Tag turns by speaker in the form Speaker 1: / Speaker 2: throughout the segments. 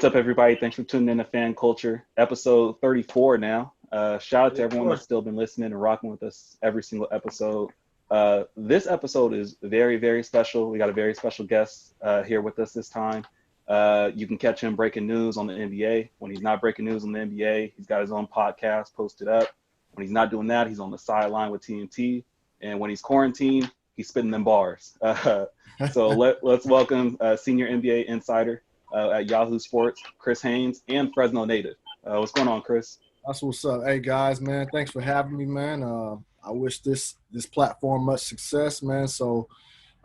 Speaker 1: up, everybody? Thanks for tuning in to Fan Culture, episode 34 now. Shout out to everyone that's still been listening and rocking with us every single episode. This episode is very, very special. We got a very special guest here with us this time. You can catch him breaking news on the NBA. When he's not breaking news on the NBA, he's got his own podcast posted up. When he's not doing that, he's on the sideline with TNT. And when he's quarantined, he's spitting them bars. So let's welcome senior NBA insider at Yahoo Sports, Chris Haynes, and Fresno native. What's going on, Chris?
Speaker 2: That's what's up. Hey, guys, man, thanks for having me, man. I wish this platform much success, man. So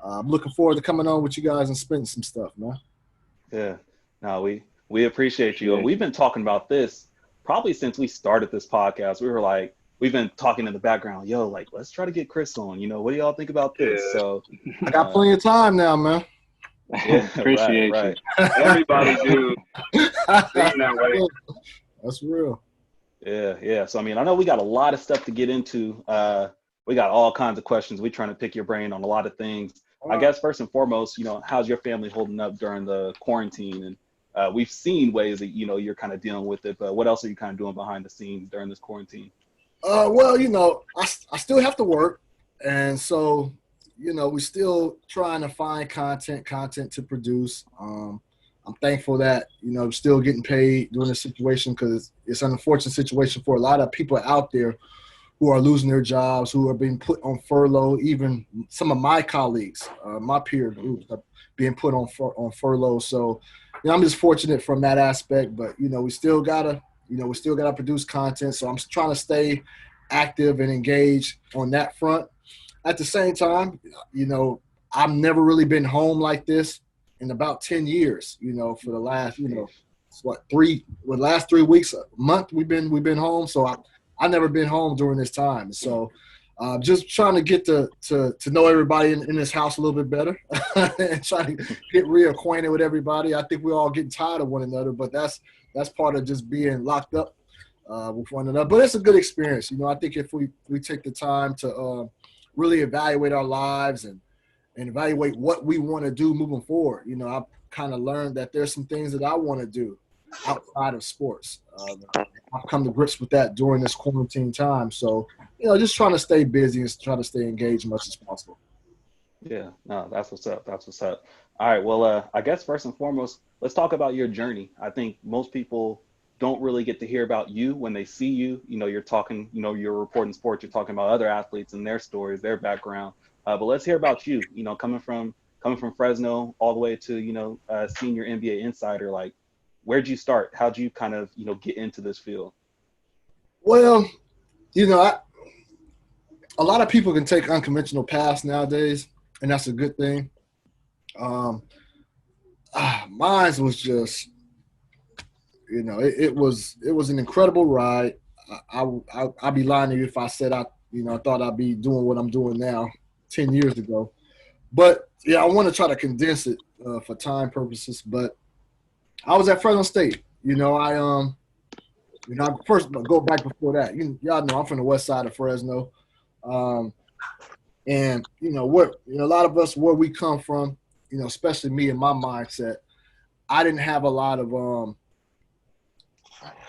Speaker 2: I'm looking forward to coming on with you guys and spitting some stuff, man.
Speaker 1: Yeah. No, we appreciate you. We've been talking about this probably since we started this podcast. We've been talking in the background, let's try to get Chris on. What do y'all think about this? Yeah. So
Speaker 2: I got plenty of time now, man.
Speaker 3: Yeah, appreciate you. Everybody do. That way.
Speaker 2: That's real.
Speaker 1: Yeah. So, I know we got a lot of stuff to get into. We got all kinds of questions. We're trying to pick your brain on a lot of things. I guess first and foremost, how's your family holding up during the quarantine? And we've seen ways that, you're kind of dealing with it, but what else are you kind of doing behind the scenes during this quarantine?
Speaker 2: Well, I still have to work. And so, we're still trying to find content to produce. I'm thankful that, I'm still getting paid during this situation because it's an unfortunate situation for a lot of people out there who are losing their jobs, who are being put on furlough. Even some of my colleagues, my peer groups are being put on furlough. So, I'm just fortunate from that aspect, but, we still gotta produce content. So I'm trying to stay active and engaged on that front. At the same time, I've never really been home like this in about 10 years, for the last, last 3 weeks, a month we've been home. So I've never been home during this time. So just trying to get to know everybody in this house a little bit better and trying to get reacquainted with everybody. I think we're all getting tired of one another, but that's part of just being locked up with one another. But it's a good experience. I think if we take the time to really evaluate our lives and evaluate what we want to do moving forward, I've kind of learned that there's some things that I want to do outside of sports. I've come to grips with that during this quarantine time. So, just trying to stay busy and try to stay engaged as much as possible.
Speaker 1: Yeah, no, that's what's up. All right, well, I guess first and foremost, let's talk about your journey. I think most people don't really get to hear about you when they see you. You're talking, you're reporting sports, you're talking about other athletes and their stories, their background. But let's hear about you, coming from Fresno all the way to, senior NBA insider. Like, where'd you start? How'd you kind of, get into this field?
Speaker 2: Well, a lot of people can take unconventional paths nowadays, and that's a good thing. Mine was just, it was an incredible ride. I'd be lying to you if I said I thought I'd be doing what I'm doing now 10 years ago. But yeah, I want to try to condense it for time purposes. But I was at Fresno State. First go back before that. Y'all know I'm from the west side of Fresno. And what a lot of us where we come from, especially me and my mindset, I didn't have a lot of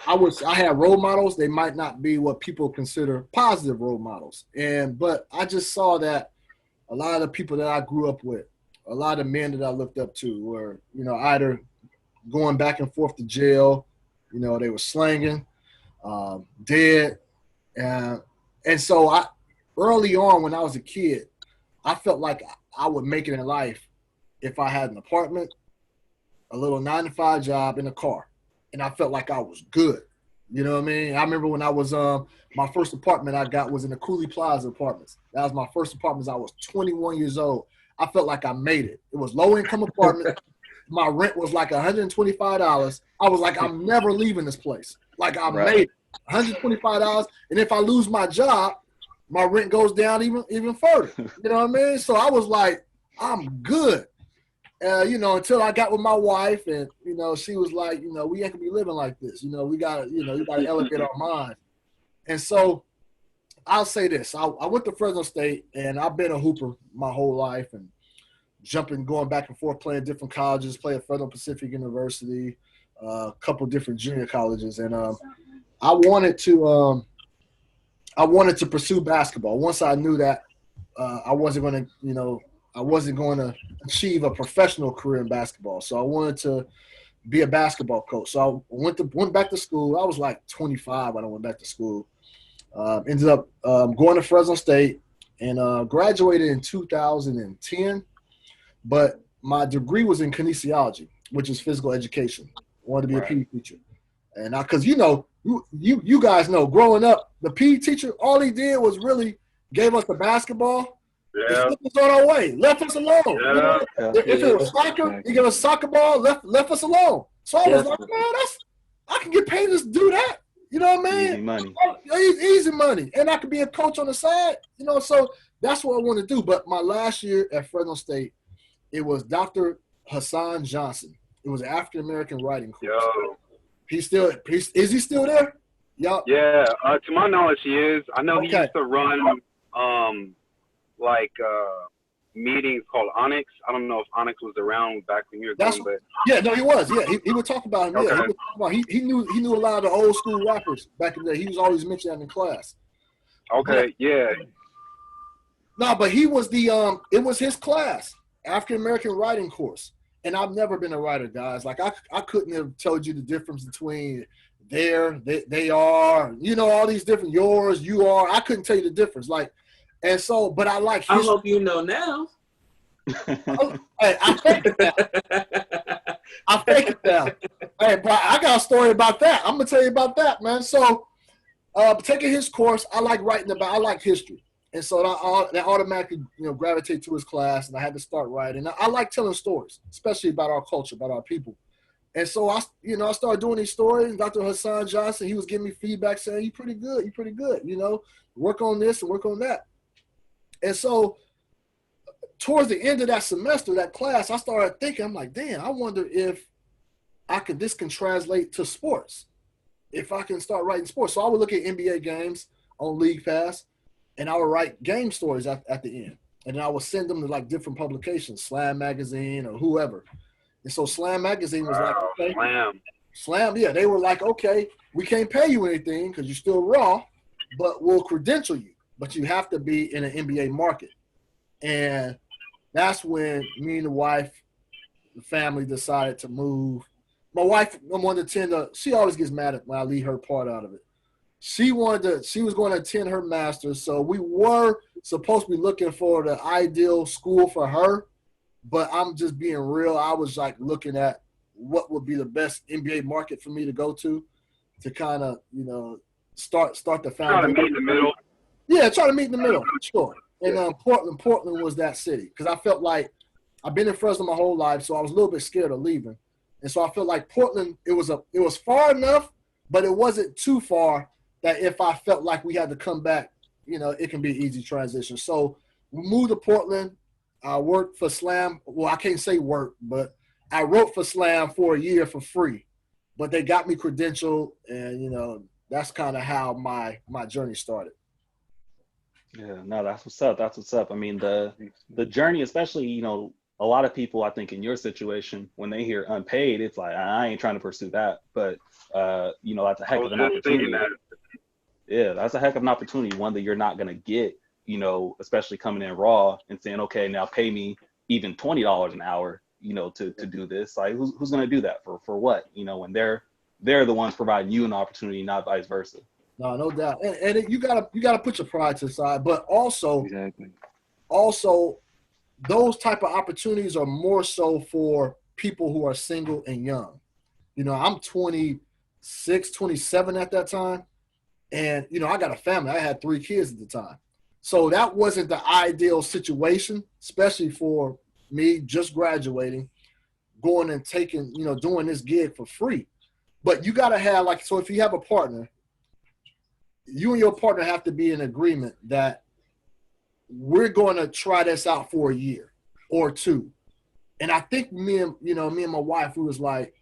Speaker 2: I had role models. They might not be what people consider positive role models. But I just saw that a lot of the people that I grew up with, a lot of men that I looked up to were, either going back and forth to jail, they were slanging, dead. And so early on when I was a kid, I felt like I would make it in life if I had an apartment, a little 9-to-5 job, and a car. And I felt like I was good. You know what I mean? I remember when I was my first apartment I got was in the Cooley Plaza Apartments. That was my first apartment. I was 21 years old. I felt like I made it. It was low-income apartment. My rent was like $125. I was like, I'm never leaving this place. Like, I made it. $125. And if I lose my job, my rent goes down even further. You know what I mean? So I was like, I'm good. Until I got with my wife and, she was like, we ain't gonna be living like this. We gotta, you gotta elevate our mind. And so I'll say this. I went to Fresno State and I've been a hooper my whole life and going back and forth, playing different colleges, played at Fresno Pacific University, a couple different junior colleges, and I wanted to pursue basketball. Once I knew that I wasn't going to achieve a professional career in basketball, so I wanted to be a basketball coach. So I went back to school. I was like 25 when I went back to school. Ended up going to Fresno State and graduated in 2010. But my degree was in kinesiology, which is physical education. I wanted to be a PE teacher. And because you guys know, growing up, the PE teacher, all he did was really gave us the basketball. Yeah. Us on our way, left us alone. Yeah. If it was soccer, he gave us a soccer ball, left us alone. So I was like, man, I can get paid to do that. You know what I mean?
Speaker 1: Easy money.
Speaker 2: Easy money. And I could be a coach on the side. So that's what I want to do. But my last year at Fresno State, it was Dr. Hassan Johnson. It was an African-American writing course.
Speaker 3: Yo.
Speaker 2: Is he still there?
Speaker 3: Yeah. To my knowledge, he is. I know he used to run meetings called Onyx. I don't know if Onyx was around back when you were going, but
Speaker 2: he was. Yeah, he would talk about him. Okay. Yeah, he knew a lot of the old school rappers back in the day. He was always mentioned that in class.
Speaker 3: Okay, yeah.
Speaker 2: No, but he was it was his class, African American writing course. And I've never been a writer, guys. Like I couldn't have told you the difference between they are, all these different yours, you are. I couldn't tell you the difference. And so, but I like
Speaker 4: history. I hope you know now.
Speaker 2: Hey, I fake it now. Hey, bro, I got a story about that. I'm gonna tell you about that, man. So, taking his course, I like I like history, and so that automatically, gravitate to his class, and I had to start writing. I like telling stories, especially about our culture, about our people. And so I started doing these stories. Dr. Hassan Johnson, he was giving me feedback saying, "You're pretty good. Work on this and work on that." And so towards the end of that semester, that class, I started thinking, I'm like, damn, I wonder if this can translate to sports, if I can start writing sports. So I would look at NBA games on League Pass, and I would write game stories at the end. And then I would send them to different publications, Slam Magazine or whoever. And so Slam Magazine was like, okay. Slam, yeah. They were like, okay, we can't pay you anything because you're still raw, but we'll credential you. But you have to be in an NBA market. And that's when me and the family decided to move. My wife wanted to attend she always gets mad when I leave her part out of it. She was going to attend her master's. So we were supposed to be looking for the ideal school for her. But I'm just being real. I was looking at what would be the best NBA market for me to go to kind of, start the foundation.
Speaker 3: Trying to meet in the middle.
Speaker 2: Yeah, try to meet in the middle, sure. And Portland was that city because I felt like I've been in Fresno my whole life, so I was a little bit scared of leaving. And so I felt like Portland, it was far enough, but it wasn't too far that if I felt like we had to come back, it can be an easy transition. So we moved to Portland. I worked for Slam. Well, I can't say work, but I wrote for Slam for a year for free. But they got me credentialed, and, that's kind of how my journey started.
Speaker 1: Yeah, no, that's what's up. I mean, the journey, especially, a lot of people, I think in your situation, when they hear unpaid, it's like, I ain't trying to pursue that. But, that's a heck of an opportunity. Yeah, that's a heck of an opportunity, one that you're not going to get, especially coming in raw and saying, okay, now pay me even $20 an hour, to do this. Like, who's going to do that for what? When they're the ones providing you an opportunity, not vice versa.
Speaker 2: No doubt. And you gotta put your pride to the side, but also those type of opportunities are more so for people who are single and young. I'm 26, 27 at that time. And, I got a family. I had 3 kids at the time. So that wasn't the ideal situation, especially for me just graduating, going and taking, doing this gig for free. But you got to have so if you have a partner, you and your partner have to be in agreement that we're going to try this out for a year or 2. And I think me and my wife, we was like,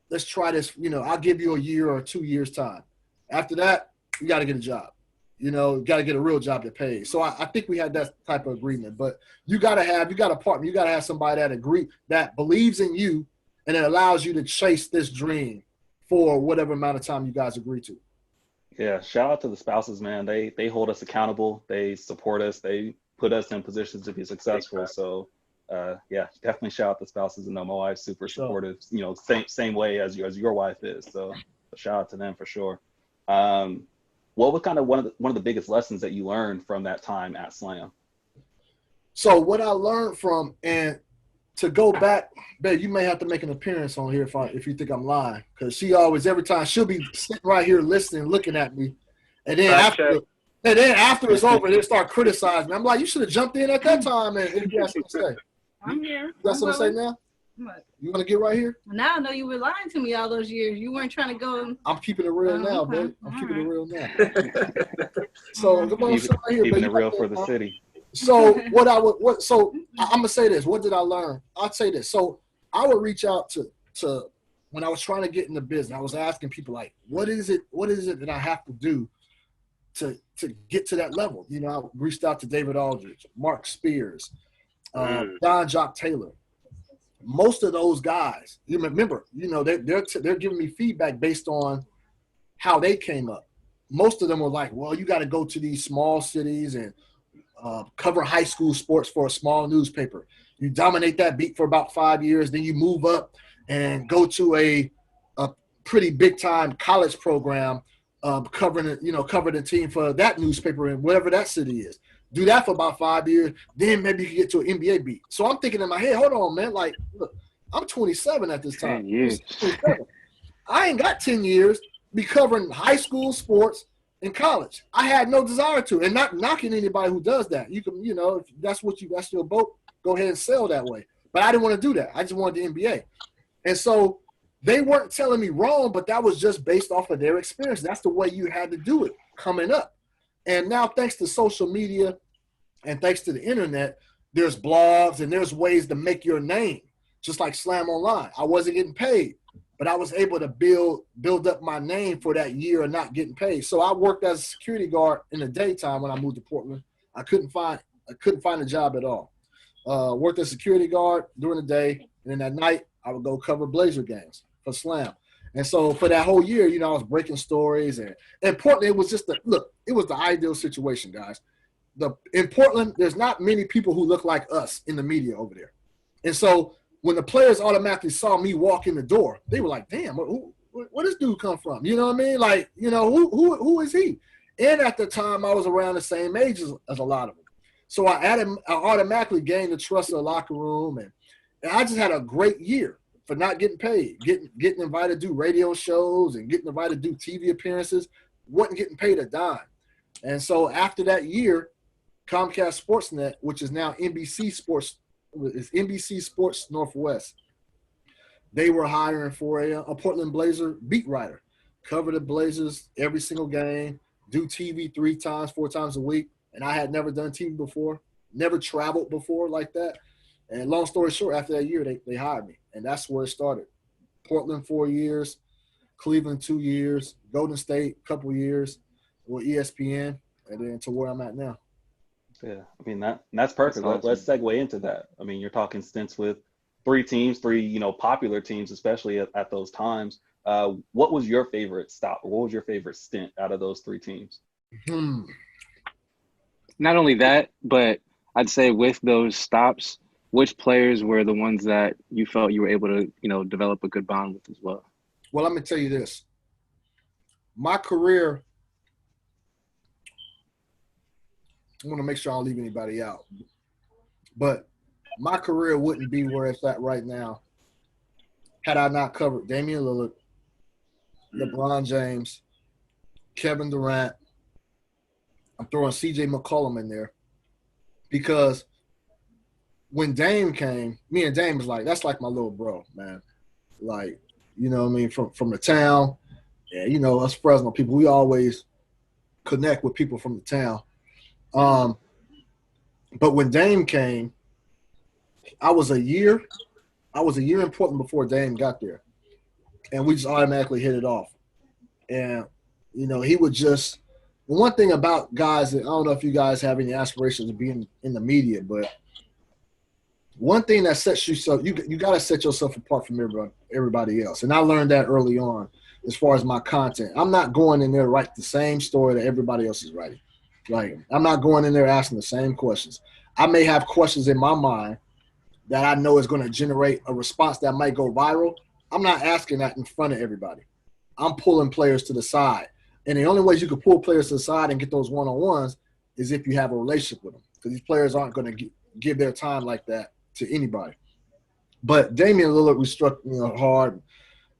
Speaker 2: let's try this. I'll give you a year or 2 years time. After that, you got to get a job. You got to get a real job that pays. So I think we had that type of agreement. But you got a partner. You got to have somebody that believes in you and it allows you to chase this dream for whatever amount of time you guys agree to.
Speaker 1: Yeah, shout out to the spouses, man. They hold us accountable. They support us. They put us in positions to be successful. So, yeah, definitely shout out to spouses. And know my wife's super supportive. You know, same way as your wife is. So, shout out to them for sure. What was kind of one of the biggest lessons that you learned from that time at Slam?
Speaker 2: So what I learned from, and to go back, babe, you may have to make an appearance on here if you think I'm lying, because she always, every time, she'll be sitting right here listening, looking at me, and then after it's over, they'll start criticizing me. I'm like, you should have jumped in at that time, and you got something to say.
Speaker 4: I'm here.
Speaker 2: You got something to say now?
Speaker 4: What?
Speaker 2: You want to get right here?
Speaker 4: Now I know you were lying to me all those years. You weren't trying to go.
Speaker 2: I'm keeping it real now,
Speaker 4: okay.
Speaker 2: babe. I'm keeping it real now. So come on, sit right here,
Speaker 1: keeping
Speaker 2: babe.
Speaker 1: it real for the city.
Speaker 2: So I'm gonna say this. What did I learn? I'd say this. So I would reach out to when I was trying to get in the business. I was asking people like, what is it that I have to do to get to that level? You know, I reached out to David Aldridge, Mark Spears, Don Jock Taylor. Most of those guys, you remember, you know, they're giving me feedback based on how they came up. Most of them were like, well, you got to go to these small cities and cover high school sports for a small newspaper. You dominate that beat for about 5 years, then you move up and go to a pretty big time college program, covering the team for that newspaper in whatever that city is. Do that for about 5 years, then maybe you can get to an NBA beat. So I'm thinking in my head, hold on, man. Like, look, I'm 27 at this time.
Speaker 5: 10 years.
Speaker 2: I ain't got 10 years be covering high school sports in college. I had no desire to, and not knocking anybody who does that. You can, you know, if that's your boat, go ahead and sail that way. But I didn't want to do that. I just wanted the NBA. And so they weren't telling me wrong, but that was just based off of their experience. That's the way you had to do it coming up. And now, thanks to social media and thanks to the internet, there's blogs and there's ways to make your name, just like Slam Online. I wasn't getting paid, but I was able to build up my name for that year of not getting paid. So I worked as a security guard in the daytime when I moved to Portland. I couldn't find a job at all. Worked as a security guard during the day, and then at night I would go cover Blazer games for Slam. And so for that whole year, you know, I was breaking stories, and in Portland, it was just it was the ideal situation, guys. In Portland, there's not many people who look like us in the media over there. And so when the players automatically saw me walk in the door, they were like, damn, where this dude come from? You know what I mean? Like, you know, who is he? And at the time, I was around the same age as a lot of them. So I automatically gained the trust of the locker room, and I just had a great year for not getting paid, getting invited to do radio shows and getting invited to do TV appearances, wasn't getting paid a dime. And so after that year, Comcast Sportsnet, which is now NBC Sports, is NBC Sports Northwest, they were hiring for a Portland Blazer beat writer, cover the Blazers every single game, do TV 4 times a week. And I had never done TV before, never traveled before like that. And long story short, after that year, they hired me. And that's where it started. Portland 4 years, Cleveland 2 years, Golden State a couple years with ESPN, and then to where I'm at now.
Speaker 1: Yeah, I mean, that's perfect. Let's segue into that. I mean, you're talking stints with three, you know, popular teams, especially at those times. What was your favorite stop? What was your favorite stint out of those 3 teams?
Speaker 5: Not only that, but I'd say with those stops, which players were the ones that you felt you were able to, you know, develop a good bond with as well?
Speaker 2: Well, let me tell you this. My career, I want to make sure I don't leave anybody out, but my career wouldn't be where it's at right now had I not covered Damian Lillard, LeBron James, Kevin Durant. I'm throwing CJ McCollum in there because when Dame came, me and Dame was like, that's like my little bro, man. Like, you know what I mean? From the town. Yeah, you know, us Fresno people, we always connect with people from the town. But when Dame came, I was a year in Portland before Dame got there. And we just automatically hit it off. And, you know, he would just – one thing about guys that I don't know if you guys have any aspirations of being in the media, but one thing that sets you so you got to set yourself apart from everybody else. And I learned that early on as far as my content. I'm not going in there to write the same story that everybody else is writing. Like, I'm not going in there asking the same questions. I may have questions in my mind that I know is going to generate a response that might go viral. I'm not asking that in front of everybody. I'm pulling players to the side. And the only way you can pull players to the side and get those one-on-ones is if you have a relationship with them, because these players aren't going to give their time like that to anybody. But Damian Lillard, we struck hard,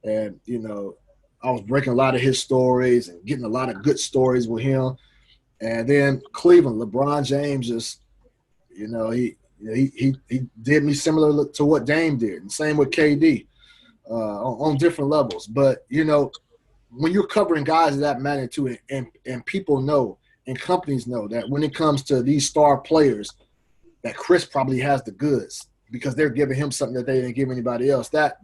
Speaker 2: and I was breaking a lot of his stories and getting a lot of good stories with him. And then Cleveland, LeBron James just, he did me similar to what Dame did, and same with KD on different levels. But when you're covering guys of that magnitude, and people know and companies know that when it comes to these star players, that Chris probably has the goods because they're giving him something that they didn't give anybody else. That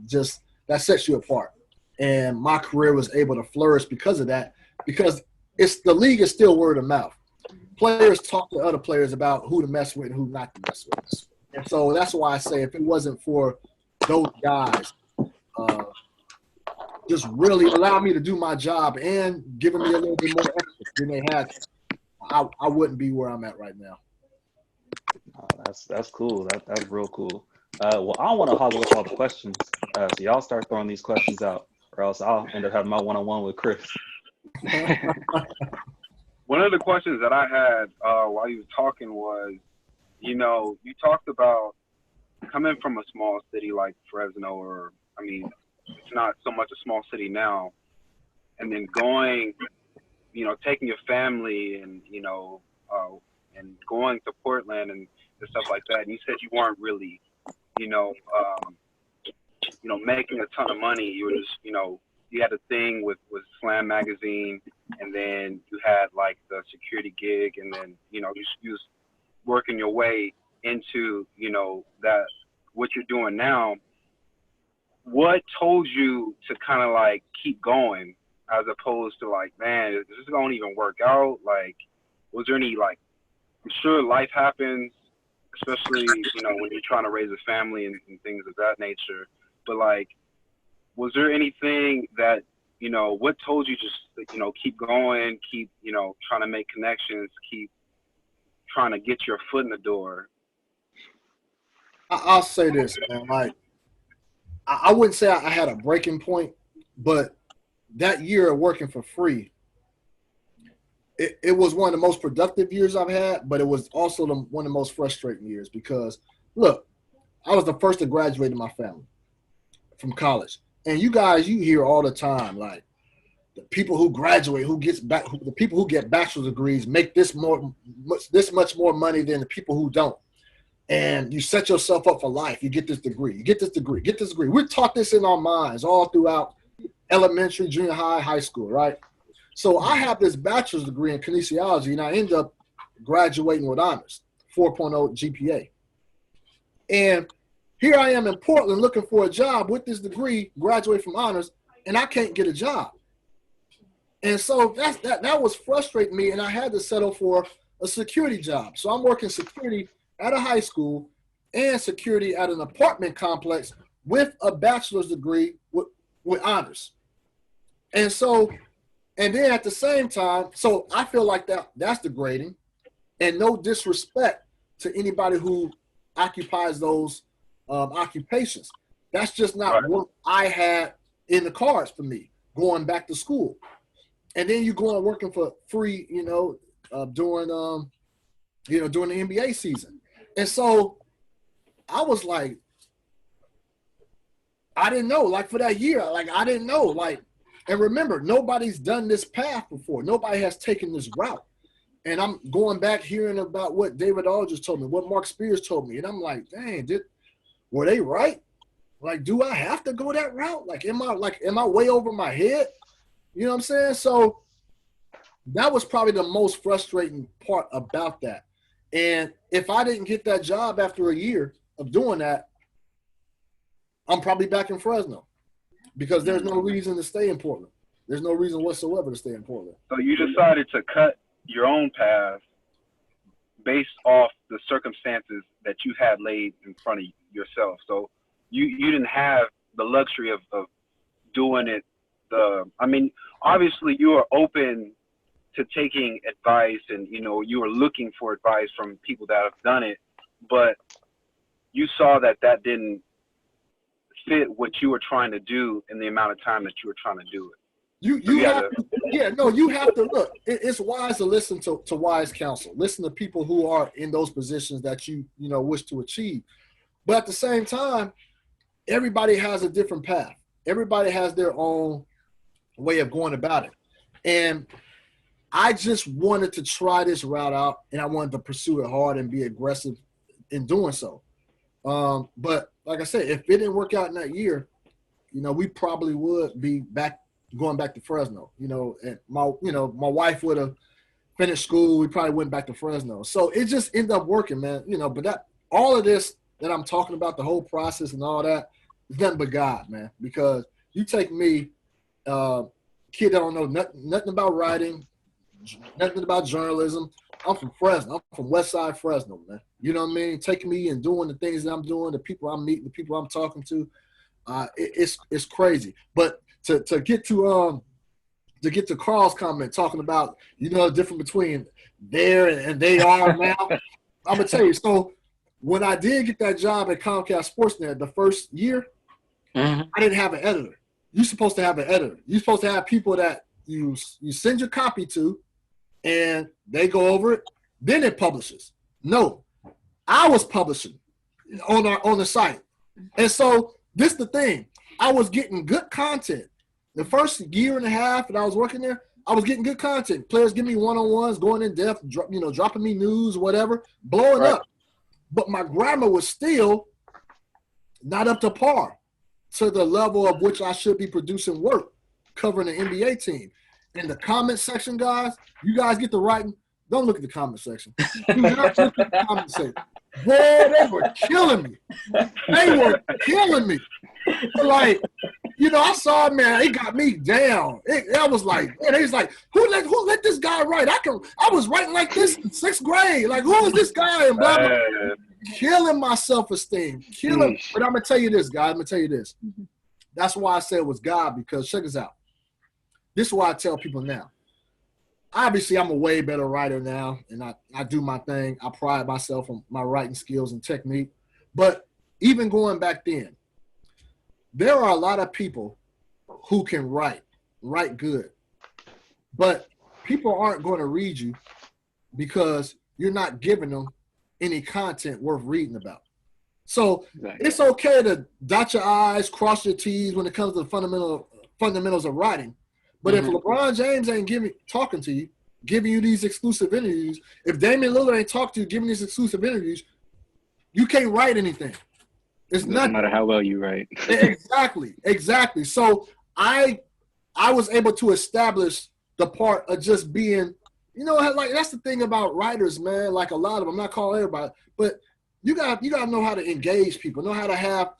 Speaker 2: sets you apart. And my career was able to flourish because of that, because the league is still word of mouth. Players talk to other players about who to mess with and who not to mess with. And so that's why I say if it wasn't for those guys just really allow me to do my job and giving me a little bit more effort than they had, I wouldn't be where I'm at right now.
Speaker 1: Oh, that's cool. That's real cool. Well, I don't want to hog up all the questions, so y'all start throwing these questions out, or else I'll end up having my one-on-one with Chris.
Speaker 3: One of the questions that I had while you were talking was, you talked about coming from a small city like Fresno, or it's not so much a small city now, and then going, taking your family and and going to Portland and stuff like that. And you said you weren't really, making a ton of money. You were just, you had a thing with Slam magazine, and then you had like the security gig, and then you was working your way into that what you're doing now. What told you to kind of like keep going as opposed to like, man, is this going to even work out? Like, was there any like, I'm sure life happens, especially when you're trying to raise a family and things of that nature. But like, was there anything that what told you just keep going, keep trying to make connections, keep trying to get your foot in the door?
Speaker 2: I'll say this, man. Like, I wouldn't say I had a breaking point, but that year of working for free, it was one of the most productive years I've had, but it was also one of the most frustrating years because, look, I was the first to graduate in my family from college. And you guys, you hear all the time, like, the people who graduate, the people who get bachelor's degrees make this much more money than the people who don't. And you set yourself up for life. You get this degree. You get this degree. Get this degree. We're taught this in our minds all throughout elementary, junior high, high school, right? So I have this bachelor's degree in kinesiology, and I end up graduating with honors, 4.0 GPA. And here I am in Portland looking for a job with this degree, graduate from honors, and I can't get a job. And so that was frustrating me, and I had to settle for a security job. So I'm working security at a high school and security at an apartment complex with a bachelor's degree with honors. And then at the same time, so I feel like that's degrading, and no disrespect to anybody who occupies those occupations. That's just not what I had in the cards for me going back to school. And then you go on working for free, during the NBA season. And so I was like, I didn't know, like for that year, like I didn't know, like, and remember, nobody's done this path before. Nobody has taken this route. And I'm going back hearing about what David Aldridge told me, what Mark Spears told me. And I'm like, dang, were they right? Like, do I have to go that route? Am I way over my head? You know what I'm saying? So that was probably the most frustrating part about that. And if I didn't get that job after a year of doing that, I'm probably back in Fresno because there's no reason to stay in Portland. There's no reason whatsoever to stay in Portland.
Speaker 3: So you decided to cut your own path based off the circumstances that you had laid in front of yourself. So you didn't have the luxury of doing it. I mean, obviously you are open to taking advice, and you are looking for advice from people that have done it, but you saw that didn't fit what you were trying to do in the amount of time that you were trying to do it.
Speaker 2: You have to look. It's wise to listen to wise counsel. Listen to people who are in those positions that you wish to achieve. But at the same time, everybody has a different path. Everybody has their own way of going about it. And I just wanted to try this route out, and I wanted to pursue it hard and be aggressive in doing so. But like I said, if it didn't work out in that year, we probably would be going back to Fresno. And my wife would have finished school. We probably went back to Fresno. So it just ended up working, man. But all of this that I'm talking about, the whole process and all that, is nothing but God, man. Because you take me, kid that don't know nothing about writing, nothing about journalism. I'm from Fresno. I'm from West Side Fresno, man. You know what I mean? Taking me and doing the things that I'm doing, the people I'm meeting, the people I'm talking to, it's crazy. But to get to Carl's comment talking about the difference between there and they are now, I'm gonna tell you. So when I did get that job at Comcast Sportsnet the first year, I didn't have an editor. You're supposed to have an editor. You're supposed to have people that you send your copy to, and they go over it. Then it publishes. No, I was publishing on the site, and so this is the thing. I was getting good content. The first year and a half that I was working there, I was getting good content. Players give me one-on-ones, going in depth, dropping me news, whatever, blowing up. But my grammar was still not up to par to the level of which I should be producing work, covering an NBA team. In the comment section, guys, you guys get the writing. Don't look at the comment section. Do not look at the comment section. Boy, they were killing me. They were killing me. Like, I saw, man, it got me down. I was like, man, he's like, who let this guy write? I was writing like this in 6th grade. Like, who is this guy? And blah, blah. Killing my self-esteem. Killing. But I'm going to tell you this, guys. I'm going to tell you this. That's why I said it was God, because check this out. This is why I tell people now. Obviously, I'm a way better writer now, and I do my thing. I pride myself on my writing skills and technique. But even going back then, there are a lot of people who can write good. But people aren't going to read you because you're not giving them any content worth reading about. So It's okay to dot your I's, cross your T's when it comes to the fundamentals of writing. But if LeBron James ain't talking to you, giving you these exclusive interviews, if Damian Lillard ain't talking to you, giving these exclusive interviews, you can't write anything. It's
Speaker 5: no matter how well you write.
Speaker 2: Exactly. So I was able to establish the part of just being, like that's the thing about writers, man. Like a lot of them, I'm not calling everybody, but you got to know how to engage people, know how to have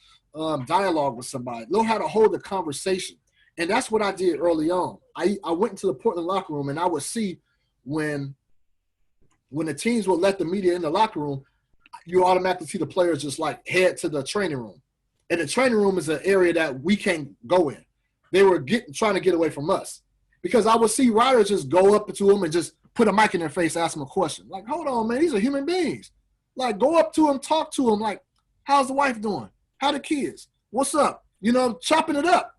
Speaker 2: dialogue with somebody, know how to hold a conversation. And that's what I did early on. I went into the Portland locker room, and I would see when the teams would let the media in the locker room, you automatically see the players just like head to the training room. And the training room is an area that we can't go in. They were trying to get away from us because I would see writers just go up to them and just put a mic in their face, ask them a question. Like, hold on, man, these are human beings. Like, go up to them, talk to them. Like, how's the wife doing? How the kids? What's up? Chopping it up.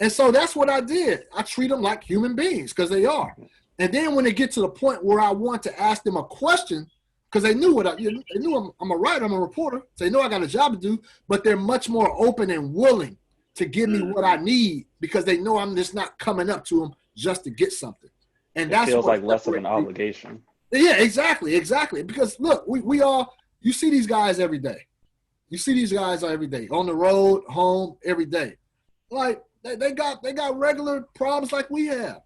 Speaker 2: And so that's what I did. I treat them like human beings because they are. And then when they get to the point where I want to ask them a question, because they knew I'm a writer, I'm a reporter, so they know I got a job to do, but they're much more open and willing to give me what I need because they know I'm just not coming up to them just to get something. And that
Speaker 1: feels like less of an obligation.
Speaker 2: Yeah, exactly. Because look, we all, you see these guys every day. You see these guys every day, on the road, home, every day. Like, They got regular problems like we have.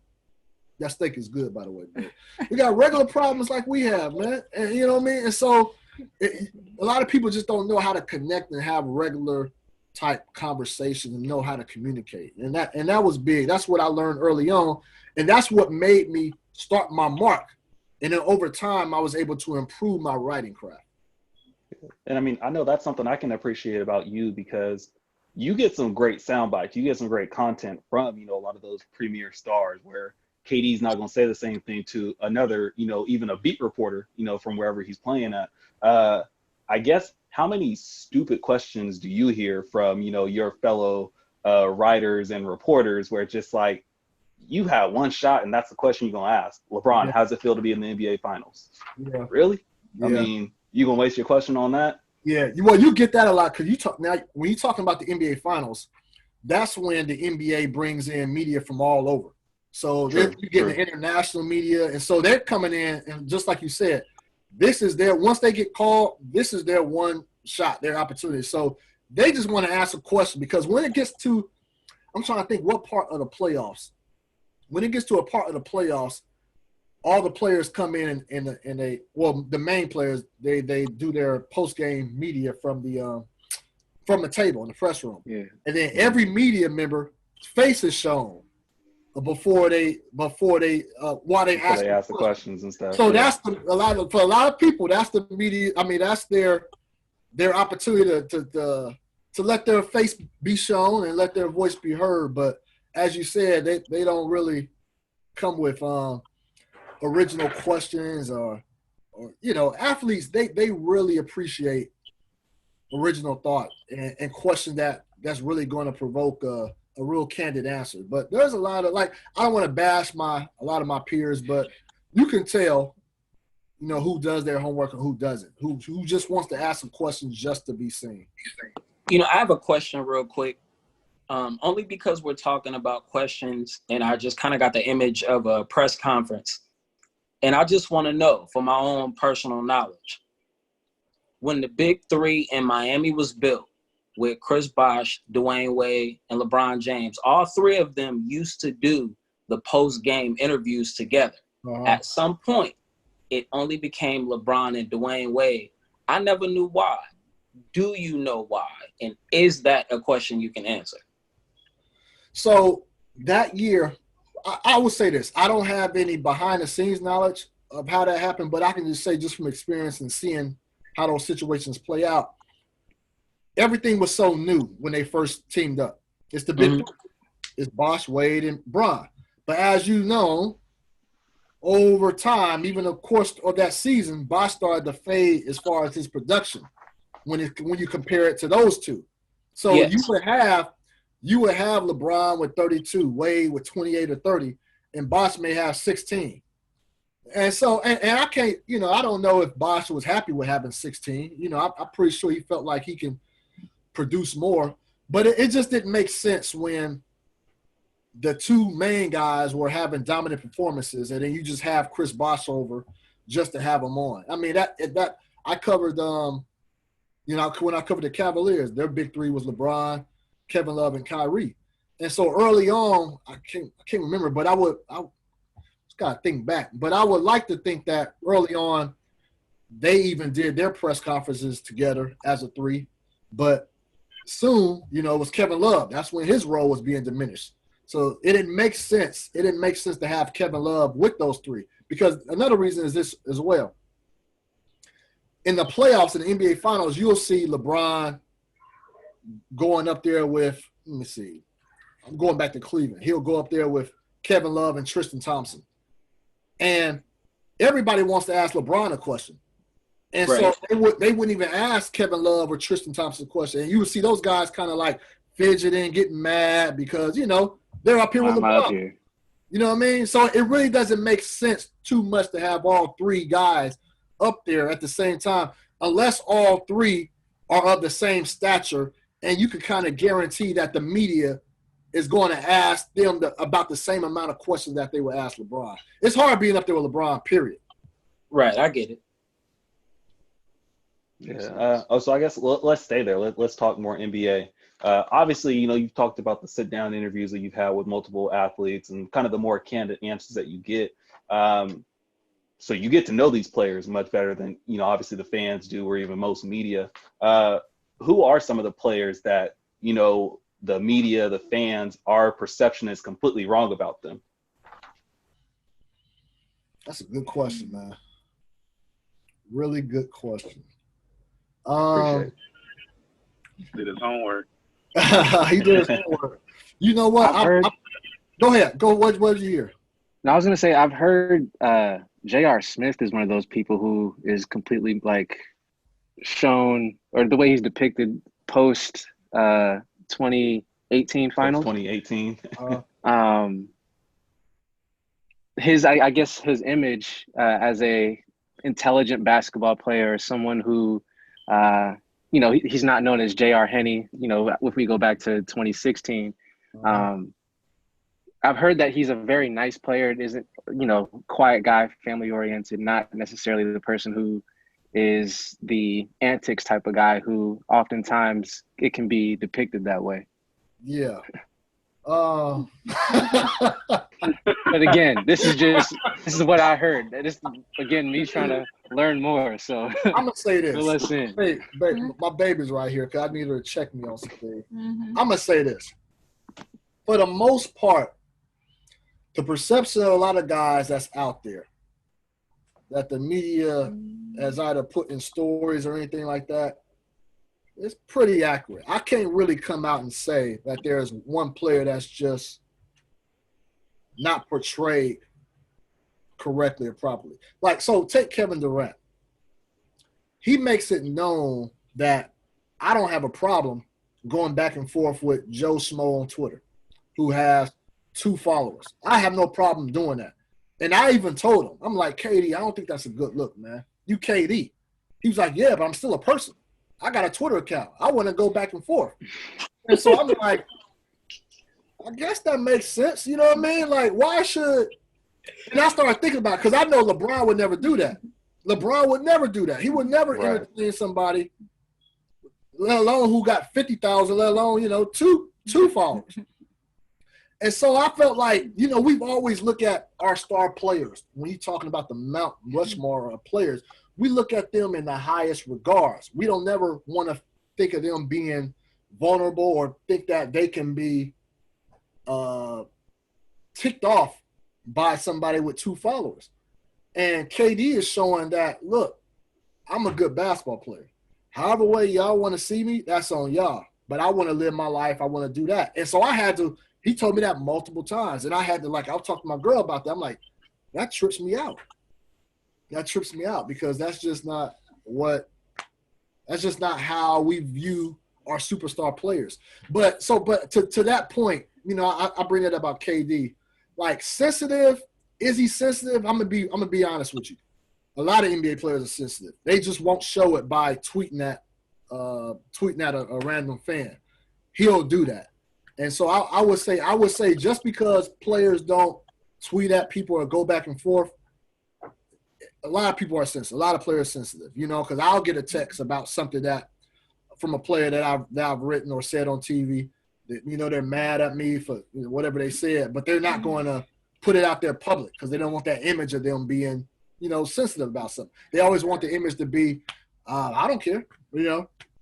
Speaker 2: That steak is good, by the way, man. We got regular problems like we have, man. And you know what I mean? And so a lot of people just don't know how to connect and have regular type conversations and know how to communicate. And that was big. That's what I learned early on. And that's what made me start my mark. And then over time, I was able to improve my writing craft.
Speaker 1: And I mean, I know that's something I can appreciate about you because you get some great sound bites. You get some great content from, a lot of those premier stars where KD's not going to say the same thing to another, even a beat reporter, from wherever he's playing at. I guess how many stupid questions do you hear from, your fellow writers and reporters where it's just like, you have one shot and that's the question you're going to ask. LeBron, how does it feel to be in the NBA Finals?
Speaker 2: Yeah.
Speaker 1: Really?
Speaker 2: Yeah.
Speaker 1: I mean, you going to waste your question on that?
Speaker 2: Yeah. Well, you get that a lot because now when you're talking about the NBA Finals, that's when the NBA brings in media from all over. So you're getting the international media. And so they're coming in, and just like you said, this is once they get called, this is their one shot, their opportunity. So they just want to ask a question because when it gets to, I'm trying to think what part of the playoffs, when it gets to a part of the playoffs, all the players come in and the main players, they do their post-game media from the table in the press room.
Speaker 5: Yeah.
Speaker 2: And then every media member face is shown while they ask
Speaker 1: the questions and stuff.
Speaker 2: So that's for a lot of people, that's the media. I mean, that's their opportunity to let their face be shown and let their voice be heard. But as you said, they don't really come with original questions or athletes. They really appreciate original thought and question that's really going to provoke a real candid answer. But there's a lot of, I don't want to bash a lot of my peers, but you can tell, who does their homework and who doesn't, who just wants to ask some questions just to be seen.
Speaker 6: I have a question real quick, only because we're talking about questions and I just kind of got the image of a press conference. And I just want to know, for my own personal knowledge, when the Big Three in Miami was built with Chris Bosh, Dwayne Wade, and LeBron James, all three of them used to do the post-game interviews together.
Speaker 2: Uh-huh.
Speaker 6: At some point, it only became LeBron and Dwayne Wade. I never knew why. Do you know why? And is that a question you can answer?
Speaker 2: So that year, I would say this. I don't have any behind-the-scenes knowledge of how that happened, but I can just say just from experience and seeing how those situations play out, everything was so new when they first teamed up. It's the big three. It's Bosh, Wade, and Bron. But as you know, over time, even the course of that season, Bosh started to fade as far as his production when you compare it to those two. So
Speaker 6: yes.
Speaker 2: you would have LeBron with 32, Wade with 28 or 30, and Bosh may have 16. And so, and I can't, I don't know if Bosh was happy with having 16. I'm pretty sure he felt like he can produce more, but it just didn't make sense when the two main guys were having dominant performances, and then you just have Chris Bosh over just to have him on. I mean, that I covered, when I covered the Cavaliers, their big three was LeBron, Kevin Love, and Kyrie. And so early on, I can't remember, but I just got to think back. But I would like to think that early on, they even did their press conferences together as a three. But soon, it was Kevin Love. That's when his role was being diminished. So it didn't make sense. It didn't make sense to have Kevin Love with those three. Because another reason is this as well. In the playoffs, in the NBA Finals, you'll see LeBron going up there with, let me see, I'm going back to Cleveland. He'll go up there with Kevin Love and Tristan Thompson. And everybody wants to ask LeBron a question. And
Speaker 6: right.
Speaker 2: So they wouldn't even ask Kevin Love or Tristan Thompson a question. And you would see those guys kind of like fidgeting, getting mad because, they're up here with LeBron.
Speaker 5: Here.
Speaker 2: You know what I mean? So it really doesn't make sense too much to have all three guys up there at the same time unless all three are of the same stature and you can kind of guarantee that the media is going to ask them about the same amount of questions that they would ask LeBron. It's hard being up there with LeBron, period.
Speaker 6: Right, I get it.
Speaker 1: Yeah. So I guess let's stay there. Let's talk more NBA. Obviously, you've talked about the sit-down interviews that you've had with multiple athletes and kind of the more candid answers that you get. So you get to know these players much better than, obviously the fans do or even most media. Who are some of the players that, the media, the fans, our perception is completely wrong about them?
Speaker 2: That's a good question, man. Really good question.
Speaker 1: Appreciate it.
Speaker 3: Did his homework.
Speaker 2: He did his homework. You know what? Go ahead. Go. What did you hear?
Speaker 5: Now, I was gonna say I've heard J.R. Smith is one of those people who is completely like shown, or the way he's depicted post 2018 finals.
Speaker 1: 2018.
Speaker 5: I guess his image as a intelligent basketball player, someone who he's not known as J.R. Henney. If we go back to 2016. I've heard that he's a very nice player. It isn't, quiet guy, family oriented, not necessarily the person who is the antics type of guy who oftentimes it can be depicted that way.
Speaker 2: Yeah.
Speaker 5: But again, this is what I heard. This again, me trying to learn more. So
Speaker 2: I'm gonna say this.
Speaker 5: Listen.
Speaker 2: My baby's right here because I need her to check me on something.
Speaker 4: Mm-hmm.
Speaker 2: I'm gonna say this. For the most part, the perception of a lot of guys that's out there that the media has either put in stories or anything like that, it's pretty accurate. I can't really come out and say that there's one player that's just not portrayed correctly or properly. Like, so take Kevin Durant. He makes it known that I don't have a problem going back and forth with Joe Smo on Twitter, who has 2 followers. I have no problem doing that. And I even told him, I'm like, KD, I don't think that's a good look, man. You KD. He was like, yeah, but I'm still a person. I got a Twitter account. I want to go back and forth. And so I'm like, I guess that makes sense. You know what I mean? Like, why should – and I started thinking about it because I know LeBron would never do that. LeBron would never do that. He would never entertain somebody, let alone who got 50,000, let alone, two followers. And so I felt like, we've always looked at our star players. When you're talking about the Mount Rushmore of players, we look at them in the highest regards. We don't never want to think of them being vulnerable or think that they can be ticked off by somebody with 2 followers. And KD is showing that, look, I'm a good basketball player. However way y'all want to see me, that's on y'all. But I want to live my life. I want to do that. And so I had to – he told me that multiple times. And I had to, I was talking to my girl about that. I'm like, that trips me out. That trips me out because that's just not how we view our superstar players. But to that point, I bring it up about KD. Like, sensitive, is he sensitive? I'm gonna be honest with you. A lot of NBA players are sensitive. They just won't show it by tweeting at a random fan. He'll do that. And so I would say just because players don't tweet at people or go back and forth, a lot of people are sensitive. A lot of players are sensitive, because I'll get a text about something from a player that I've written or said on TV that, they're mad at me for whatever they said, but they're not going to put it out there public because they don't want that image of them being, sensitive about something. They always want the image to be, I don't care,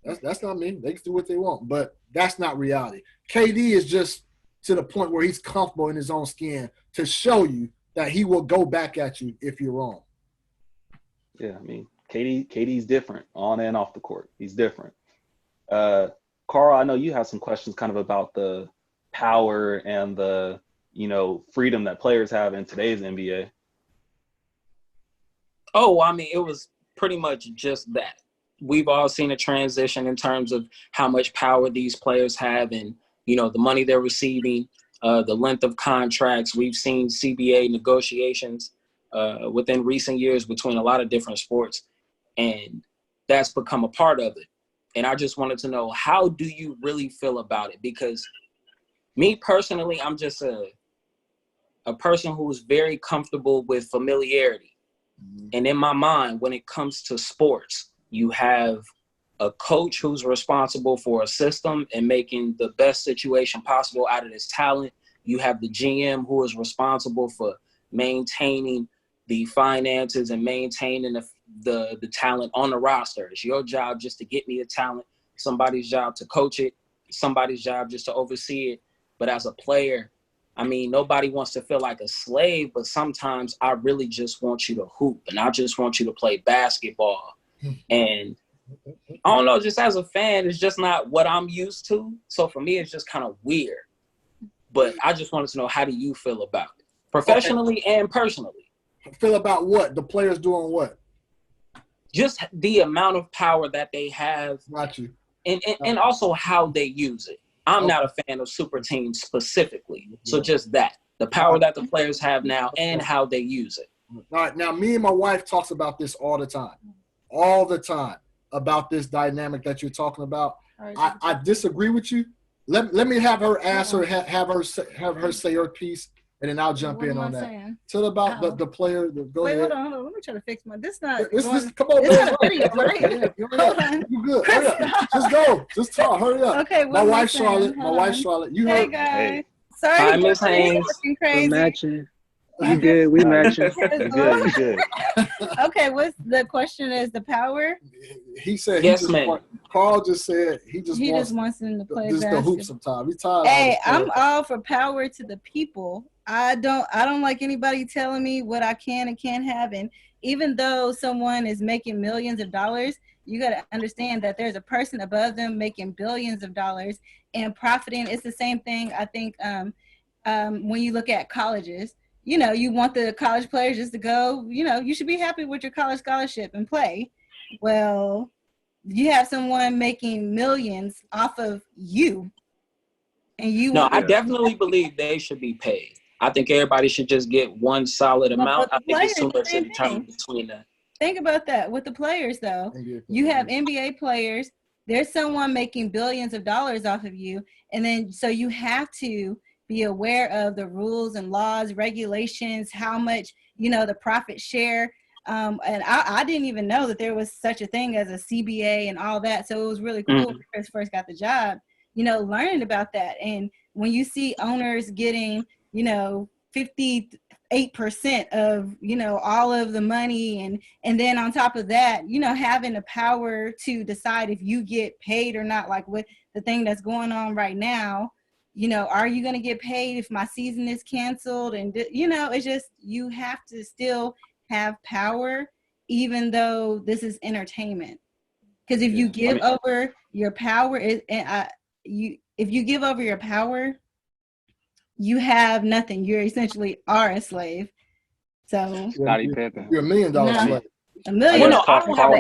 Speaker 2: that's not me. They can do what they want, but that's not reality. KD is just to the point where he's comfortable in his own skin to show you that he will go back at you if you're wrong.
Speaker 1: Yeah, I mean, KD's different on and off the court. He's different. Carl, I know you have some questions kind of about the power and the, freedom that players have in today's NBA.
Speaker 6: Oh, I mean, it was pretty much just that. We've all seen a transition in terms of how much power these players have and, the money they're receiving, the length of contracts. We've seen CBA negotiations within recent years between a lot of different sports, and that's become a part of it. And I just wanted to know, how do you really feel about it? Because me personally, I'm just a person who's very comfortable with familiarity. Mm-hmm. And in my mind, when it comes to sports, you have a coach who's responsible for a system and making the best situation possible out of this talent. You have the GM who is responsible for maintaining the finances and maintaining the talent on the roster. It's your job just to get me the talent, somebody's job to coach it, somebody's job just to oversee it. But as a player, I mean, nobody wants to feel like a slave, but sometimes I really just want you to hoop and I just want you to play basketball. And I don't know, just as a fan, it's just not what I'm used to. So for me, it's just kind of weird. But I just wanted to know, how do you feel about it? Professionally and personally.
Speaker 2: Feel about what? The players doing what?
Speaker 6: Just the amount of power that they have.
Speaker 2: Got you.
Speaker 6: And also how they use it. I'm not a fan of super teams specifically. So just that. The power that the players have now and how they use it.
Speaker 2: All right. Now, me and my wife talks about this all the time, about this dynamic that you're talking about. I disagree with you. Let me have her answer, have her say her piece, and then I'll jump in on that.
Speaker 4: Saying?
Speaker 2: Tell about the player. Go
Speaker 4: Wait,
Speaker 2: ahead.
Speaker 4: hold on. Let me try to fix my. This not.
Speaker 2: Come on,
Speaker 4: It's
Speaker 2: man.
Speaker 4: not video, right?
Speaker 2: Hold on. You good? Hurry up. Just go. Just talk. Hurry up.
Speaker 4: Okay.
Speaker 2: My wife Charlotte. You
Speaker 4: Hey
Speaker 2: heard.
Speaker 4: guys.
Speaker 1: Hey.
Speaker 4: Sorry.
Speaker 6: Hi, Miss Haynes.
Speaker 4: Looking
Speaker 5: We're
Speaker 4: crazy.
Speaker 5: matching. You good? We matching.
Speaker 1: You good? You good?
Speaker 4: Okay. What's the question? Is the power?
Speaker 2: He said.
Speaker 6: Yes, ma'am.
Speaker 2: Carl just said he just
Speaker 4: wants them to play
Speaker 2: just the
Speaker 4: basketball.
Speaker 2: hoop sometimes. He's tired.
Speaker 4: Hey, I'm all for power to the people. I don't like anybody telling me what I can and can't have. And even though someone is making millions of dollars, you got to understand that there's a person above them making billions of dollars and profiting. It's the same thing. I think when you look at colleges, you know, you want the college players just to go, you know, you should be happy with your college scholarship and play. Well, you have someone making millions off of you. And you
Speaker 6: I definitely believe they should be paid. I think everybody should just get one solid amount. I think it's too much to determine between that.
Speaker 4: Think about that with the players, though. You have NBA players. There's someone making billions of dollars off of you. And then so you have to be aware of the rules and laws, regulations, how much, you know, the profit share. And I didn't even know that there was such a thing as a CBA and all that. So it was really cool when Chris first got the job, you know, learning about that. And when you see owners getting, you know, 58% of, you know, all of the money. And then on top of that, you know, having the power to decide if you get paid or not, like with the thing that's going on right now, you know, are you going to get paid if my season is canceled? And, you know, it's just, you have to still have power, even though this is entertainment. Because if you give over your power, if you give over your power, you have nothing. You essentially are a slave. So
Speaker 5: Scottie Pippen.
Speaker 2: You're $1 million slave.
Speaker 4: $1 million.
Speaker 6: Well, no, I don't have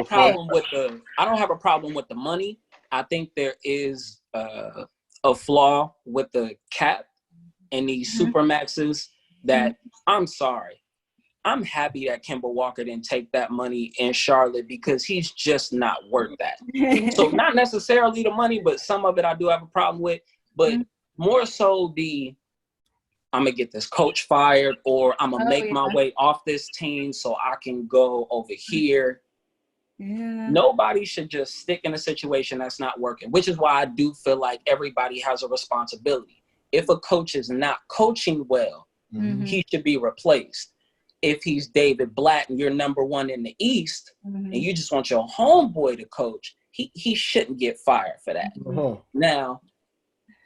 Speaker 6: a problem with the money. I think there is a flaw with the cap and these super maxes that I'm sorry. I'm happy that Kemba Walker didn't take that money in Charlotte because he's just not worth that. So not necessarily the money, but some of it I do have a problem with. But more so I'm going to get this coach fired, or I'm going to make my way off this team so I can go over here. Yeah. Nobody should just stick in a situation that's not working, which is why I do feel like everybody has a responsibility. If a coach is not coaching well, he should be replaced. If he's David Blatt and you're number one in the East and you just want your homeboy to coach, he shouldn't get fired for that. Now,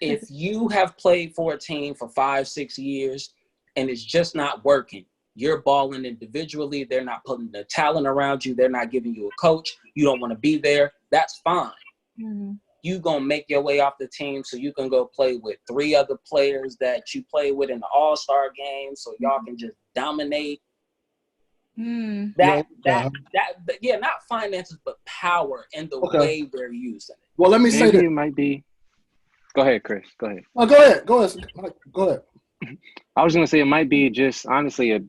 Speaker 6: if you have played for a team for 5-6 years and it's just not working, you're balling individually, they're not putting the talent around you, they're not giving you a coach, you don't want to be there, that's fine. You going to make your way off the team so you can go play with 3 other players that you play with in the All-Star game so y'all can just dominate. Not finances, but power and the way we're using it.
Speaker 2: Well, let me say that
Speaker 5: it might be. Go ahead, Chris. Go ahead.
Speaker 2: Oh, go ahead.
Speaker 5: I was going to say it might be just honestly a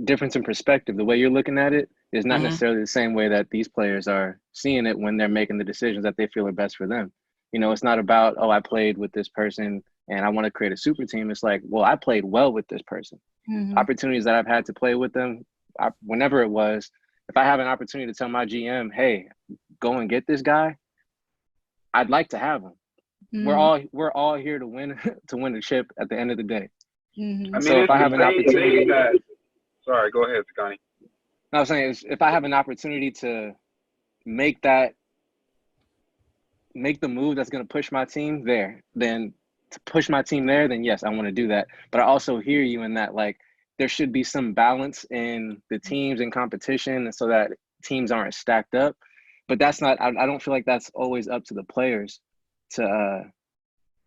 Speaker 5: difference in perspective. The way you're looking at it is not necessarily the same way that these players are seeing it when they're making the decisions that they feel are best for them. You know, it's not about, oh, I played with this person and I want to create a super team. It's like, well, I played well with this person. Opportunities that I've had to play with them, whenever it was, if I have an opportunity to tell my GM, hey, go and get this guy, I'd like to have him. We're all here to win the chip at the end of the day.
Speaker 3: I mean,
Speaker 5: so if I have an opportunity,
Speaker 3: sorry, go ahead, Scotty.
Speaker 5: No, I'm saying if I have an opportunity to make the move that's going to push my team there, then yes, I want to do that. But I also hear you in that, like, there should be some balance in the teams and competition so that teams aren't stacked up. but that's not. I don't feel like that's always up to the players to.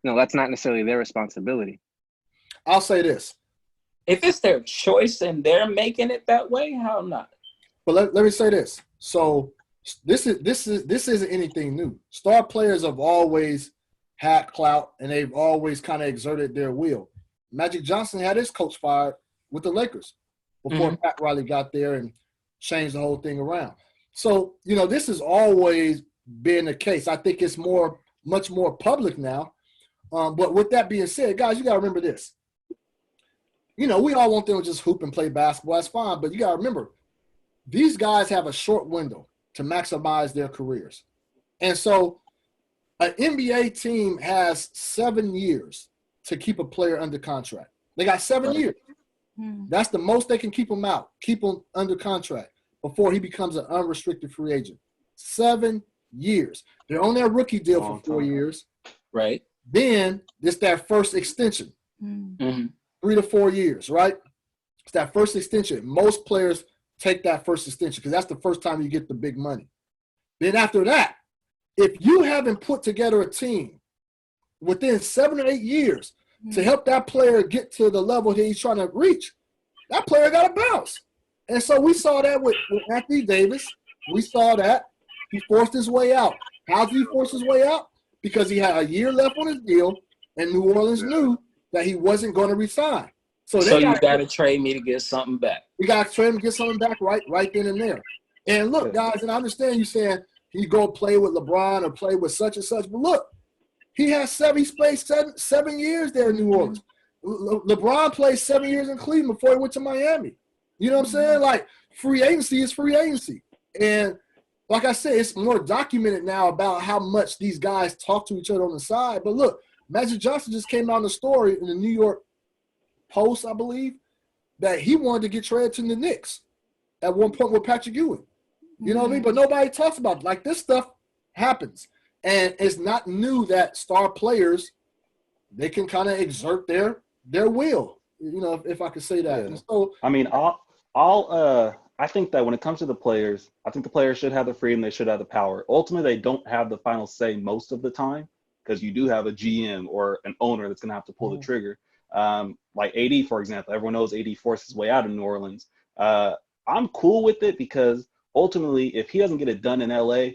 Speaker 5: That's not necessarily their responsibility.
Speaker 2: I'll say this:
Speaker 6: if it's their choice and they're making it that way, how not?
Speaker 2: But let me say this. So this isn't anything new. Star players have always had clout, and they've always kind of exerted their will. Magic Johnson had his coach fired with the Lakers before Pat Riley got there and changed the whole thing around. So, this has always been the case. I think it's much more public now. But with that being said, guys, you got to remember this. We all want them to just hoop and play basketball. That's fine. But you got to remember, these guys have a short window to maximize their careers. And so an NBA team has 7 years to keep a player under contract. They got 7 years. That's the most they can keep him out, keep him under contract before he becomes an unrestricted free agent. 7 years. They're on their rookie deal for 4 years.
Speaker 6: Right.
Speaker 2: Then it's that first extension, 3 to 4 years, right? It's that first extension. Most players take that first extension because that's the first time you get the big money. Then after that, if you haven't put together a team within 7 or 8 years to help that player get to the level that he's trying to reach, that player got to bounce. And so we saw that with Anthony Davis. We saw that. He forced his way out. How did he force his way out? Because he had a year left on his deal, and New Orleans knew that he wasn't going to resign. So
Speaker 6: you got to trade me to get something back.
Speaker 2: We got to trade him to get something back right then and there. And look, guys, and I understand you saying he go play with LeBron or play with such and such, but look, he played 7 years there in New Orleans. LeBron played 7 years in Cleveland before he went to Miami. You know what I'm saying? Like, free agency is free agency. And like I said, it's more documented now about how much these guys talk to each other on the side. But look, Magic Johnson just came out in the story in the New York Post, I believe, that he wanted to get traded to the Knicks at one point with Patrick Ewing. You know what I mean? But nobody talks about it. Like, this stuff happens. And it's not new that star players, they can kind of exert their will, if I could say that.
Speaker 1: Yeah.
Speaker 2: So,
Speaker 1: I mean, I think that when it comes to the players, I think the players should have the freedom. They should have the power. Ultimately, they don't have the final say most of the time because you do have a GM or an owner that's going to have to pull the trigger. Like AD, for example, everyone knows AD forced his way out of New Orleans. I'm cool with it because ultimately, if he doesn't get it done in LA,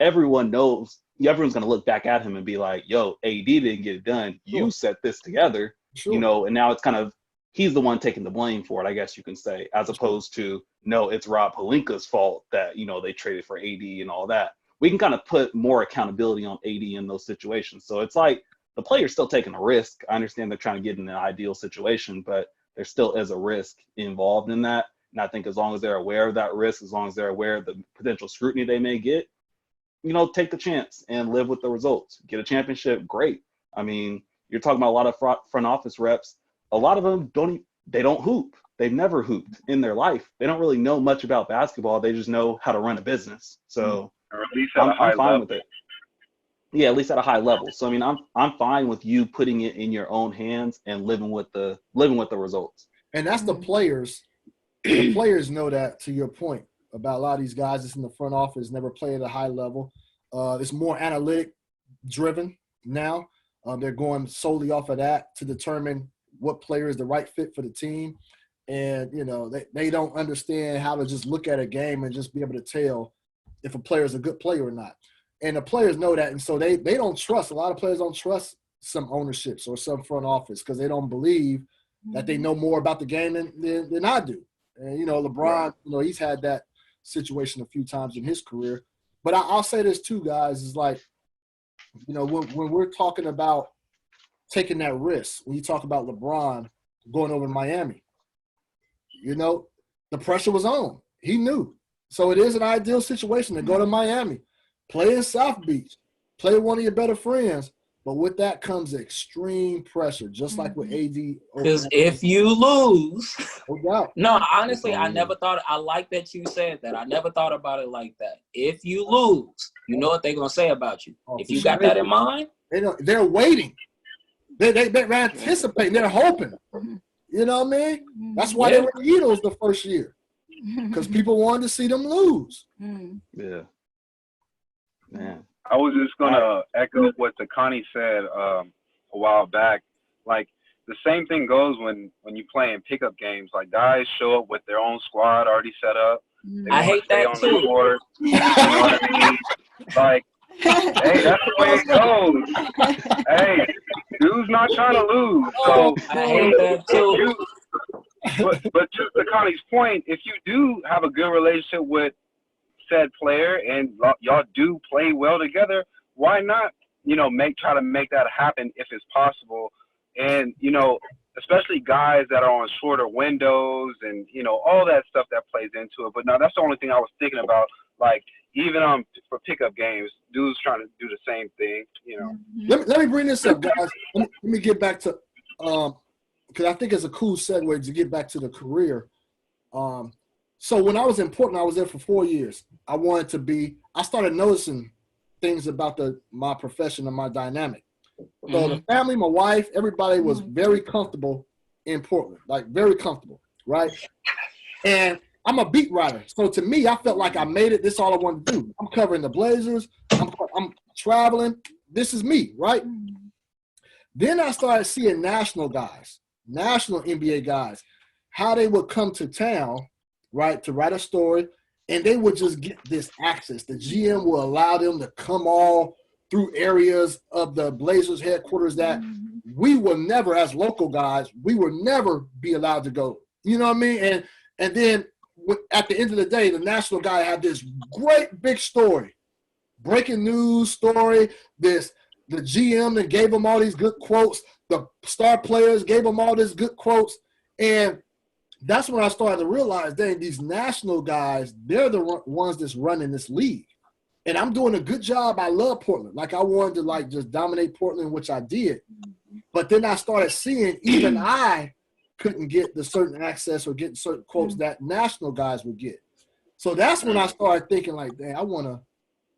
Speaker 1: everyone knows, everyone's going to look back at him and be like, yo, AD didn't get it done. You set this together, and now it's kind of, he's the one taking the blame for it, I guess you can say, as opposed to, no, it's Rob Pelinka's fault that, they traded for AD and all that. We can kind of put more accountability on AD in those situations. So it's like the player's still taking a risk. I understand they're trying to get in an ideal situation, but there still is a risk involved in that. And I think as long as they're aware of that risk, as long as they're aware of the potential scrutiny they may get, take the chance and live with the results. Get a championship, great. I mean, you're talking about a lot of front office reps. A lot of them don't hoop. They've never hooped in their life. They don't really know much about basketball. They just know how to run a business. So
Speaker 3: or at least at a high
Speaker 1: I'm fine
Speaker 3: level.
Speaker 1: with it. Yeah, at least at a high level. So I mean, I'm fine with you putting it in your own hands and living with the results.
Speaker 2: And that's the players. The players know that, to your point about a lot of these guys that's in the front office never play at a high level. It's more analytic driven now. They're going solely off of that to determine what player is the right fit for the team. And, they don't understand how to just look at a game and just be able to tell if a player is a good player or not. And the players know that. And so they don't trust. A lot of players don't trust some ownerships or some front office because they don't believe that they know more about the game than I do. And, LeBron, he's had that situation a few times in his career. But I'll say this too, guys, is like, when we're talking about taking that risk, when you talk about LeBron going over to Miami, the pressure was on. He knew. So it is an ideal situation to go to Miami, play in South Beach, play with one of your better friends. But with that comes extreme pressure, just like with AD.
Speaker 6: Because if you lose,
Speaker 2: no doubt.
Speaker 6: No, honestly, I never thought. I like that you said that. I never thought about it like that. If you lose, you know what they're gonna say about you. If you got that in mind,
Speaker 2: they're waiting. They're anticipating. They're hoping. You know what I mean? That's why they were the Eagles the first year, because people wanted to see them lose.
Speaker 1: Yeah. Man.
Speaker 3: I was just gonna echo what Takani said a while back. Like the same thing goes when you play in pickup games. Like guys show up with their own squad already set up. They
Speaker 6: I hate
Speaker 3: stay
Speaker 6: that
Speaker 3: on
Speaker 6: too.
Speaker 3: the court. You know what I mean? Like, hey, that's the way it goes. Hey, dude's not trying to lose. So
Speaker 6: I hate that too.
Speaker 3: But to Takani's point, if you do have a good relationship with said player and y'all do play well together, why not, try to make that happen if it's possible. And, especially guys that are on shorter windows and, all that stuff that plays into it. But no, that's the only thing I was thinking about. Like, even for pickup games, dudes trying to do the same thing,
Speaker 2: Let me bring this up, guys. Let me get back to because I think it's a cool segue to get back to the career. So when I was in Portland, I was there for 4 years. I started noticing things about my profession and my dynamic. So the family, my wife, everybody was very comfortable in Portland, like very comfortable, right? And I'm a beat writer. So to me, I felt like I made it. This is all I wanted to do. I'm covering the Blazers. I'm traveling. This is me, right? Then I started seeing national NBA guys, how they would come to town, right, to write a story, and they would just get this access. The GM will allow them to come all through areas of the Blazers headquarters that we will never, as local guys, we will never be allowed to go. You know what I mean? And then at the end of the day, the national guy had this great big story, breaking news story. The GM that gave them all these good quotes. The star players gave them all these good quotes. And that's when I started to realize, dang, these national guys, they're the ones that's running this league. And I'm doing a good job. I love Portland. Like I wanted to just dominate Portland, which I did. But then I started seeing even I couldn't get the certain access or get certain quotes that national guys would get. So that's when I started thinking like, dang,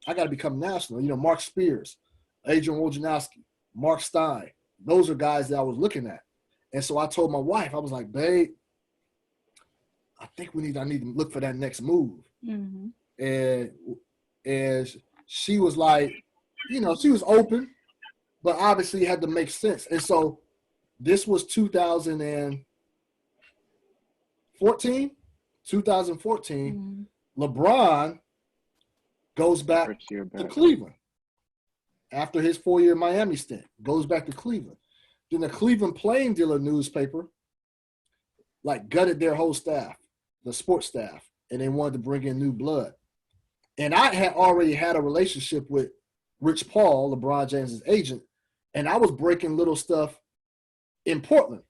Speaker 2: I got to become national. Mark Spears, Adrian Wojnarowski, Mark Stein. Those are guys that I was looking at. And so I told my wife, I was like, babe, I think I need to look for that next move. And she was like, she was open, but obviously it had to make sense. And so this was 2014. LeBron goes back to Cleveland after his 4-year Miami stint, goes back to Cleveland. Then the Cleveland Plain Dealer newspaper gutted their whole staff, the sports staff, and they wanted to bring in new blood. And I had already had a relationship with Rich Paul, LeBron James' agent, and I was breaking little stuff in Portland.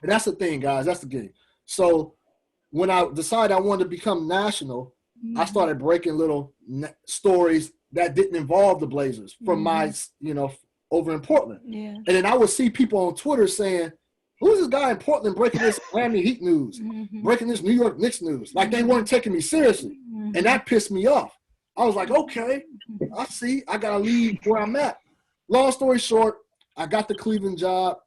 Speaker 2: And that's the thing, guys. That's the game. So when I decided I wanted to become national, I started breaking little stories that didn't involve the Blazers from my, over in Portland. Yeah. And then I would see people on Twitter saying, who's this guy in Portland breaking this Miami Heat news, breaking this New York Knicks news? Like they weren't taking me seriously. And that pissed me off. I was like, okay, I see. I got to leave where I'm at. Long story short, I got the Cleveland job,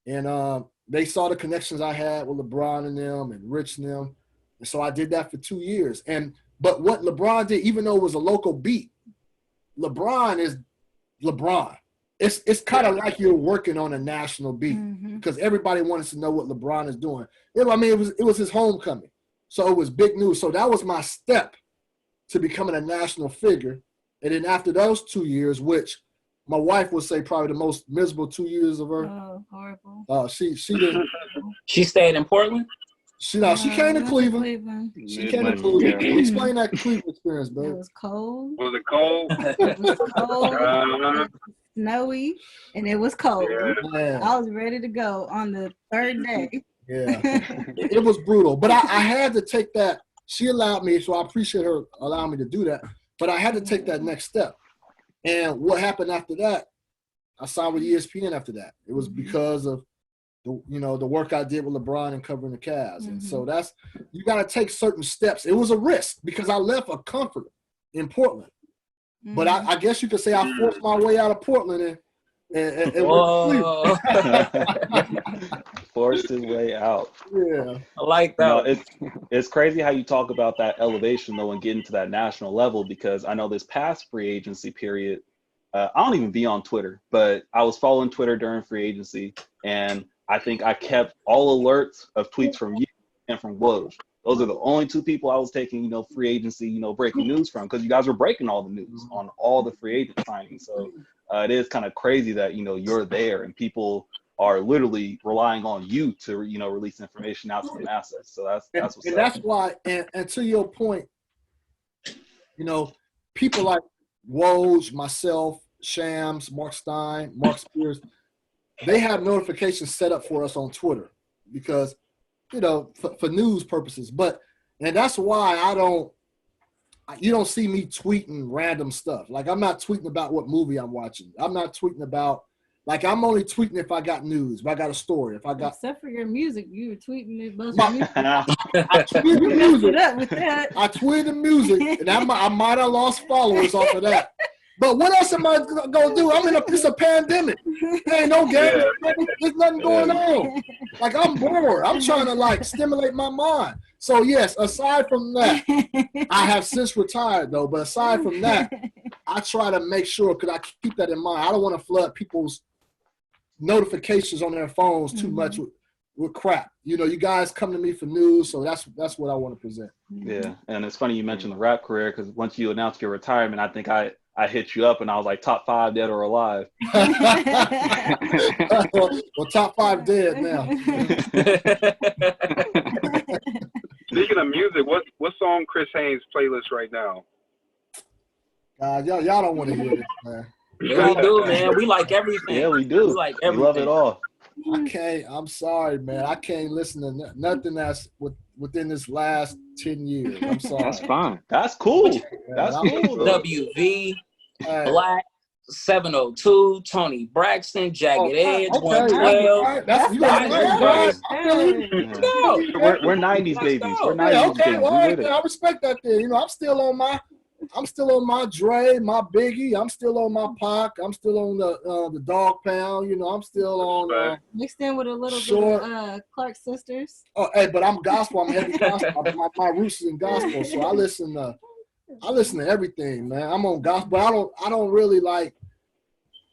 Speaker 2: and they saw the connections I had with LeBron and them and Rich and them. And so I did that for 2 years. But what LeBron did, even though it was a local beat, LeBron is LeBron. It's kind of like you're working on a national beat because everybody wanted to know what LeBron is doing. I mean, it was his homecoming. So it was big news. So that was my step to becoming a national figure. And then after those 2 years, which my wife would say probably the most miserable 2 years of her.
Speaker 4: Oh, horrible.
Speaker 2: She didn't.
Speaker 6: She stayed in Portland?
Speaker 2: She came to Cleveland. She came to Cleveland. Explain that Cleveland experience, babe.
Speaker 4: It was cold.
Speaker 3: Was it cold?
Speaker 4: It was cold. It was snowy, and it was cold.
Speaker 2: Yeah.
Speaker 4: I was ready to go on the third day.
Speaker 2: Yeah, it was brutal. But I had to take that. She allowed me, so I appreciate her allowing me to do that. But I had to take that next step. And what happened after that, I signed with ESPN after that. It was because of the work I did with LeBron and covering the Cavs. And so you got to take certain steps. It was a risk because I left a comfort in Portland. But I guess you could say I forced my way out of Portland and
Speaker 1: Forced his way out.
Speaker 2: Yeah.
Speaker 6: I like that.
Speaker 1: It's crazy how you talk about that elevation though and getting to that national level, because I know this past free agency period, I don't even be on Twitter, but I was following Twitter during free agency, and I think I kept all alerts of tweets from you and from Woj. Those are the only two people I was taking, free agency, breaking news from, because you guys were breaking all the news on all the free agent signings. So it is kind of crazy that, you're there and people are literally relying on you to, release information out to the masses. So that's what's
Speaker 2: and
Speaker 1: up.
Speaker 2: that's why, and to your point, people like Woj, myself, Shams, Mark Stein, Mark Spears, they have notifications set up for us on Twitter because, for news purposes. And that's why you don't see me tweeting random stuff. Like, I'm not tweeting about what movie I'm watching. I'm not tweeting about, I'm only tweeting if I got news, if I got a story,
Speaker 4: Except for your music, you were tweeting it.
Speaker 2: I tweet the music. I tweet the music, and I might have lost followers off of that. But what else am I gonna do? It's a pandemic. There ain't no game. There's nothing going on. I'm bored. I'm trying to stimulate my mind. So yes, aside from that, I have since retired though. But aside from that, I try to make sure, because I keep that in mind. I don't want to flood people's notifications on their phones too much with crap. You guys come to me for news, so that's what I want to present.
Speaker 1: Yeah, and it's funny you mentioned the rap career, because once you announced your retirement, I think I hit you up and I was like, top 5 dead or alive.
Speaker 2: Well, top 5 dead now.
Speaker 3: Speaking of music, what's on Chris Haynes' playlist right now?
Speaker 2: Y'all don't want to hear this, man.
Speaker 6: Yeah, we do, man. We like everything.
Speaker 1: Yeah, we do.
Speaker 6: We like
Speaker 1: everything. We love it all.
Speaker 2: I'm sorry, man. I can't listen to nothing that's within this last 10 years. I'm sorry.
Speaker 5: That's fine.
Speaker 1: That's cool. That's cool.
Speaker 6: WV, Black, 702, Tony Braxton, Jagged Edge, 112.
Speaker 1: We're 90s babies. We're 90s babies.
Speaker 2: Well, I respect that then. I'm still on my Dre, my Biggie. I'm still on my Pac. I'm still on the Dog Pound. I'm still on
Speaker 4: mixed in with a little bit of Clark Sisters.
Speaker 2: Oh, hey, but I'm gospel. I'm heavy gospel. My roots is in gospel, so I listen to everything, man. I'm on gospel, but I don't really like.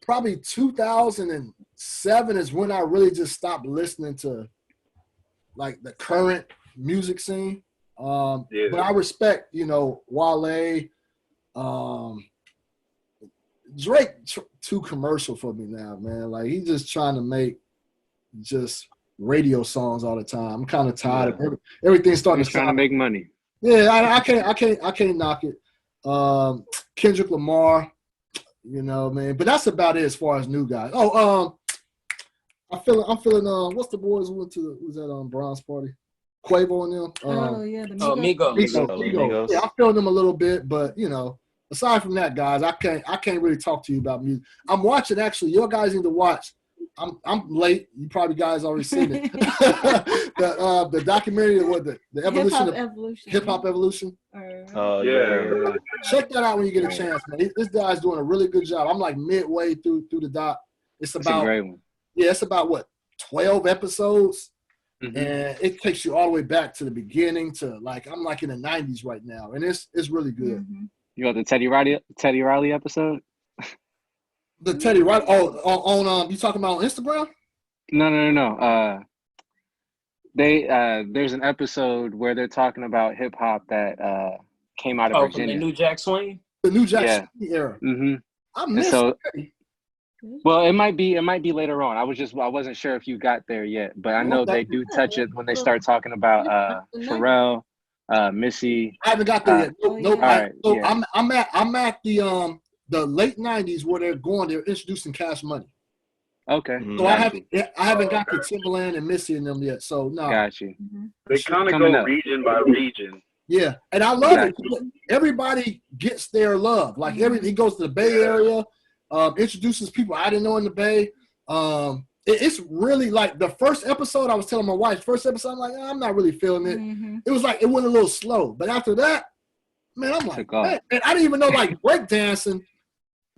Speaker 2: Probably 2007 is when I really just stopped listening to the current music scene. But I respect, Wale. Drake too commercial for me now, man. He's just trying to make just radio songs all the time. I'm kind of tired of everything starting
Speaker 5: trying to make money.
Speaker 2: Yeah, I can't knock it. Kendrick Lamar, man. But that's about it as far as new guys. I'm feeling what's the boys who went to was that Bronze Party? Quavo and them.
Speaker 4: The
Speaker 6: Migos.
Speaker 2: Yeah, I'm feeling them a little bit, but aside from that, guys, I can't really talk to you about music. I'm watching actually. Your guys need to watch. I'm late. You probably guys already seen it. the documentary of the evolution of hip hop evolution.
Speaker 1: Oh yeah.
Speaker 2: Check that out when you get a chance, man. This guy's doing a really good job. I'm midway through the doc. It's about
Speaker 5: a great one.
Speaker 2: Yeah, it's about 12 episodes.
Speaker 5: Mm-hmm.
Speaker 2: And it takes you all the way back to the beginning to I'm in the 90s right now, and it's really good.
Speaker 4: Mm-hmm.
Speaker 5: You got the Teddy Riley episode?
Speaker 2: The Teddy Riley on you talking about on Instagram?
Speaker 5: No. There's an episode where they're talking about hip hop that came out of Virginia.
Speaker 6: From the New Jack Swing?
Speaker 2: The New Jack Swing era.
Speaker 5: Mm-hmm.
Speaker 2: I missed it.
Speaker 5: Well, it might be later on. I wasn't sure if you got there yet, but I know they do touch it when they start talking about Pharrell, Missy.
Speaker 2: I haven't got there yet. Nope.
Speaker 5: Right,
Speaker 2: I'm at the late 90s where they're introducing Cash Money.
Speaker 5: Okay.
Speaker 2: So I haven't got to Timberland and Missy and them yet. So no.
Speaker 5: Got you.
Speaker 3: They kind of go region by region.
Speaker 2: Yeah, and I love it. Everybody gets their love. He goes to the Bay Area. Introduces people I didn't know in the Bay. It's really the first episode. I was telling my wife, I'm like, I'm not really feeling it.
Speaker 4: Mm-hmm.
Speaker 2: It was it went a little slow, but after that, man, I'm like, man, and I didn't even know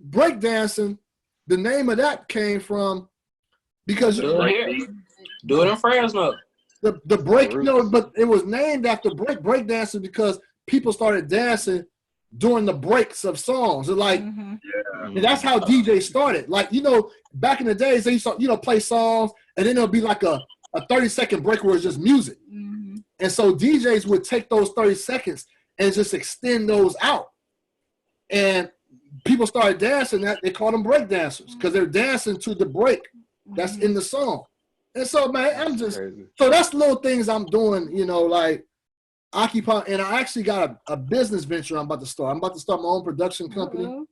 Speaker 2: breakdancing. The name of that came from because
Speaker 6: Do it in Fresno.
Speaker 2: The break, but it was named after break dancing because people started dancing during the breaks of songs. And like, and that's how DJ started. Like, back in the days, they used to, play songs, and then there'll be like a 30-second break where it's just music. And so DJs would take those 30 seconds and just extend those out. And people started dancing that. They called them break dancers because they're dancing to the break that's in the song. And so, man, I'm just crazy. So that's little things I'm doing, like occupy. And I actually got a business venture I'm about to start. I'm about to start my own production company.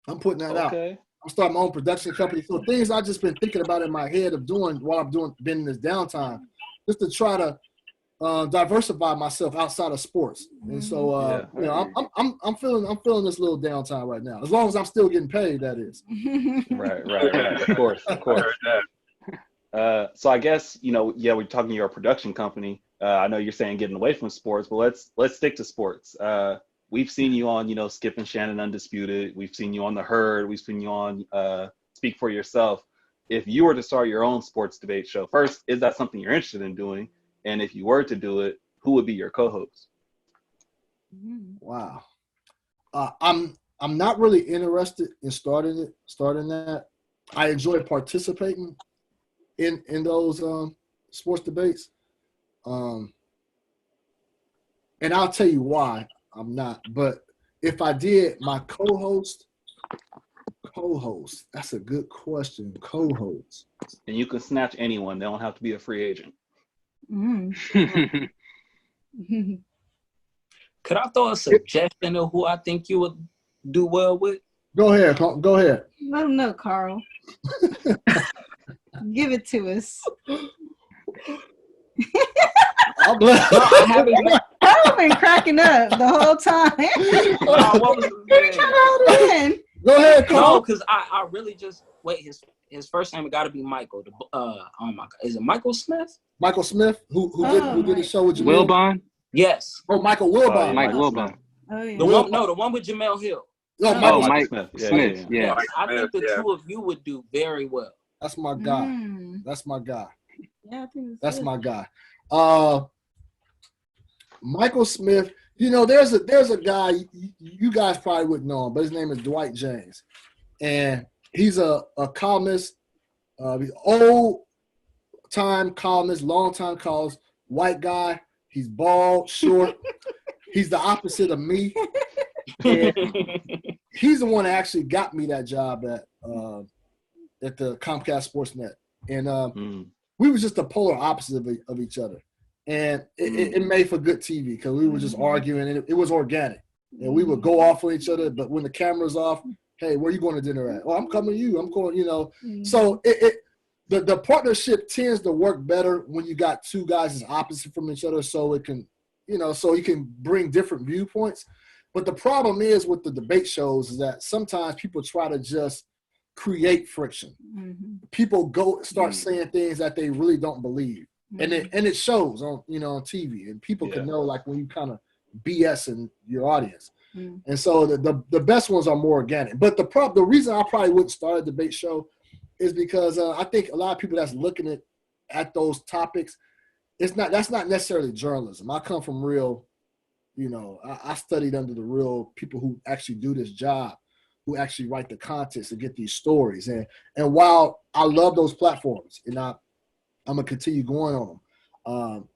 Speaker 2: I'm putting that out. I'm starting my own production company. So things I've just been thinking about in my head of doing while I'm been in this downtime, just to try to diversify myself outside of sports. And so, I'm feeling this little downtime right now. As long as I'm still getting paid, that is.
Speaker 1: Right. Of course. So I guess, we're talking your production company. I know you're saying getting away from sports, but let's stick to sports. We've seen you on, Skip and Shannon Undisputed. We've seen you on The Herd. We've seen you on Speak for Yourself. If you were to start your own sports debate show, first, is that something you're interested in doing? And if you were to do it, who would be your co-host?
Speaker 2: Wow. I'm not really interested in starting that. I enjoy participating in those sports debates. And I'll tell you why I'm not. But if I did, my co-host, that's a good question. Co-host.
Speaker 1: And you can snatch anyone. They don't have to be a free agent.
Speaker 6: Could I throw a suggestion of who I think you would do well with?
Speaker 2: Go ahead.
Speaker 4: Let him know, Carl. Give it to us.
Speaker 2: I'm glad.
Speaker 4: I've been cracking up the whole time.
Speaker 6: What was his name?
Speaker 2: Go ahead, Carl.
Speaker 6: No, because I really just wait. His first name got to be Michael. Oh my God, is it Michael Smith?
Speaker 2: Michael Smith, who did the show with
Speaker 5: Will
Speaker 2: Jamel?
Speaker 5: Bond?
Speaker 6: Yes.
Speaker 2: Oh, Michael Wilbon.
Speaker 5: Mike Wilbon.
Speaker 4: Oh, yeah.
Speaker 6: The one with Jamel Hill.
Speaker 2: No,
Speaker 5: Mike Smith. Yeah.
Speaker 6: I think the two of you would do very well.
Speaker 2: That's my guy. That's my guy.
Speaker 4: Yeah, I think
Speaker 2: that's my guy. Michael Smith. There's a guy you guys probably wouldn't know him, but his name is Dwight James, and he's a columnist. He's old-time columnist, long-time columnist, white guy. He's bald, short. He's the opposite of me. And he's the one that actually got me that job at the Comcast Sportsnet. And we were just the polar opposite of each other. And it made for good TV because we were just arguing, and it was organic. And we would go off on each other, but when the camera's off, hey, where you going to dinner at? Oh, I'm coming to you. I'm going, So the partnership tends to work better when you got two guys that's opposite from each other, so it can, so you can bring different viewpoints. But the problem is with the debate shows is that sometimes people try to just create friction. People start saying things that they really don't believe, and it shows on on TV, and people can know like when you kind of BSing your audience. And so the best ones are more organic. But the reason I probably wouldn't start a debate show is because I think a lot of people that's looking at those topics, that's not necessarily journalism. I come from real, I studied under the real people who actually do this job, who actually write the content to get these stories. And while I love those platforms, and I'm gonna continue going on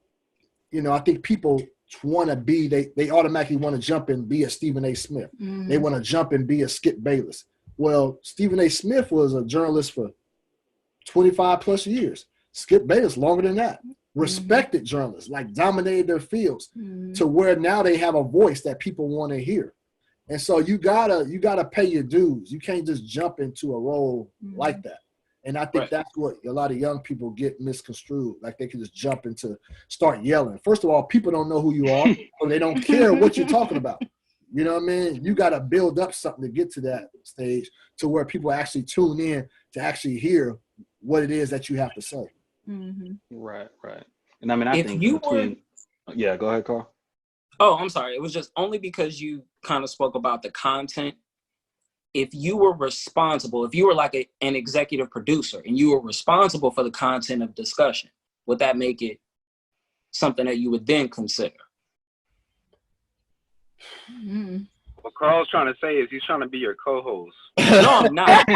Speaker 2: them, I think people want to be, they automatically want to jump and be a Stephen A. Smith. They want to jump and be a Skip Bayless. Well, Stephen A. Smith was a journalist for 25 plus years. Skip Bayless longer than that. Respected journalists, like dominated their fields to where now they have a voice that people want to hear. And so you gotta pay your dues. You can't just jump into a role like that. And I think that's what a lot of young people get misconstrued. Like they can just jump into, start yelling. First of all, people don't know who you are, so they don't care what you're talking about. You know what I mean? You got to build up something to get to that stage to where people actually tune in to actually hear what it is that you have to say.
Speaker 1: Right. And I mean, I think yeah, go ahead, Carl.
Speaker 6: Oh, I'm sorry. It was just only because you kind of spoke about the content. If you were responsible, if you were like an executive producer and you were responsible for the content of discussion, would that make it something that you would then consider?
Speaker 3: What Carl's trying to say is he's trying to be your co-host.
Speaker 6: No, I'm not.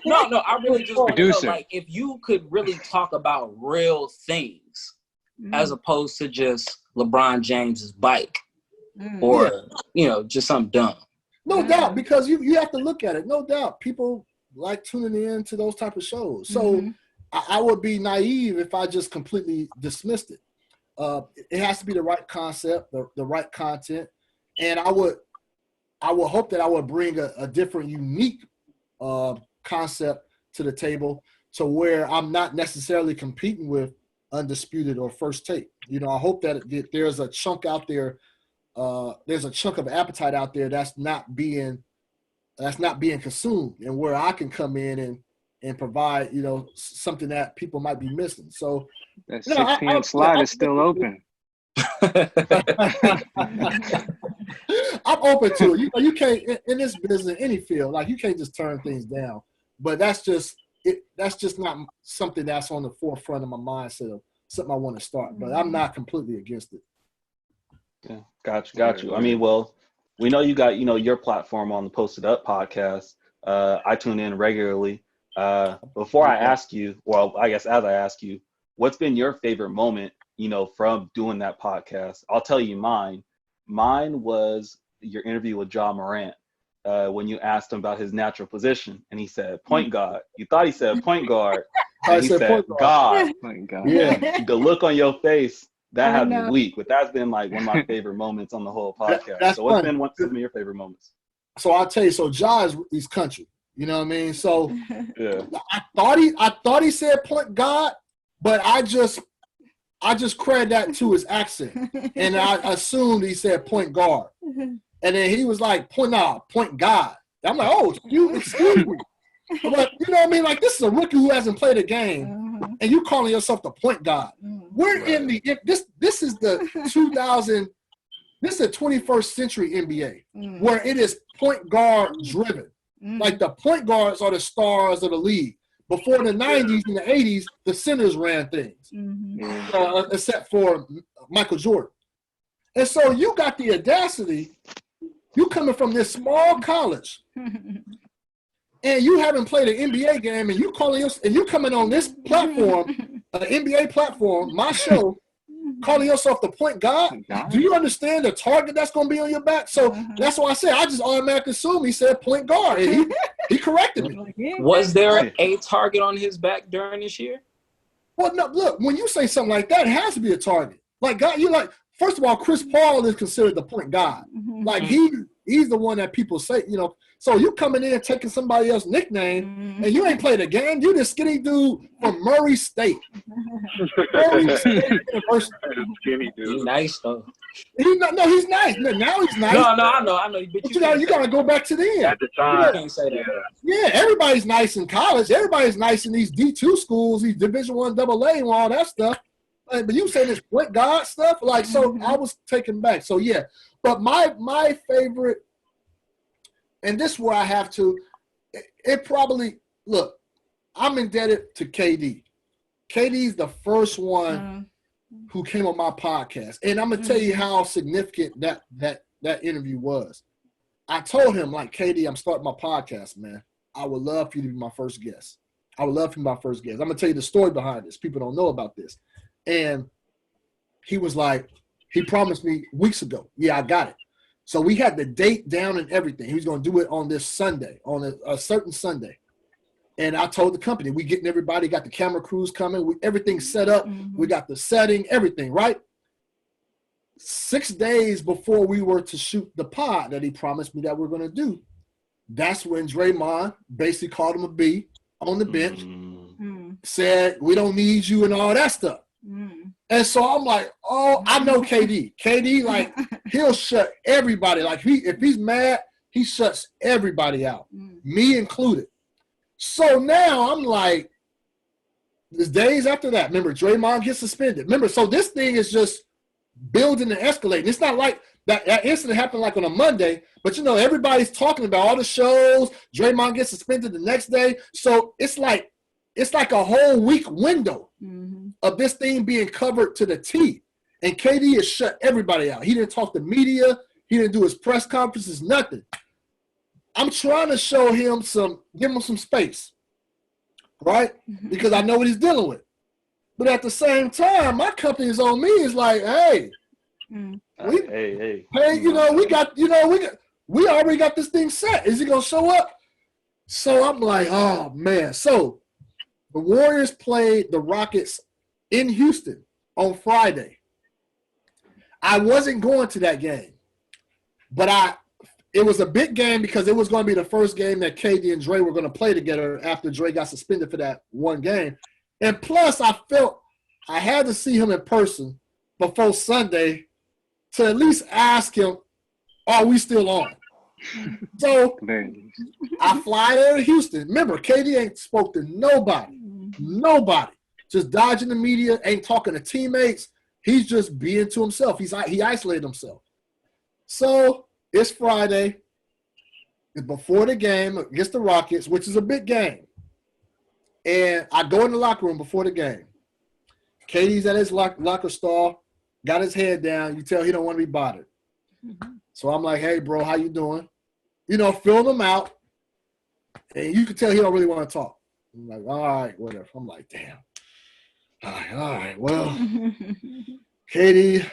Speaker 2: No,
Speaker 6: I really just want to know, like, if you could really talk about real things as opposed to just LeBron James's bike or, just something dumb.
Speaker 2: No doubt, because you have to look at it. No doubt. People like tuning in to those type of shows. So I would be naive if I just completely dismissed it. It has to be the right concept, the right content. And I would hope that I would bring a different, unique concept to the table to where I'm not necessarily competing with Undisputed or First Take. I hope that there's a chunk out there. There's a chunk of appetite out there that's not being consumed, and where I can come in and provide, something that people might be missing. So
Speaker 5: that 6 p.m. slide is still open.
Speaker 2: I'm open to it. You can't in this business, any field, like you can't just turn things down. But that's just not something that's on the forefront of my mindset of something I want to start. But I'm not completely against it.
Speaker 1: Yeah, got you. I mean, well, we know you got your platform on the Posted Up podcast. I tune in regularly. Before I ask you, well, I guess as I ask you, what's been your favorite moment, from doing that podcast? I'll tell you mine. Mine was your interview with Ja Morant when you asked him about his natural position, and he said point guard. You thought he said point guard, and he said God.
Speaker 5: Point guard.
Speaker 2: Yeah,
Speaker 1: the look on your face, that had me weak. But that's been like one of my favorite moments on the whole podcast. So what's been some of your favorite moments?
Speaker 2: So I'll tell you. So Ja is country. You know what I mean? So
Speaker 1: yeah.
Speaker 2: I thought he said point guard, but I just credit that to his accent, and I assumed he said point guard, and then he was like point guard. I'm like, oh, excuse me, but you know what I mean? Like, this is a rookie who hasn't played a game, and you calling yourself the point guard. We're in the this is the 2000. This is the 21st century NBA where it is point guard driven. Like, the point guards are the stars of the league. Before the 90s and the 80s, the centers ran things, except for Michael Jordan. And so you got the audacity, you coming from this small college, and you haven't played an NBA game, and you coming on this platform, an NBA platform, my show, calling yourself the point guard. Do you understand the target that's going to be on your back? So that's why I said I just automatically assumed he said point guard, and he corrected me.
Speaker 6: Was there a target on his back during this year?
Speaker 2: Well, no, look, when you say something like that, it has to be a target. Like, God, first of all, Chris Paul is considered the point guard. Like, he's the one that people say, So you coming in taking somebody else's nickname, and you ain't played a game. You this skinny dude from Murray State. Murray State University.
Speaker 3: Skinny dude.
Speaker 6: He's nice though.
Speaker 2: He's nice. Now he's nice.
Speaker 6: No, I know.
Speaker 2: But you gotta go back to the end.
Speaker 3: At the time,
Speaker 6: you can't say that.
Speaker 2: Yeah, everybody's nice in college. Everybody's nice in these D2 schools, these Division I AA and all that stuff. But you saying this point guard stuff, like, so I was taken back. So yeah, but my favorite. And this is where I have to, look, I'm indebted to KD. KD's the first one who came on my podcast. And I'm going to tell you how significant that interview was. I told him, like, KD, I'm starting my podcast, man. I would love for you to be my first guest. I'm going to tell you the story behind this. People don't know about this. And he was like, he promised me weeks ago. Yeah, I got it. So we had the date down and everything. He was going to do it on this Sunday, on a certain Sunday. And I told the company, we getting everybody, got the camera crews coming, everything's set up. We got the setting, everything, right? 6 days before we were to shoot the pod that he promised me that we're going to do, that's when Draymond basically called him a B on the bench, said, we don't need you and all that stuff. And so I'm like, oh, I know KD. KD, like, he'll shut everybody. Like, if he's mad, he shuts everybody out, me included. So now I'm like, there's days after that. Remember, Draymond gets suspended. Remember, so this thing is just building and escalating. It's not like that incident happened like on a Monday, but, everybody's talking about all the shows. Draymond gets suspended the next day. So it's like it's like a whole week window of this thing being covered to the T. And KD has shut everybody out. He didn't talk to media. He didn't do his press conferences, nothing. I'm trying to show him give him some space, right? Because I know what he's dealing with. But at the same time, my company is on me. It's like, hey, we already got this thing set. Is he gonna show up? So I'm like, oh man. So the Warriors played the Rockets in Houston on Friday. I wasn't going to that game, but it was a big game because it was going to be the first game that KD and Dre were going to play together after Dre got suspended for that one game. And plus, I felt I had to see him in person before Sunday to at least ask him, are we still on? So I fly there to Houston. Remember, KD ain't spoke to nobody. Just dodging the media, ain't talking to teammates. He's just being to himself. He isolated himself. So it's Friday. It's before the game against the Rockets, which is a big game. And I go in the locker room before the game. KD's at his locker stall, got his head down. You tell he don't want to be bothered. So I'm like, hey, bro, how you doing? Filling him out. And you can tell he don't really want to talk. I'm like, all right, whatever. I'm like, damn. All right, well, Katie,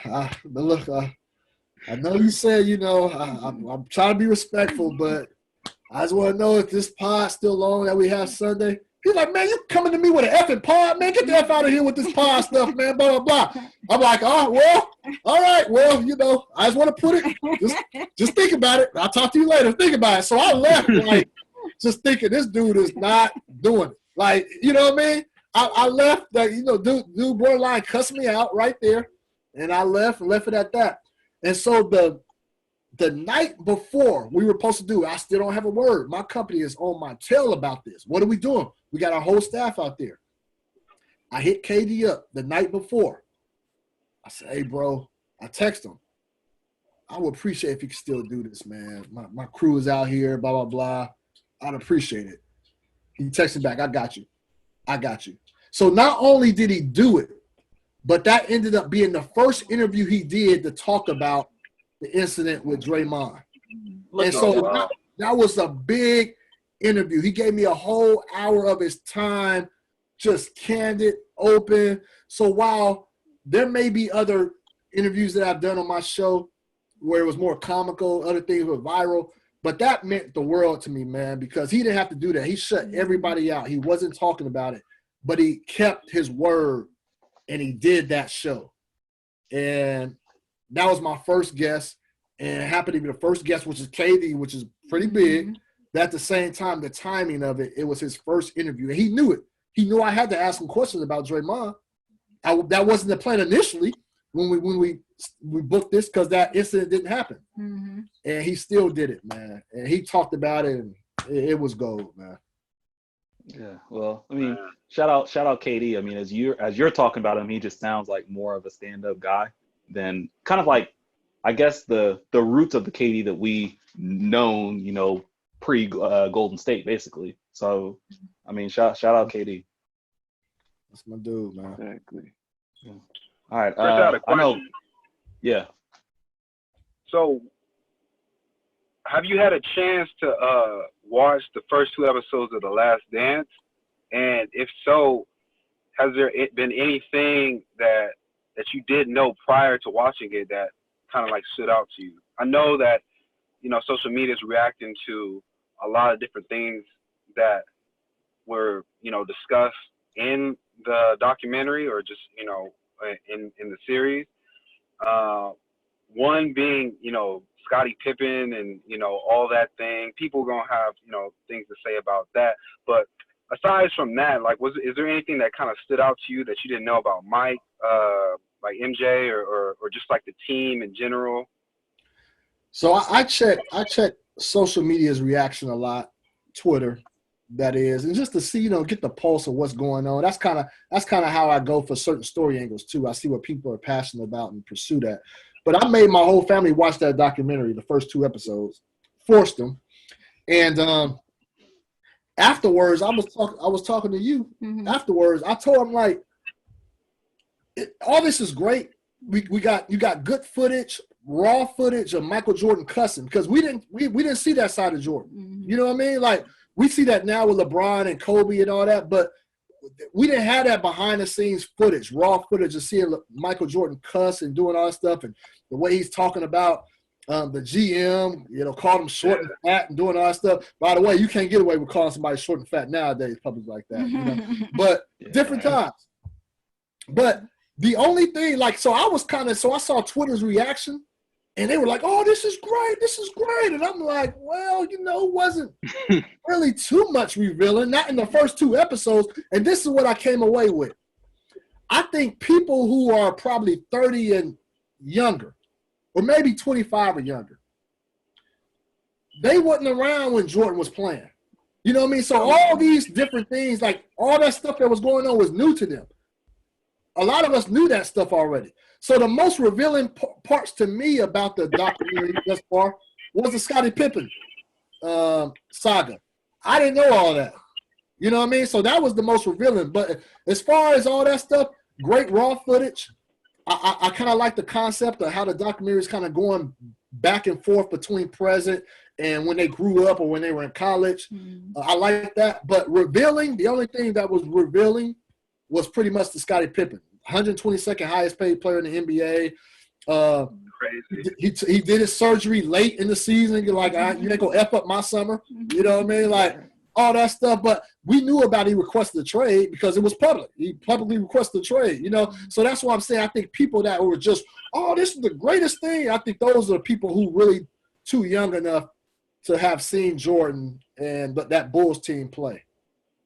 Speaker 2: look, I know you said, I'm trying to be respectful, but I just want to know if this pod's still on that we have Sunday. He's like, man, you coming to me with an effing pod, man? Get the F out of here with this pod stuff, man, blah, blah, blah. I'm like, all right, well, I just want to put it, just think about it. I'll talk to you later. Think about it. So I left, just thinking this dude is not doing it. You know what I mean? I left, dude borderline cussed me out right there, and I left it at that. And so the night before we were supposed to do, I still don't have a word. My company is on my tail about this. What are we doing? We got our whole staff out there. I hit KD up the night before. I said, hey, bro, I text him. I would appreciate if you could still do this, man. My crew is out here, blah, blah, blah. I'd appreciate it. He texted back, I got you. So not only did he do it, but that ended up being the first interview he did to talk about the incident with Draymond. And so that was a big interview. He gave me a whole hour of his time, just candid, open. So while there may be other interviews that I've done on my show where it was more comical, other things were viral, but that meant the world to me, man, because he didn't have to do that. He shut everybody out. He wasn't talking about it, but he kept his word, and he did that show. And that was my first guest, and it happened to be the first guest, which is KD, which is pretty big. But at the same time, the timing of it, it was his first interview, and he knew it. He knew I had to ask him questions about Draymond. That wasn't the plan initially when we booked this because that incident didn't happen. And he still did it, man. And he talked about it, and it was gold, man.
Speaker 1: Yeah, well, I mean, shout out KD. I mean, as you're talking about him, he just sounds like more of a stand-up guy than kind of like, I guess the roots of the KD that we known, pre Golden State, basically. So, I mean, shout out KD.
Speaker 2: That's my dude, man.
Speaker 5: Exactly.
Speaker 1: Yeah. All right.
Speaker 3: I know.
Speaker 1: Yeah.
Speaker 3: So, have you had a chance to watch the first 2 episodes of The Last Dance? And if so, has there been anything that you didn't know prior to watching it that kind of like stood out to you? I know that, social media is reacting to a lot of different things that were, discussed in the documentary or just, in the series. One being, Scottie Pippen and, all that thing. People going to have, things to say about that. But aside from that, is there anything that kind of stood out to you that you didn't know about Mike, like MJ or just like the team in general?
Speaker 2: So I check social media's reaction a lot, Twitter, that is, and just to see, get the pulse of what's going on. That's kind of how I go for certain story angles too. I see what people are passionate about and pursue that. But I made my whole family watch that documentary, the first 2 episodes, forced them, and afterwards, I was talking to you. Afterwards, I told him like, all this is great. You got good footage, raw footage of Michael Jordan cussing, because we didn't see that side of Jordan. You know what I mean? Like, we see that now with LeBron and Kobe and all that, but we didn't have that behind the scenes footage, raw footage of seeing Michael Jordan cuss and doing all that stuff, and the way he's talking about the GM, called him short and fat and doing all that stuff. By the way, you can't get away with calling somebody short and fat nowadays, public like that. But different times. But the only thing, like, so I saw Twitter's reaction, and they were like, "Oh, this is great," and I'm like, well, it wasn't really too much revealing, not in the first 2 episodes. And this is what I came away with. I think people who are probably 30 and younger, or maybe 25 or younger, they wasn't around when Jordan was playing. You know what I mean? So all these different things, like all that stuff that was going on, was new to them. A lot of us knew that stuff already. So the most revealing parts to me about the documentary thus far was the Scottie Pippen saga. I didn't know all that. You know what I mean? So that was the most revealing. But as far as all that stuff, great raw footage. I kind of like the concept of how the documentary is kind of going back and forth between present and when they grew up or when they were in college. I like that. But revealing, the only thing that was revealing was pretty much the Scottie Pippen, 122nd highest paid player in the NBA. Crazy. He did his surgery late in the season. You're like, you ain't gonna F up my summer. You know what I mean? Like all that stuff. But we knew about he requested a trade because it was public. He publicly requested a trade, So that's why I'm saying I think people that were just, oh, this is the greatest thing. I think those are the people who really too young enough to have seen Jordan and that Bulls team play.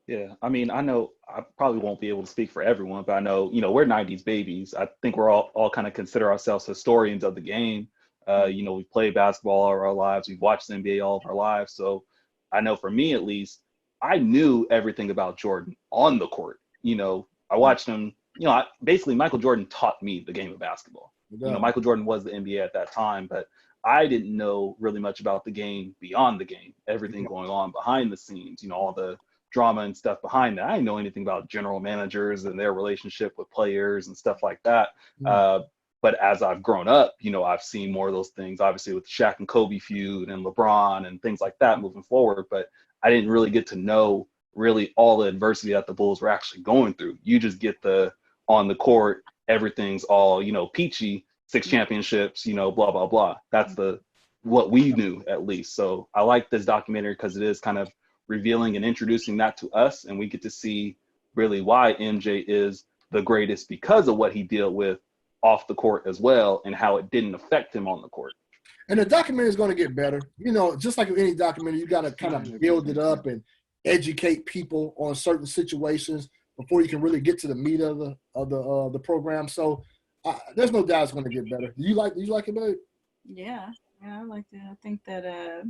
Speaker 1: Yeah, I mean, I know I probably won't be able to speak for everyone, but I know, we're 90s babies. I think we're all kind of consider ourselves historians of the game. We've played basketball all of our lives. We've watched the NBA all of our lives. So I know for me, at least, I knew everything about Jordan on the court. I watched him, basically Michael Jordan taught me the game of basketball. Yeah. Michael Jordan was the NBA at that time, but I didn't know really much about the game beyond the game, everything going on behind the scenes, all the drama and stuff behind that. I didn't know anything about general managers and their relationship with players and stuff like that. But as I've grown up, I've seen more of those things, obviously with the Shaq and Kobe feud and LeBron and things like that moving forward. But I didn't really get to know really all the adversity that the Bulls were actually going through. You just get on the court, everything's all, peachy, 6 championships, blah, blah, blah. That's what we knew at least. So I like this documentary because it is kind of revealing and introducing that to us, and we get to see really why MJ is the greatest because of what he dealt with off the court as well, and how it didn't affect him on the court.
Speaker 2: And the documentary is going to get better. Just like any documentary, you got to kind of build it up and educate people on certain situations before you can really get to the meat of the program. So there's no doubt it's going to get better. Do you like it, babe?
Speaker 4: Yeah, I like it. I think that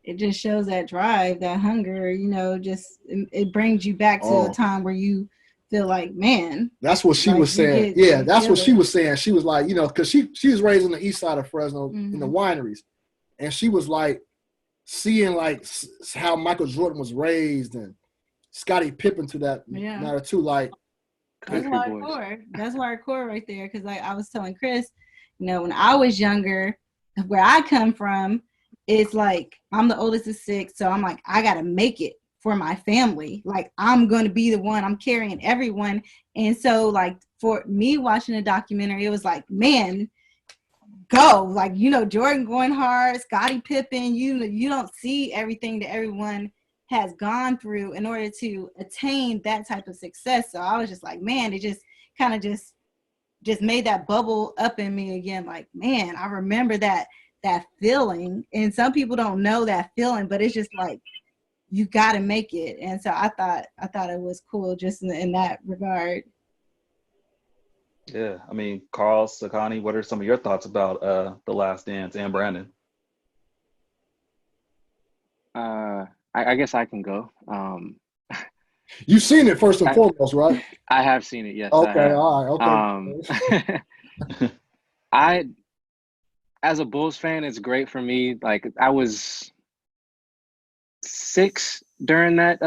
Speaker 4: it just shows that drive, that hunger, just it brings you back to a time where you feel like, man. That's what she was saying. Yeah, that's what she was saying. She was like, because she was raised on the east side of Fresno in the wineries. And she was like seeing like how Michael Jordan was raised and Scottie Pippen to that matter too. Like, that's hardcore right there. Because like I was telling Chris, when I was younger, where I come from, it's like I'm the oldest of 6, so I'm like, I gotta make it for my family. Like I'm gonna be the one, I'm carrying everyone. And so like for me watching a documentary, it was like, man, go. Like, Jordan going hard, Scottie Pippen, you don't see everything that everyone has gone through in order to attain that type of success. So I was just like, man, it just kind of just made that bubble up in me again. Like, man, I remember that feeling. And some people don't know that feeling, but it's just like, you got to make it. And so I thought it was cool just in that regard.
Speaker 1: Yeah. I mean, Carl, Sakani, what are some of your thoughts about The Last Dance and Brandon?
Speaker 5: I guess I can go.
Speaker 2: You've seen it first and foremost, right?
Speaker 5: I have seen it, yes.
Speaker 2: Okay, all right,
Speaker 5: okay. As a Bulls fan, it's great for me. Like, I was 6 during that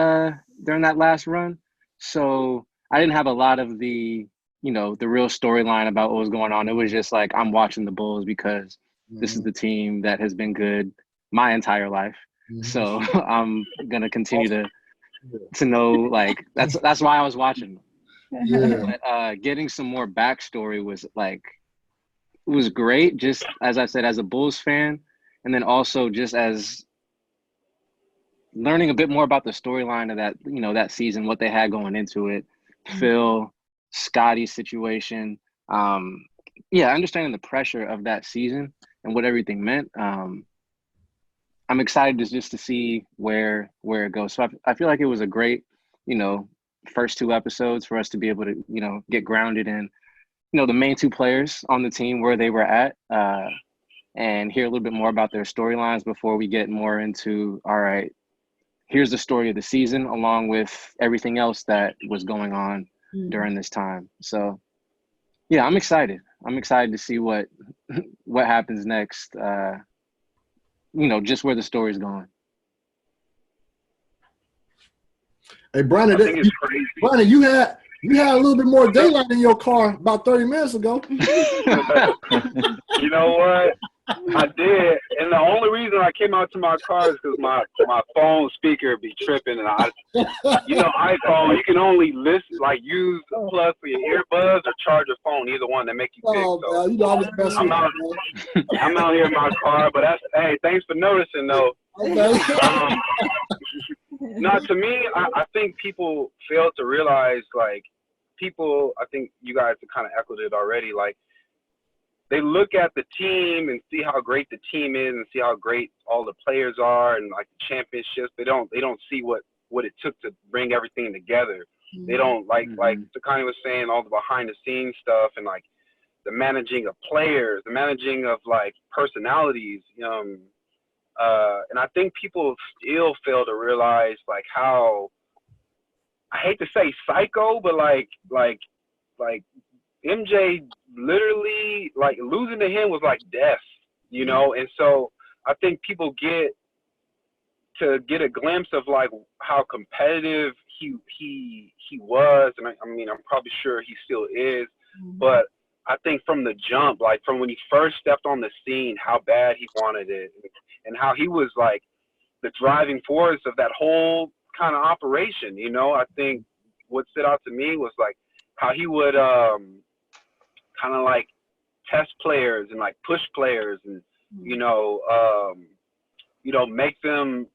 Speaker 5: last run. So I didn't have a lot of the real storyline about what was going on. It was just like, I'm watching the Bulls because this is the team that has been good my entire life. So I'm gonna continue to know, like, that's why I was watching. But getting some more backstory was like, it was great, just as I said, as a Bulls fan, and then also just as learning a bit more about the storyline of that season, what they had going into it. Phil, Scotty's situation, understanding the pressure of that season and what everything meant. I'm excited just to see where it goes. So I feel like it was a great, first 2 episodes for us to be able to, get grounded in, the main 2 players on the team, where they were at, and hear a little bit more about their storylines before we get more into, all right, here's the story of the season, along with everything else that was going on during this time. So, yeah, I'm excited. I'm excited to see what happens next. Just where the story's going.
Speaker 2: Hey, Brandon,
Speaker 3: I think it's crazy.
Speaker 2: Brandon, you had a little bit more daylight in your car about 30 minutes ago.
Speaker 3: You know what? I did, and the only reason I came out to my car is because my phone speaker be tripping, and iPhone, you can only use plug for your earbuds or charge your phone, either one that make you pick. So I'm out here in my car, but thanks for noticing though.
Speaker 2: Okay.
Speaker 3: Not to me, I think people fail to realize, I think you guys have kind of echoed it already, they look at the team and see how great the team is and see how great all the players are and the championships. They don't see what it took to bring everything together. They don't like Sakani was saying, all the behind the scenes stuff and the managing of players, the managing of personalities. And I think people still fail to realize how, I hate to say psycho, but MJ literally losing to him was like death, and so I think people get a glimpse of how competitive he was, and I mean, I'm probably sure he still is, but I think from the jump, from when he first stepped on the scene, how bad he wanted it, and how he was the driving force of that whole kind of operation. I think what stood out to me was how he would kind of test players and push players and make them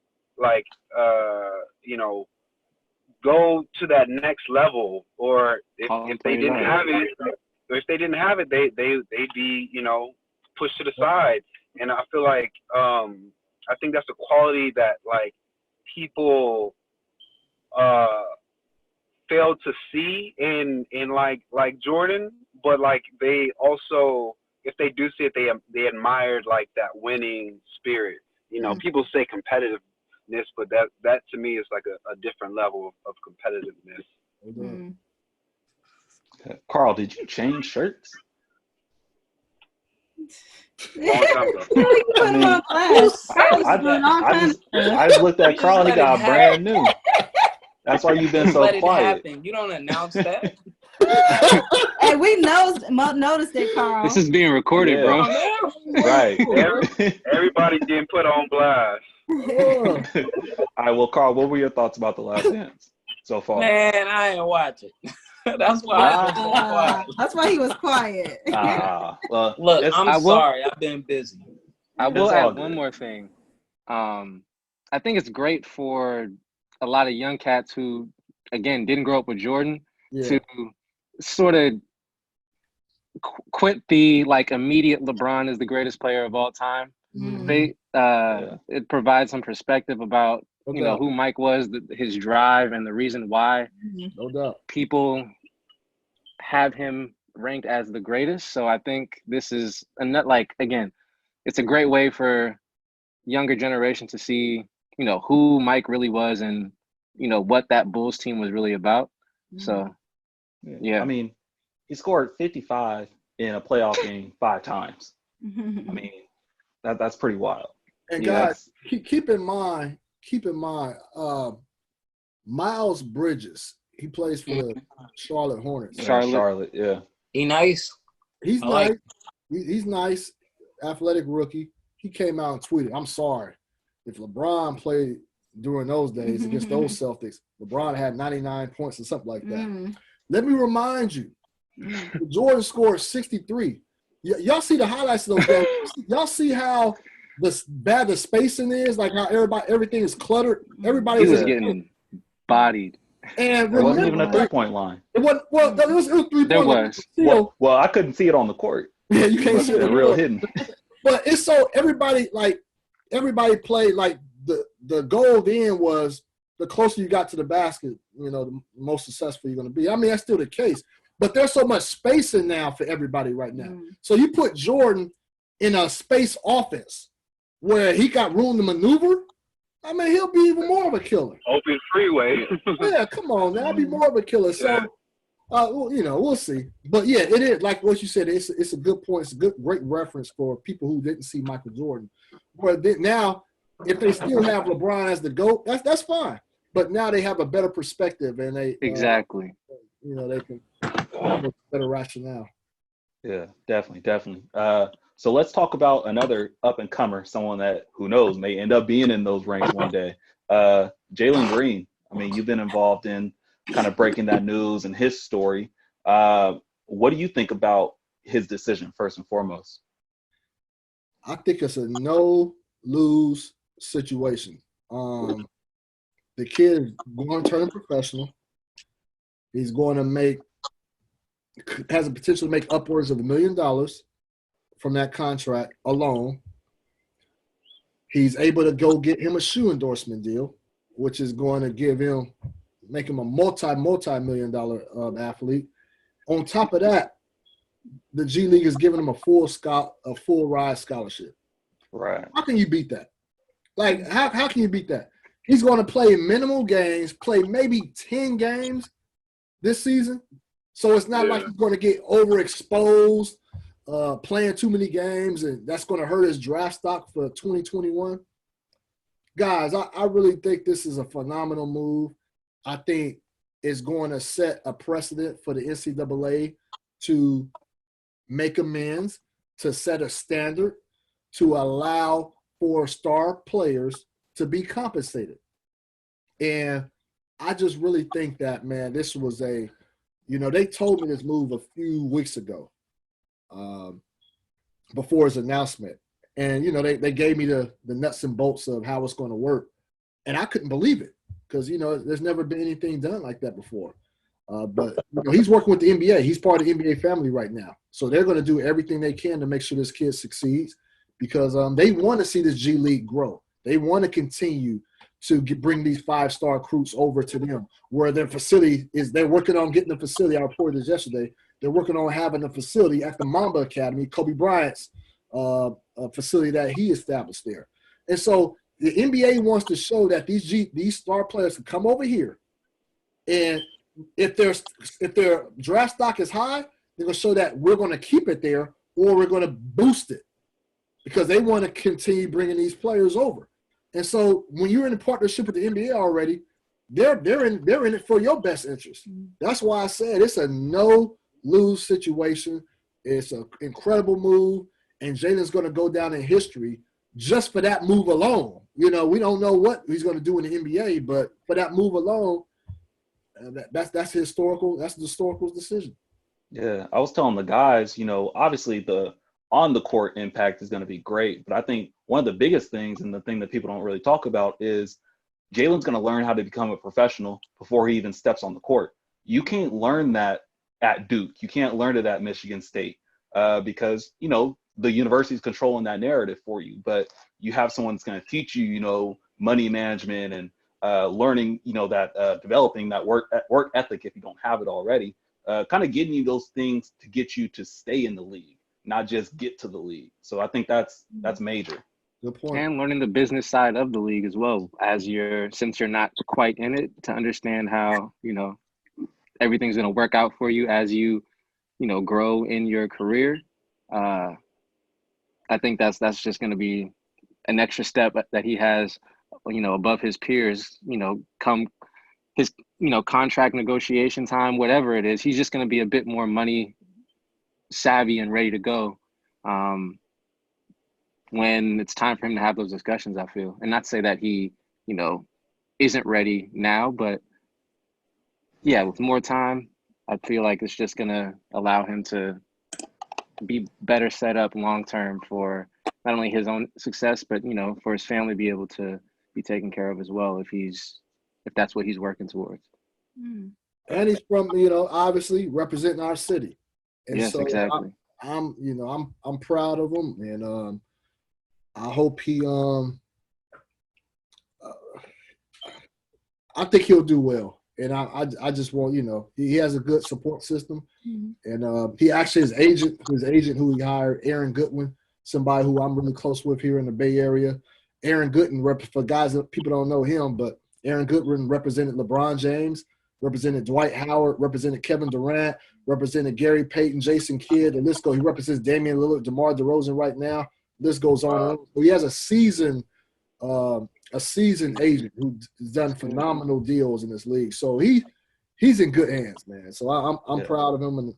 Speaker 3: go to that next level, or if they didn't have it, they'd be pushed to the side. And I feel I think that's a quality that people failed to see in Jordan, but they also, if they do see it, they admired that winning spirit. People say competitiveness, but that to me is a different level of competitiveness.
Speaker 1: Carl, did you change shirts? I just looked at Carl. He got brand new. That's why you've been so quiet.
Speaker 6: You don't announce that.
Speaker 4: Hey, we noticed it, Carl.
Speaker 5: This is being recorded, bro.
Speaker 1: Right.
Speaker 3: Everybody getting put on blast.
Speaker 1: All right. Well, Carl, what were your thoughts about The Last Dance so far?
Speaker 6: Man, I ain't watch it. That's why.
Speaker 4: That's why he was quiet.
Speaker 1: Well,
Speaker 6: look, I'm sorry. I've been busy.
Speaker 5: I will add one more thing. I think it's great for a lot of young cats who, again, didn't grow up with Jordan to sort of quit the immediate LeBron is the greatest player of all time. It provides some perspective about who Mike was, his drive, and the reason why people have him ranked as the greatest. So I think this is again, it's a great way for younger generation to see who Mike really was and what that Bulls team was really about. So yeah,
Speaker 1: I mean, he scored 55 in a playoff game 5 times. I mean, that's pretty wild.
Speaker 2: And guys, keep in mind, keep in mind, Miles Bridges, he plays for the Charlotte Hornets.
Speaker 1: Charlotte, yeah.
Speaker 6: He nice.
Speaker 2: He's nice. He's nice, athletic rookie. He came out and tweeted, "I'm sorry. If LeBron played during those days against those Celtics, LeBron had 99 points or something like that." Let me remind you, Jordan scored 63. Y'all see the highlights of those games. Y'all see how bad the spacing is, like how everything is cluttered. Everybody
Speaker 5: was getting bodied.
Speaker 2: And
Speaker 1: it wasn't even a 3-point line.
Speaker 2: It was 3-point line.
Speaker 1: Well, I couldn't see it on the court.
Speaker 2: Yeah, you can't see it.
Speaker 1: Real hidden.
Speaker 2: But it's so everybody played like the goal then was the closer you got to the basket, the most successful you're going to be. I mean, that's still the case. But there's so much spacing now for everybody right now. So you put Jordan in a space offense where he got room to maneuver. I mean, he'll be even more of a killer.
Speaker 3: Open freeway.
Speaker 2: Yeah, come on, that'll be more of a killer. So, we'll see. But yeah, it is like what you said. It's a good point. It's a great reference for people who didn't see Michael Jordan. But now, if they still have LeBron as the GOAT, that's fine. But now they have a better perspective, and they
Speaker 5: exactly.
Speaker 2: They can have a better rationale.
Speaker 1: Yeah, definitely. So let's talk about another up-and-comer, someone that, who knows, may end up being in those ranks one day. Jalen Green. I mean, you've been involved in kind of breaking that news and his story. What do you think about his decision, first and foremost?
Speaker 2: I think it's a no-lose situation. The kid is going to turn professional. He's going to has the potential to make upwards of $1 million from that contract alone. He's able to go get him a shoe endorsement deal, which is going to make him a multi-million-dollar athlete. On top of that, the G League is giving him a full ride scholarship.
Speaker 1: Right.
Speaker 2: How can you beat that? Like, how can you beat that? He's going to play minimal games, play maybe 10 games this season. So it's not like he's going to get overexposed, playing too many games, and that's going to hurt his draft stock for 2021. Guys, I really think this is a phenomenal move. I think it's going to set a precedent for the NCAA to make amends, to set a standard, to allow for star players to be compensated. And I just really think that, man, this was they told me this move a few weeks ago before his announcement. And, they gave me the nuts and bolts of how it's going to work. And I couldn't believe it because, there's never been anything done like that before. But he's working with the NBA. He's part of the NBA family right now. So they're going to do everything they can to make sure this kid succeeds because they want to see this G League grow. They want to continue to bring these 5-star recruits over to them where their facility is. They're working on getting the facility. I reported this yesterday. They're working on having a facility at the Mamba Academy, Kobe Bryant's facility that he established there. And so the NBA wants to show that these star players can come over here, and if their draft stock is high, they're going to show that we're going to keep it there or we're going to boost it because they want to continue bringing these players over. And so when you're in a partnership with the NBA already, they're in it for your best interest. That's why I said it's a no-lose situation. It's an incredible move, and Jalen's going to go down in history just for that move alone. We don't know what he's going to do in the NBA, but for that move alone, that's historical. That's the historical decision.
Speaker 1: Yeah, I was telling the guys, obviously the on-the-court impact is going to be great, but I think one of the biggest things and the thing that people don't really talk about is Jalen's going to learn how to become a professional before he even steps on the court. You can't learn that at Duke. You can't learn it at Michigan State because, the university is controlling that narrative for you. But you have someone that's going to teach you, money management and learning, that developing that work ethic if you don't have it already, kind of getting you those things to get you to stay in the league, not just get to the league. So I think that's major.
Speaker 2: Good point.
Speaker 5: And learning the business side of the league as well, since you're not quite in it, to understand how, everything's going to work out for you as you, grow in your career. I think that's just going to be an extra step that he has above his peers, come his, contract negotiation time, whatever it is, he's just going to be a bit more money savvy and ready to go when it's time for him to have those discussions, I feel. And not to say that he, isn't ready now, but yeah, with more time, I feel like it's just going to allow him to be better set up long-term for not only his own success, but, for his family to be able to be taken care of as well if that's what he's working towards.
Speaker 2: And he's from, obviously representing our city. And
Speaker 5: yes,
Speaker 2: so
Speaker 5: exactly.
Speaker 2: I'm proud of him, and I hope he I think he'll do well. And I just want, he has a good support system. And he actually, his agent who he hired, Aaron Goodwin, somebody who I'm really close with here in the Bay Area. Aaron Goodwin, for guys that people don't know him, but Aaron Goodwin represented LeBron James, represented Dwight Howard, represented Kevin Durant, represented Gary Payton, Jason Kidd, the list goes. He represents Damian Lillard, DeMar DeRozan right now. This goes on. So he has a seasoned agent who's done phenomenal deals in this league. So he's in good hands, man. So I'm proud of him, and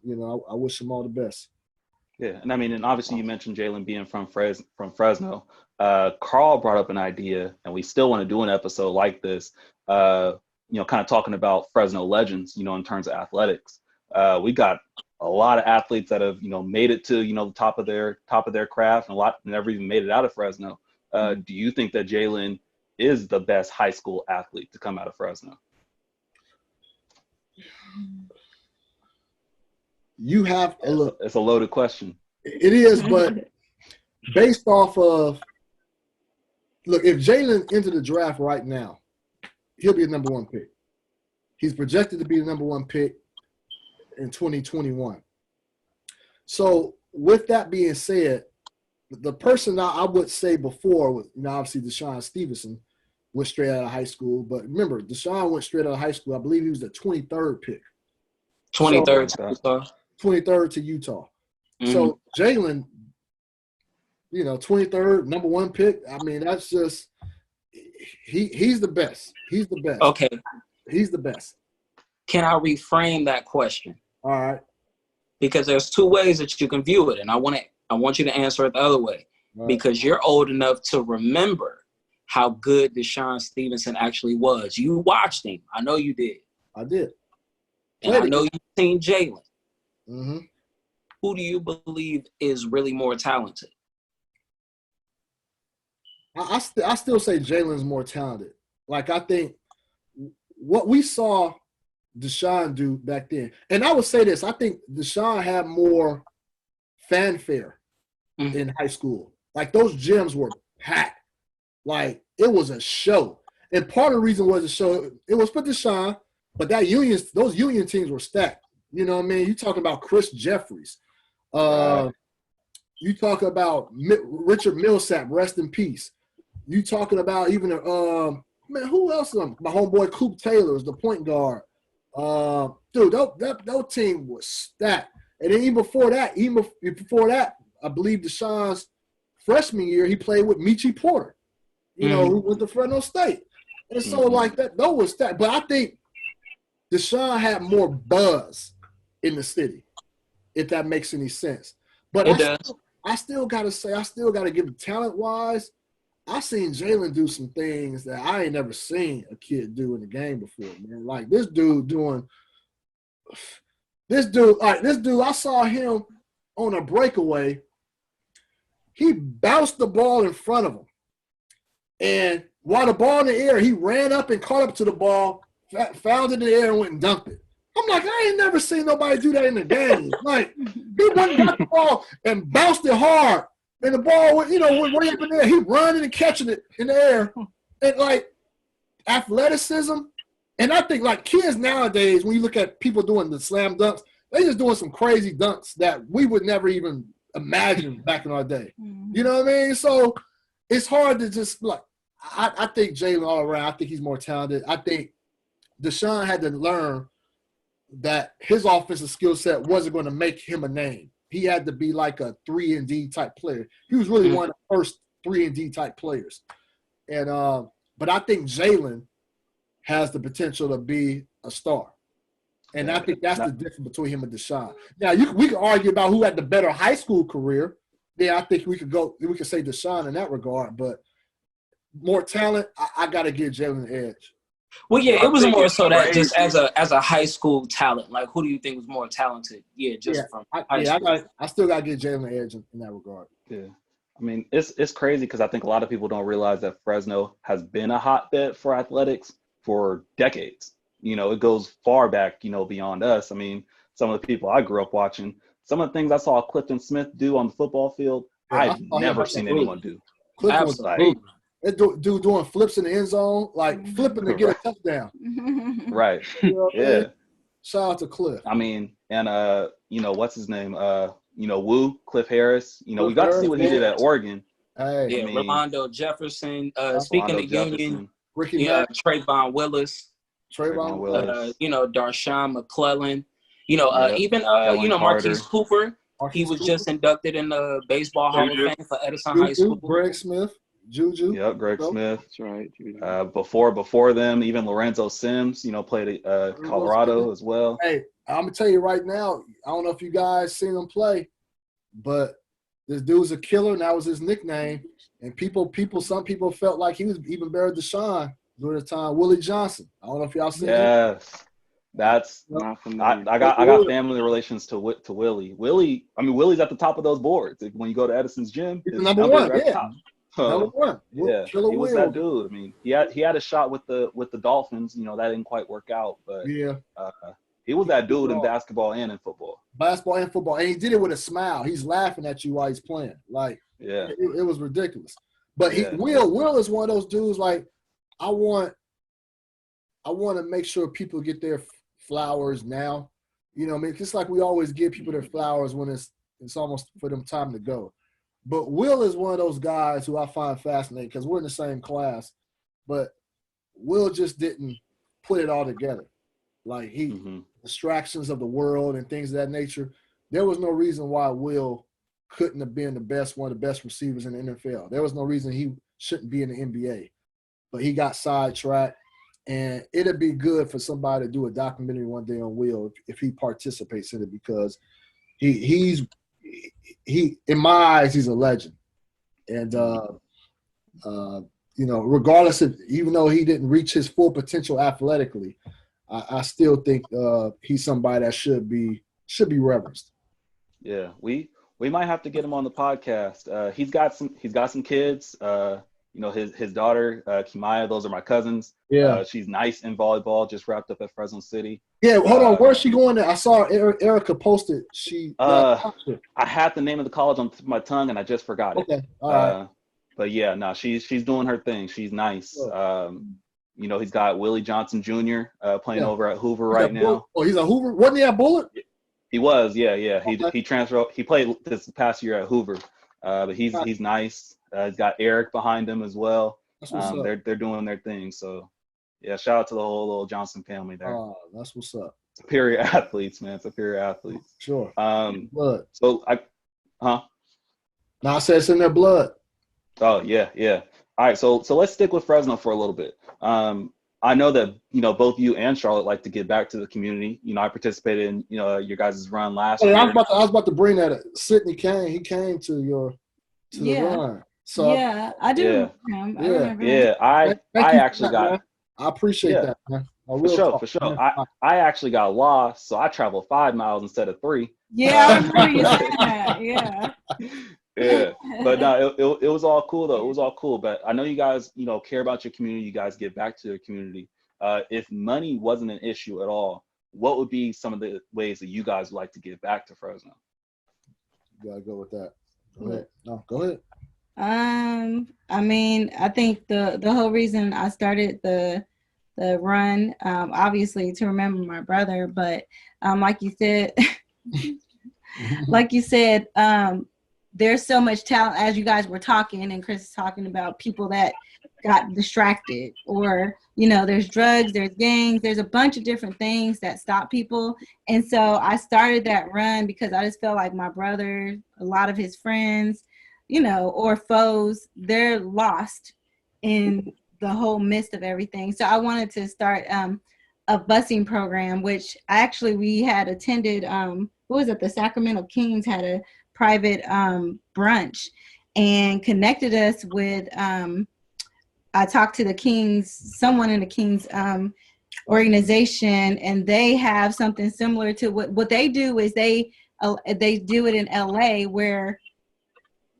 Speaker 2: I wish him all the best.
Speaker 1: Yeah, and and obviously you mentioned Jalen being from Fresno. Carl brought up an idea, and we still want to do an episode like this. Kind of talking about Fresno legends, in terms of athletics. We got a lot of athletes that have, made it to, the top of their craft, and a lot never even made it out of Fresno. Do you think that Jalen is the best high school athlete to come out of Fresno?
Speaker 2: You have to look.
Speaker 1: It's a loaded question.
Speaker 2: It is, but based off of look, if Jalen entered the draft right now, he'll be a number one pick. He's projected to be the number one pick in 2021. So with that being said, the person I would say before was, obviously Deshaun Stevenson went straight out of high school. But remember, Deshaun went straight out of high school. I believe he was the 23rd pick.
Speaker 6: 23rd to Utah.
Speaker 2: 23rd to Utah. So Jalen, 23rd, number one pick. That's just he's the best. He's the best.
Speaker 6: Okay.
Speaker 2: He's the best.
Speaker 6: Can I reframe that question?
Speaker 2: All right.
Speaker 6: Because there's two ways that you can view it, and I want you to answer it the other way. Right. Because you're old enough to remember how good Deshaun Stevenson actually was. You watched him. I know you did.
Speaker 2: I did.
Speaker 6: And I know you've seen Jalen.
Speaker 2: Mm-hmm.
Speaker 6: Who do you believe is really more talented?
Speaker 2: I still say Jalen's more talented. Like, I think what we saw Deshaun do back then, and I would say this, I think Deshaun had more fanfare in high school. Like, those gyms were packed. Like, it was a show. And part of the reason was the show, it was for Deshaun, but those union teams were stacked. You know what I mean? You talking about Chris Jeffries. You talk about Richard Millsap, rest in peace. You talking about even who else? My homeboy Coop Taylor is the point guard. Dude, that team was stacked. And then even before that, I believe Deshaun's freshman year, he played with Michi Porter, who went to Fresno State. And so like that was stacked. But I think Deshaun had more buzz in the city, if that makes any sense. But I still got to give him talent-wise. I seen Jalen do some things that I ain't never seen a kid do in the game before, man. Like this dude, I saw him on a breakaway. He bounced the ball in front of him. And while the ball in the air, he ran up and caught up to the ball, found it in the air and went and dunked it. I'm like, I ain't never seen nobody do that in the game. Like, he went and got the ball and bounced it hard. And the ball went, went way up in there. He running and catching it in the air. And, like, athleticism. And I think, like, kids nowadays, when you look at people doing the slam dunks, they just doing some crazy dunks that we would never even imagine back in our day. You know what I mean? So it's hard to just, like, I think Jalen all around, I think he's more talented. I think Deshaun had to learn that his offensive skill set wasn't going to make him a name. He had to be like a 3-and-D type player. He was really one of the first 3-and-D type players. And But I think Jalen has the potential to be a star. And I think that's the difference between him and Deshaun. Now, we can argue about who had the better high school career. Yeah, I think we could say Deshaun in that regard. But more talent, I got to give Jalen the edge.
Speaker 6: Well, yeah, it was more so that just as a high school talent. Like, who do you think was more talented? From high school.
Speaker 2: I still got to give Jalen the edge in that regard.
Speaker 1: Yeah. I mean, it's crazy because I think a lot of people don't realize that Fresno has been a hotbed for athletics for decades. It goes far back, beyond us. I mean, some of the people I grew up watching, some of the things I saw Clifton Smith do on the football field, I've never seen anyone do.
Speaker 2: Clifton was that dude doing flips in the end zone, like flipping to get a touchdown.
Speaker 1: Right.
Speaker 2: Shout out to Cliff.
Speaker 1: I mean, and what's his name? Woo, Cliff Harris. We got to see what he did at Oregon.
Speaker 2: Hey,
Speaker 6: Rolando Jefferson. Speaking of Union, Trayvon Willis. Darshawn McClellan. Even Marquise Cooper. He was just inducted in the Baseball Hall of Fame for Edison High School.
Speaker 2: Greg Smith. Juju.
Speaker 1: Yep, Greg Smith. That's right. Before them, even Lorenzo Sims, played at Colorado as well.
Speaker 2: Hey, I'm gonna tell you right now. I don't know if you guys seen him play, but this dude's a killer, and that was his nickname. And some people felt like he was even better than Deshaun during the time. Willie Johnson. I don't know if y'all seen him.
Speaker 1: Yes, that's. I got family relations to Willie. Willie's at the top of those boards. When you go to Edison's gym,
Speaker 2: he's number one.
Speaker 1: Number one. Yeah, he was that dude. I mean, he had a shot with the Dolphins. That didn't quite work out, but he was that dude in basketball and in football.
Speaker 2: And he did it with a smile. He's laughing at you while he's playing. Like, it was ridiculous. But Will is one of those dudes. Like, I want to make sure people get their flowers now. Just like we always give people their flowers when it's almost for them time to go. But Will is one of those guys who I find fascinating because we're in the same class, but Will just didn't put it all together. Like distractions of the world and things of that nature. There was no reason why Will couldn't have been one of the best receivers in the NFL. There was no reason he shouldn't be in the NBA. But he got sidetracked, and it'd be good for somebody to do a documentary one day on Will if he participates in it because he's in my eyes, he's a legend. And, regardless of, even though he didn't reach his full potential athletically, I still think he's somebody that should be reverenced.
Speaker 1: Yeah, we might have to get him on the podcast. He's got some kids. His daughter, Kimaya, those are my cousins.
Speaker 2: Yeah.
Speaker 1: She's nice in volleyball, just wrapped up at Fresno City.
Speaker 2: Yeah, hold on. Where's she going there? I saw Erica posted.
Speaker 1: I had the name of the college on my tongue, and I just forgot it.
Speaker 2: Okay, all right.
Speaker 1: But yeah, no, she's doing her thing. She's nice. He's got Willie Johnson Jr. Playing over at Hoover right now.
Speaker 2: Oh, he's at Hoover? Wasn't he at Bullitt?
Speaker 1: He was, yeah.
Speaker 2: Okay.
Speaker 1: He transferred. He played this past year at Hoover, but he's nice. He's got Eric behind him as well.
Speaker 2: That's what's up.
Speaker 1: They're doing their thing. So, yeah, shout out to the whole little Johnson family there.
Speaker 2: Oh, that's what's up.
Speaker 1: Superior athletes, man. Superior athletes.
Speaker 2: Sure.
Speaker 1: Blood.
Speaker 2: No, I said it's in their blood.
Speaker 1: Oh, yeah. All right, so let's stick with Fresno for a little bit. I know that, both you and Charlotte like to give back to the community. I participated in, your guys' run last year.
Speaker 2: I was about to bring that up. Sidney came. He came to the run. So
Speaker 4: yeah, I do.
Speaker 1: Yeah. I actually got.
Speaker 2: I appreciate that, man.
Speaker 1: For sure. I actually got lost, so I traveled 5 miles instead of 3.
Speaker 4: Yeah, I remember you saying that. Yeah.
Speaker 1: Yeah, but no, it was all cool though. It was all cool. But I know you guys, care about your community. You guys give back to your community. If money wasn't an issue at all, what would be some of the ways that you guys would like to give back to Fresno?
Speaker 2: You gotta go with that. Go ahead. No, go ahead.
Speaker 4: I think the whole reason I started the run, obviously to remember my brother, but like you said, there's so much talent, as you guys were talking and Chris is talking about people that got distracted, or there's drugs, there's gangs, there's a bunch of different things that stop people. And so I started that run because I just felt like my brother, a lot of his friends, or foes, they're lost in the whole midst of everything. So I wanted to start a busing program, which we had attended. What was it? The Sacramento Kings had a private brunch and connected us with. I talked to the Kings, someone in the Kings organization, and they have something similar to what they do. Is they do it in LA, where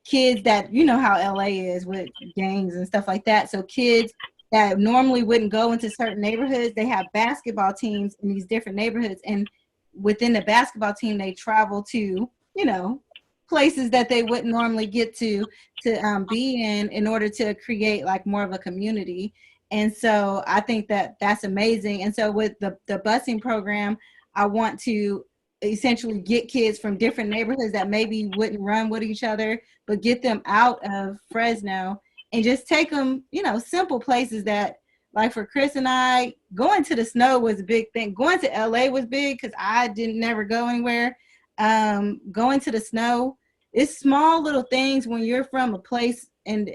Speaker 4: kids that, you know how LA is with gangs and stuff like that. So kids that normally wouldn't go into certain neighborhoods, they have basketball teams in these different neighborhoods, and within the basketball team, they travel to, you know, places that they wouldn't normally get to be in order to create like more of a community. And so I think that that's amazing. And so with the busing program, I want to essentially get kids from different neighborhoods that maybe wouldn't run with each other, but get them out of Fresno and just take them, you know, simple places that, like for Chris and I, going to the snow was a big thing. Going to LA was big because I didn't never go anywhere. Going to the snow, it's small little things when you're from a place and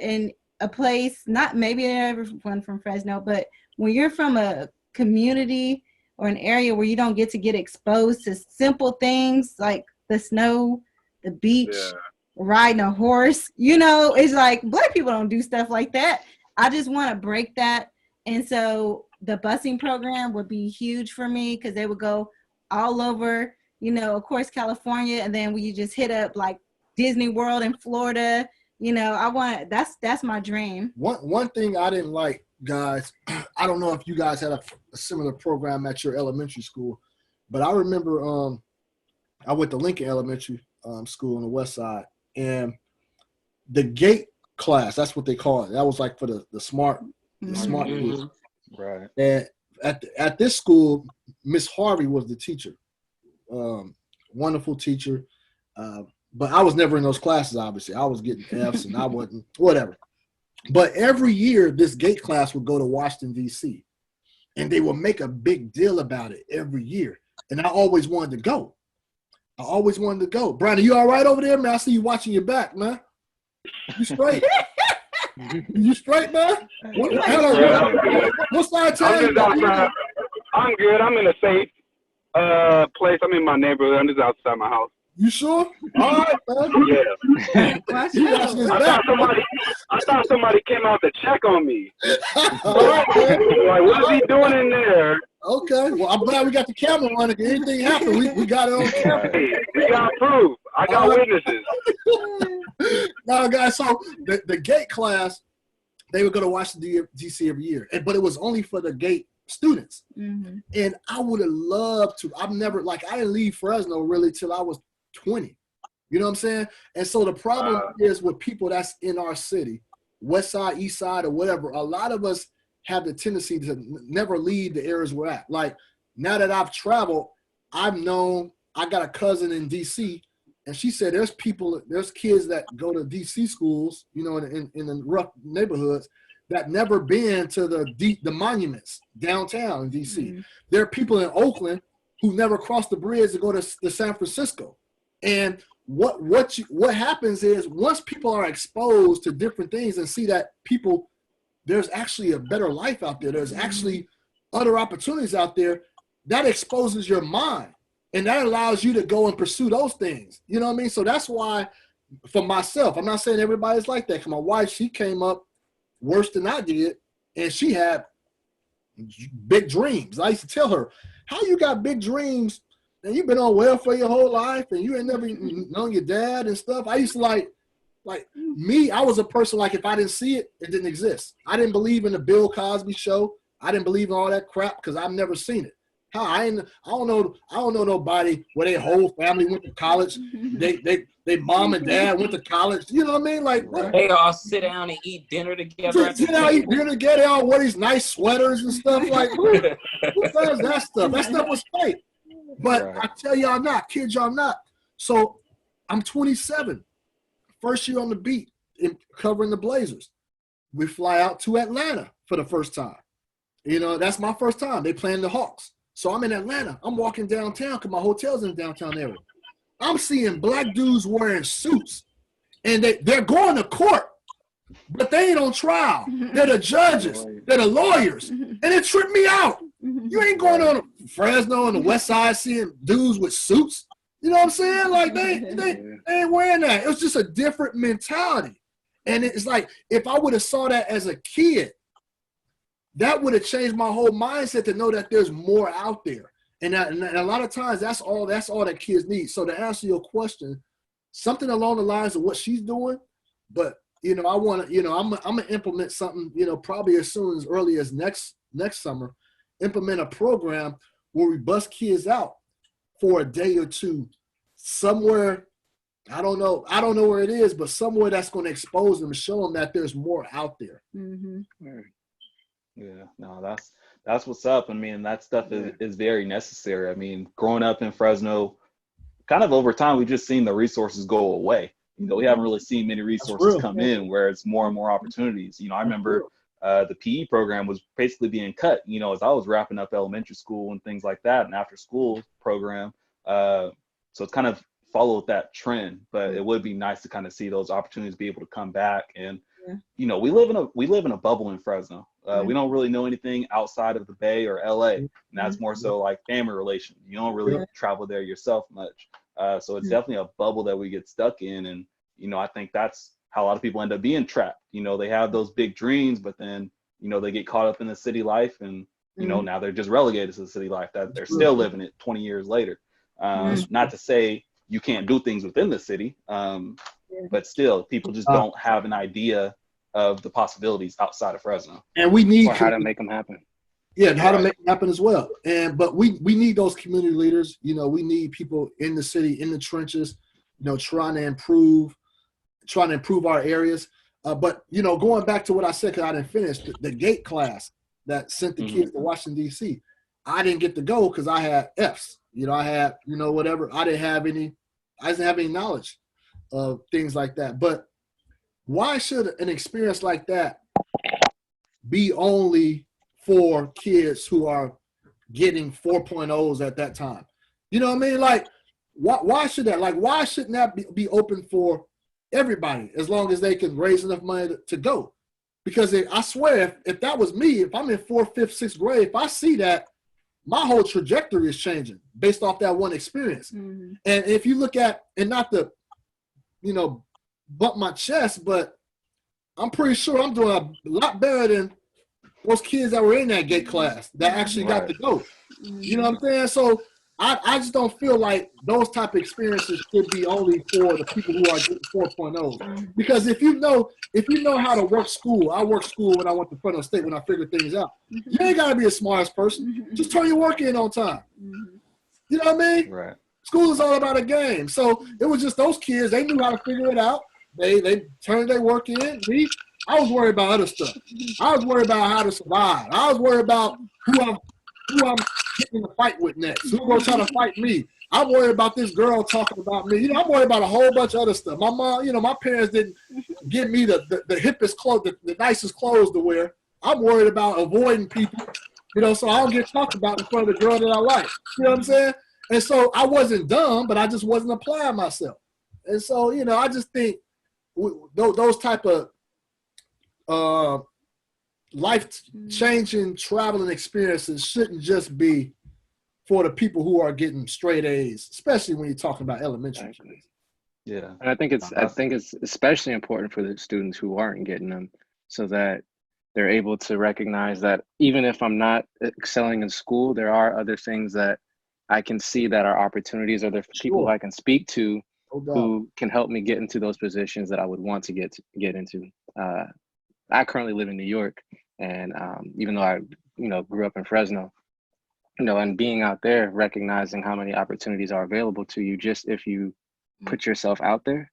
Speaker 4: a place, not maybe everyone from Fresno, but when you're from a community or an area where you don't get to get exposed to simple things like the snow, the beach, riding a horse, you know, it's like Black people don't do stuff like that. I just want to break that. And so the busing program would be huge for me because they would go all over, you know, of course, California. And then we just hit up like Disney World in Florida. You know, that's my dream.
Speaker 2: One thing I didn't like, guys, I don't know if you guys had a similar program at your elementary school, but I remember I went to Lincoln Elementary School on the west side, and the gate class, that's what they call it. That was like for the smart kids.
Speaker 1: Right.
Speaker 2: And at this school, Miss Harvey was the teacher. Wonderful teacher. But I was never in those classes, obviously. I was getting Fs and I wasn't, whatever. But every year, this gate class would go to Washington, D.C. And they would make a big deal about it every year. And I always wanted to go. Brian, are you all right over there, man? I see you watching your back, man. You straight? You straight, man? What side of town?
Speaker 3: I'm good. I'm in a safe place. I'm in my neighborhood. I'm just outside my house.
Speaker 2: You sure? All right, man.
Speaker 3: Yeah. I thought somebody came out to check on me.
Speaker 2: All right, man.
Speaker 3: Like, what is he doing in there?
Speaker 2: Okay. Well, I'm glad we got the camera running. If anything happened, we got it on camera.
Speaker 3: Hey, we got proof. I got witnesses.
Speaker 2: No, guys, so the gate class, they would go to Washington, D.C. every year. But it was only for the gate students. Mm-hmm. And I would have loved to. I didn't leave Fresno really till I was 20. You know what I'm saying? And so the problem is with people that's in our city, west side, east side, or whatever, a lot of us have the tendency to never leave the areas we're at. Like, now that I've traveled, I've known, I got a cousin in D.C., and she said there's kids that go to D.C. schools, you know, in the rough neighborhoods that never been to the monuments downtown in D.C. Mm-hmm. There are people in Oakland who never crossed the bridge to go to San Francisco. And what happens is once people are exposed to different things and see that there's actually a better life out there, there's actually other opportunities out there, that exposes your mind. And that allows you to go and pursue those things. You know what I mean? So that's why, for myself, I'm not saying everybody's like that. Because my wife, she came up worse than I did, and she had big dreams. I used to tell her, how you got big dreams and you've been on welfare your whole life and you ain't never known your dad and stuff? I used to like me, I was a person, like, if I didn't see it, it didn't exist. I didn't believe in the Bill Cosby show. I didn't believe in all that crap because I've never seen it. How I don't know nobody where their whole family went to college. They mom and dad went to college. You know what I mean? Like,
Speaker 6: they all sit down and eat dinner together.
Speaker 2: Sit down, eat dinner together, all wear these nice sweaters and stuff. Like, who does that stuff? That stuff was fake. But I tell y'all not, kid y'all not. So I'm 27. First year on the beat, covering the Blazers. We fly out to Atlanta for the first time. You know, that's my first time. They playing the Hawks. So I'm in Atlanta. I'm walking downtown because my hotel's in the downtown area. I'm seeing black dudes wearing suits, and they're going to court but they ain't on trial. They're the judges. They're the lawyers. And it tripped me out. You ain't going on Fresno and the West Side seeing dudes with suits. You know what I'm saying? Like, they ain't wearing that. It was just a different mentality. And it's like, if I would have saw that as a kid, that would have changed my whole mindset to know that there's more out there. And a lot of times, that's all that kids need. So to answer your question, something along the lines of what she's doing, but, you know, I want to, you know, I'm going to implement something, you know, probably as soon as early as next summer, implement a program where we bust kids out for a day or two somewhere. I don't know where it is, but somewhere that's going to expose them and show them that there's more out there.
Speaker 1: Yeah, no, that's what's up. I mean, that stuff is very necessary. I mean, growing up in Fresno, kind of over time, we've just seen the resources go away. You know, we haven't really seen many resources come in where it's more and more opportunities. You know, I remember the PE program was basically being cut, you know, as I was wrapping up elementary school and things like that, and after school program. So it's kind of followed that trend, but it would be nice to kind of see those opportunities be able to come back. And, you know, we live in a bubble in Fresno. We don't really know anything outside of the Bay or LA. And that's more so like family relations. You don't really travel there yourself much. So it's definitely a bubble that we get stuck in. And, you know, I think that's how a lot of people end up being trapped. You know, they have those big dreams, but then, you know, they get caught up in the city life and, you know, now they're just relegated to the city life that they're still living it 20 years later. Not to say you can't do things within the city, but still people just don't have an idea of the possibilities outside of Fresno.
Speaker 2: And we need
Speaker 5: how to make them happen.
Speaker 2: Yeah, how to make them happen as well. But we need those community leaders. You know, we need people in the city, in the trenches, you know, trying to improve our areas. But, you know, going back to what I said, because I didn't finish, the GATE class that sent the kids to Washington, D.C., I didn't get to go because I had Fs. You know, I had, you know, whatever. I didn't have any knowledge of things like that. But why should an experience like that be only for kids who are getting 4.0s at that time? You know what I mean? Like, why should that? Like, why shouldn't that be open for everybody as long as they can raise enough money to go? Because I swear, if that was me, if I'm in 4th, 5th, 6th grade, if I see that, my whole trajectory is changing based off that one experience. And if you look at, and not to, you know, bump my chest, but I'm pretty sure I'm doing a lot better than those kids that were in that GATE class that actually got to go. You know what I'm saying? So I just don't feel like those type of experiences should be only for the people who are getting 4.0s. Because if you know how to work school, I worked school when I went to Fresno State when I figured things out. You ain't got to be the smartest person. Just turn your work in on time. You know what I mean?
Speaker 1: Right.
Speaker 2: School is all about a game. So it was just those kids, they knew how to figure it out. They turned their work in. I was worried about other stuff. I was worried about how to survive. I was worried about who I'm getting in a fight with next. Who's going to try to fight me? I'm worried about this girl talking about me. You know, I'm worried about a whole bunch of other stuff. My mom, you know, my parents didn't give me the hippest clothes, the nicest clothes to wear. I'm worried about avoiding people, you know, so I don't get talked about in front of the girl that I like. You know what I'm saying? And so I wasn't dumb, but I just wasn't applying myself. And so, you know, I just think those type of life-changing traveling experiences shouldn't just be for the people who are getting straight A's, especially when you're talking about elementary kids.
Speaker 1: Yeah,
Speaker 5: and I think it's especially important for the students who aren't getting them, so that they're able to recognize that even if I'm not excelling in school, there are other things that I can see that are opportunities, or there are people I can speak to who can help me get into those positions that I would want to get into. I currently live in New York, and even though I, you know, grew up in Fresno, you know, and being out there, recognizing how many opportunities are available to you just if you put yourself out there,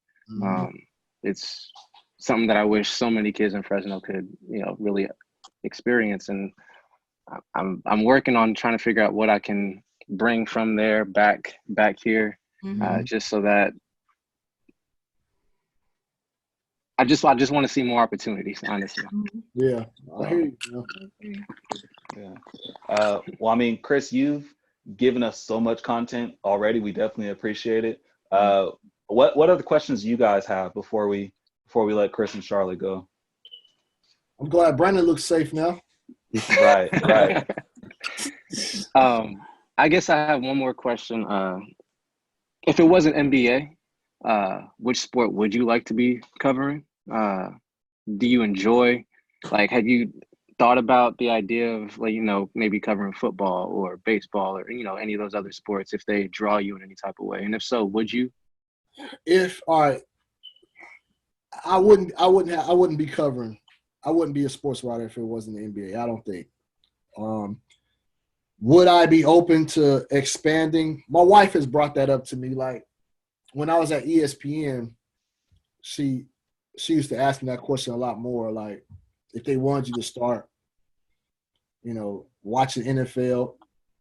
Speaker 5: it's something that I wish so many kids in Fresno could, you know, really experience. And I'm working on trying to figure out what I can bring from there back here, just so that I just want to see more opportunities, honestly.
Speaker 2: Yeah, I hear you.
Speaker 1: Yeah. Well, I mean, Chris, you've given us so much content already. We definitely appreciate it. What other questions do you guys have before we let Chris and Charlotte go?
Speaker 2: I'm glad Brandon looks safe now.
Speaker 1: Right.
Speaker 5: I guess I have one more question. If it wasn't NBA, which sport would you like to be covering? Do you enjoy, like, have you thought about the idea of, like, maybe covering football or baseball or, any of those other sports if they draw you in any type of way? And if so, would you?
Speaker 2: I wouldn't be a sports writer if it wasn't the NBA. I don't think. Would I be open to expanding? My wife has brought that up to me. Like when I was at ESPN, she used to ask me that question a lot more. Like if they wanted you to start, watching NFL.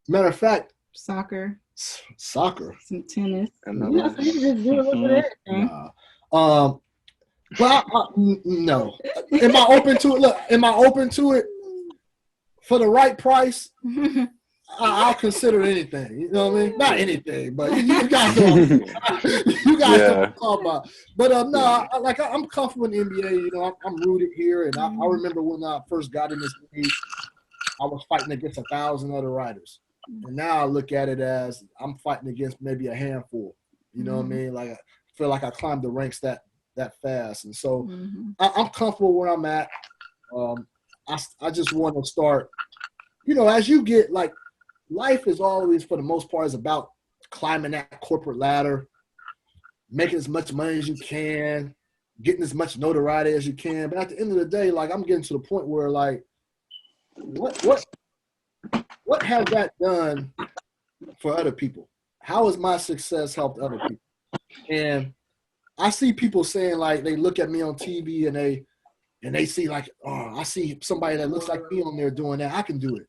Speaker 2: Matter of fact,
Speaker 4: soccer,
Speaker 2: some
Speaker 4: tennis.
Speaker 2: But no. Am I open to it? Look, am I open to it for the right price? I'll consider anything. You know what I mean? Not anything, but you guys know what I'm talking about. But I'm comfortable in the NBA. I'm rooted here, and I remember when I first got in this league, I was fighting against 1,000 other writers, and now I look at it as I'm fighting against maybe a handful. You know what I mean? Like I feel like I climbed the ranks that fast, and so I'm comfortable where I'm at. I just want to start. As you get like. Life is always, for the most part, is about climbing that corporate ladder, making as much money as you can, getting as much notoriety as you can. But at the end of the day, like I'm getting to the point where, like, what has that done for other people? How has my success helped other people? And I see people saying, like, they look at me on TV and they see like, oh, I see somebody that looks like me on there doing that. I can do it.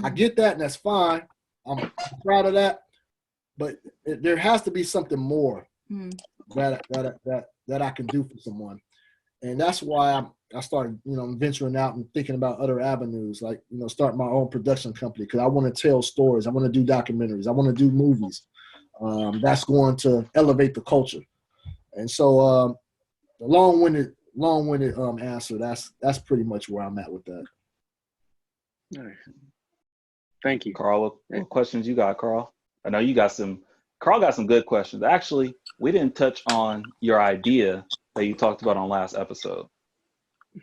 Speaker 2: I get that, and that's fine. I'm proud of that, but there has to be something more that I can do for someone, and that's why I started, venturing out and thinking about other avenues, like start my own production company because I want to tell stories. I want to do documentaries. I want to do movies. That's going to elevate the culture, and so the long-winded answer. That's pretty much where I'm at with that.
Speaker 5: All right. Thank you.
Speaker 1: Carl, what questions you got, Carl? I know Carl got some good questions. Actually, we didn't touch on your idea that you talked about on last episode.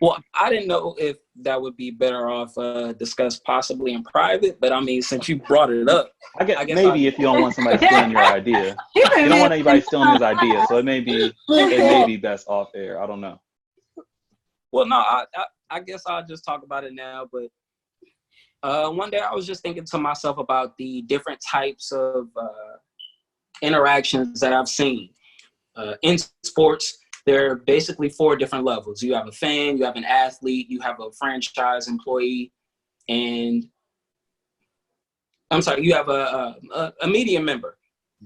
Speaker 6: Well, I didn't know if that would be better off discussed possibly in private, but I mean, since you brought it up. I guess maybe
Speaker 1: if you don't want somebody stealing your idea. You don't want anybody stealing his idea, so it may be best off air. I don't know.
Speaker 6: Well, no, I guess I'll just talk about it now, but one day I was just thinking to myself about the different types of interactions that I've seen. In sports, there are basically 4 different levels. You have a fan, you have an athlete, you have a franchise employee, and you have a media member.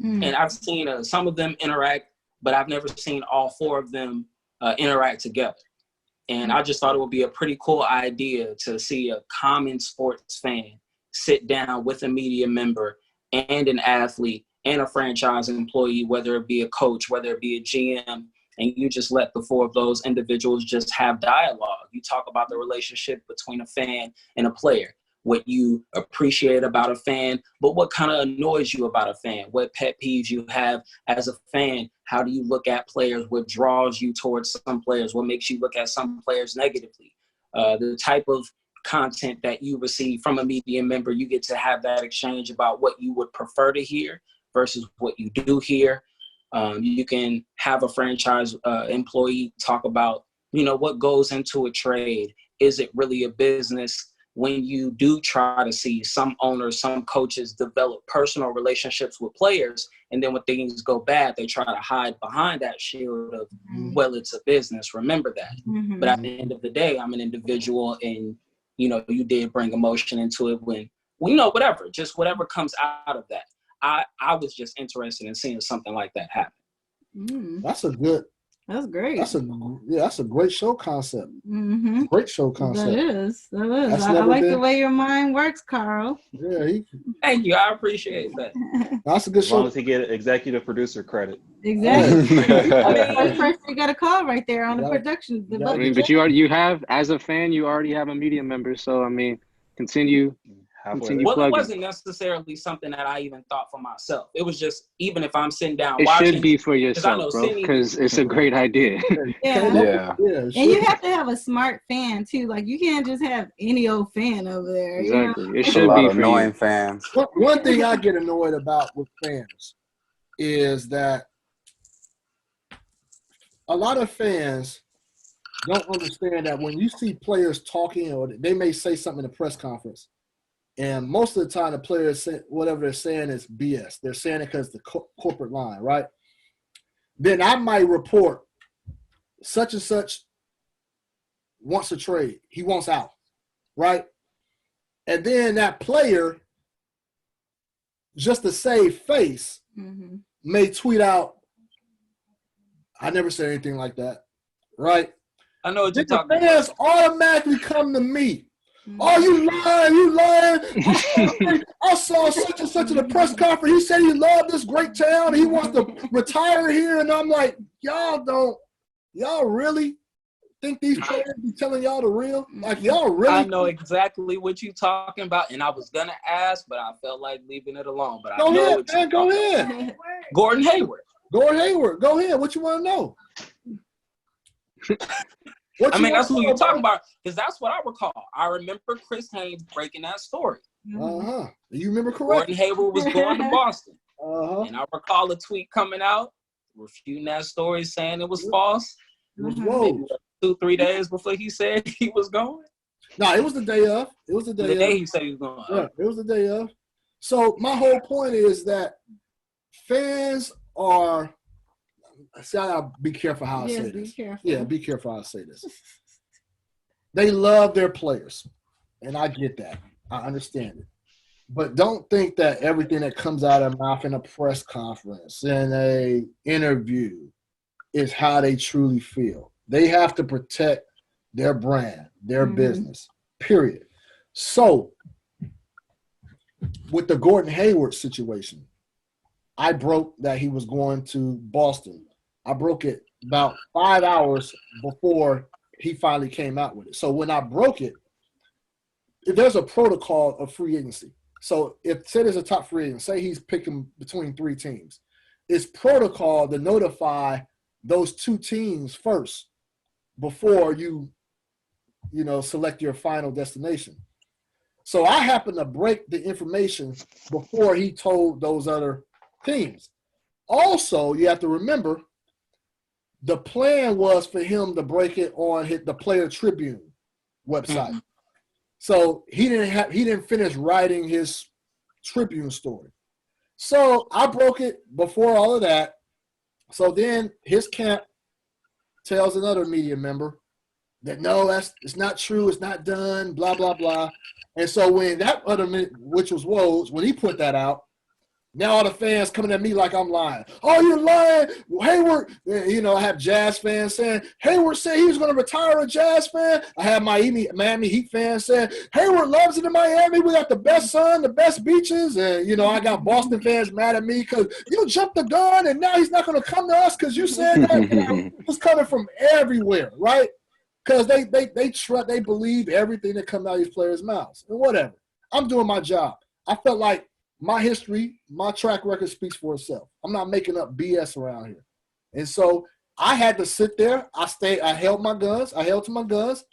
Speaker 6: And I've seen some of them interact, but I've never seen all 4 of them interact together. And I just thought it would be a pretty cool idea to see a common sports fan sit down with a media member and an athlete and a franchise employee, whether it be a coach, whether it be a GM, and you just let the 4 of those individuals just have dialogue. You talk about the relationship between a fan and a player, what you appreciate about a fan, but what kind of annoys you about a fan, what pet peeves you have as a fan. How do you look at players? What draws you towards some players? What makes you look at some players negatively? The type of content that you receive from a media member, you get to have that exchange about what you would prefer to hear versus what you do hear. You can have a franchise employee talk about, what goes into a trade. Is it really a business? When you do try to see some owners, some coaches develop personal relationships with players, and then when things go bad, they try to hide behind that shield of, well, it's a business. Remember that. But at the end of the day, I'm an individual, and, you did bring emotion into it when whatever comes out of that. I was just interested in seeing something like that happen.
Speaker 2: That's a good
Speaker 4: That's great.
Speaker 2: That's a great show concept.
Speaker 4: Mm-hmm.
Speaker 2: Great show concept.
Speaker 4: That is. I like the way your mind works, Carl.
Speaker 2: Yeah.
Speaker 6: Thank you. I appreciate that.
Speaker 2: That's a good show.
Speaker 1: As long as he get executive producer credit.
Speaker 4: Exactly.
Speaker 2: Yeah.
Speaker 4: First person you got a call right there on the production.
Speaker 2: I
Speaker 5: mean, but you have, as a fan, you already have a media member. So I mean, continue.
Speaker 6: Well, it wasn't necessarily something that I even thought for myself. It was just, even if I'm sitting down
Speaker 5: it
Speaker 6: watching.
Speaker 5: It should be for yourself, bro, because it's a great idea.
Speaker 4: Yeah. And you have to have a smart fan, too. Like, you can't just have any old fan over there.
Speaker 5: Exactly.
Speaker 4: You know?
Speaker 5: It should be for
Speaker 7: annoying
Speaker 5: you.
Speaker 7: fans.
Speaker 2: One thing I get annoyed about with fans is that a lot of fans don't understand that when you see players talking, or they may say something in a press conference, and most of the time the players say whatever they're saying is BS. They're saying it because the corporate line, right? Then I might report such and such wants a trade. He wants out, right? And then that player, just to save face, may tweet out, I never said anything like that, right?
Speaker 6: I know what you're talking
Speaker 2: about. Fans automatically come to me. Oh, you lying. I saw such and such in the press conference. He said he loved this great town. He wants to retire here. And I'm like, y'all really think these players be telling y'all the real? Like, y'all really?
Speaker 6: I know exactly what you're talking about, and I was going to ask, but I felt like leaving it alone. But
Speaker 2: Go ahead, man. Go ahead.
Speaker 6: Gordon Hayward. Go
Speaker 2: ahead. What you want to know?
Speaker 6: That's who you're talking about, because that's what I recall. I remember Chris Haynes breaking that story.
Speaker 2: You remember correctly.
Speaker 6: Gordon Hayward was going to Boston. And I recall a tweet coming out refuting that story, saying it was false. Maybe 2-3 days before he said he was going.
Speaker 2: No, it was the day of.
Speaker 6: The day he said he was going.
Speaker 2: Yeah, it was the day of. So my whole point is that fans are. See, I gotta be careful how I say this. Yeah, be careful how I say this. They love their players, and I get that. I understand it. But don't think that everything that comes out of their mouth in a press conference, in a interview, is how they truly feel. They have to protect their brand, their business, period. So, with the Gordon Hayward situation, I broke that he was going to Boston. I broke it about 5 hours before he finally came out with it. So when I broke it, there's a protocol of free agency. So say there's a top free agent, say he's picking between 3 teams. It's protocol to notify those 2 teams first before you select your final destination. So I happened to break the information before he told those other teams. Also, you have to remember, the plan was for him to break it on the Player Tribune website. So he didn't finish writing his Tribune story. So I broke it before all of that. So then his camp tells another media member that no, it's not true, it's not done, blah blah blah. And so when that other, which was Woj, when he put that out, now all the fans coming at me like I'm lying. Oh, you're lying. Hayward, I have Jazz fans saying, Hayward said he was going to retire a Jazz fan. I have Miami Heat fans saying, Hayward loves it in Miami. We got the best sun, the best beaches. And, I got Boston fans mad at me because you jumped the gun and now he's not going to come to us because you said that. It's coming from everywhere, right? Because they believe everything that comes out of these players' mouths. And whatever. I'm doing my job. I felt like my history, my track record speaks for itself. I'm not making up BS around here. And so I had to sit there. I held my guns. I held to my guns.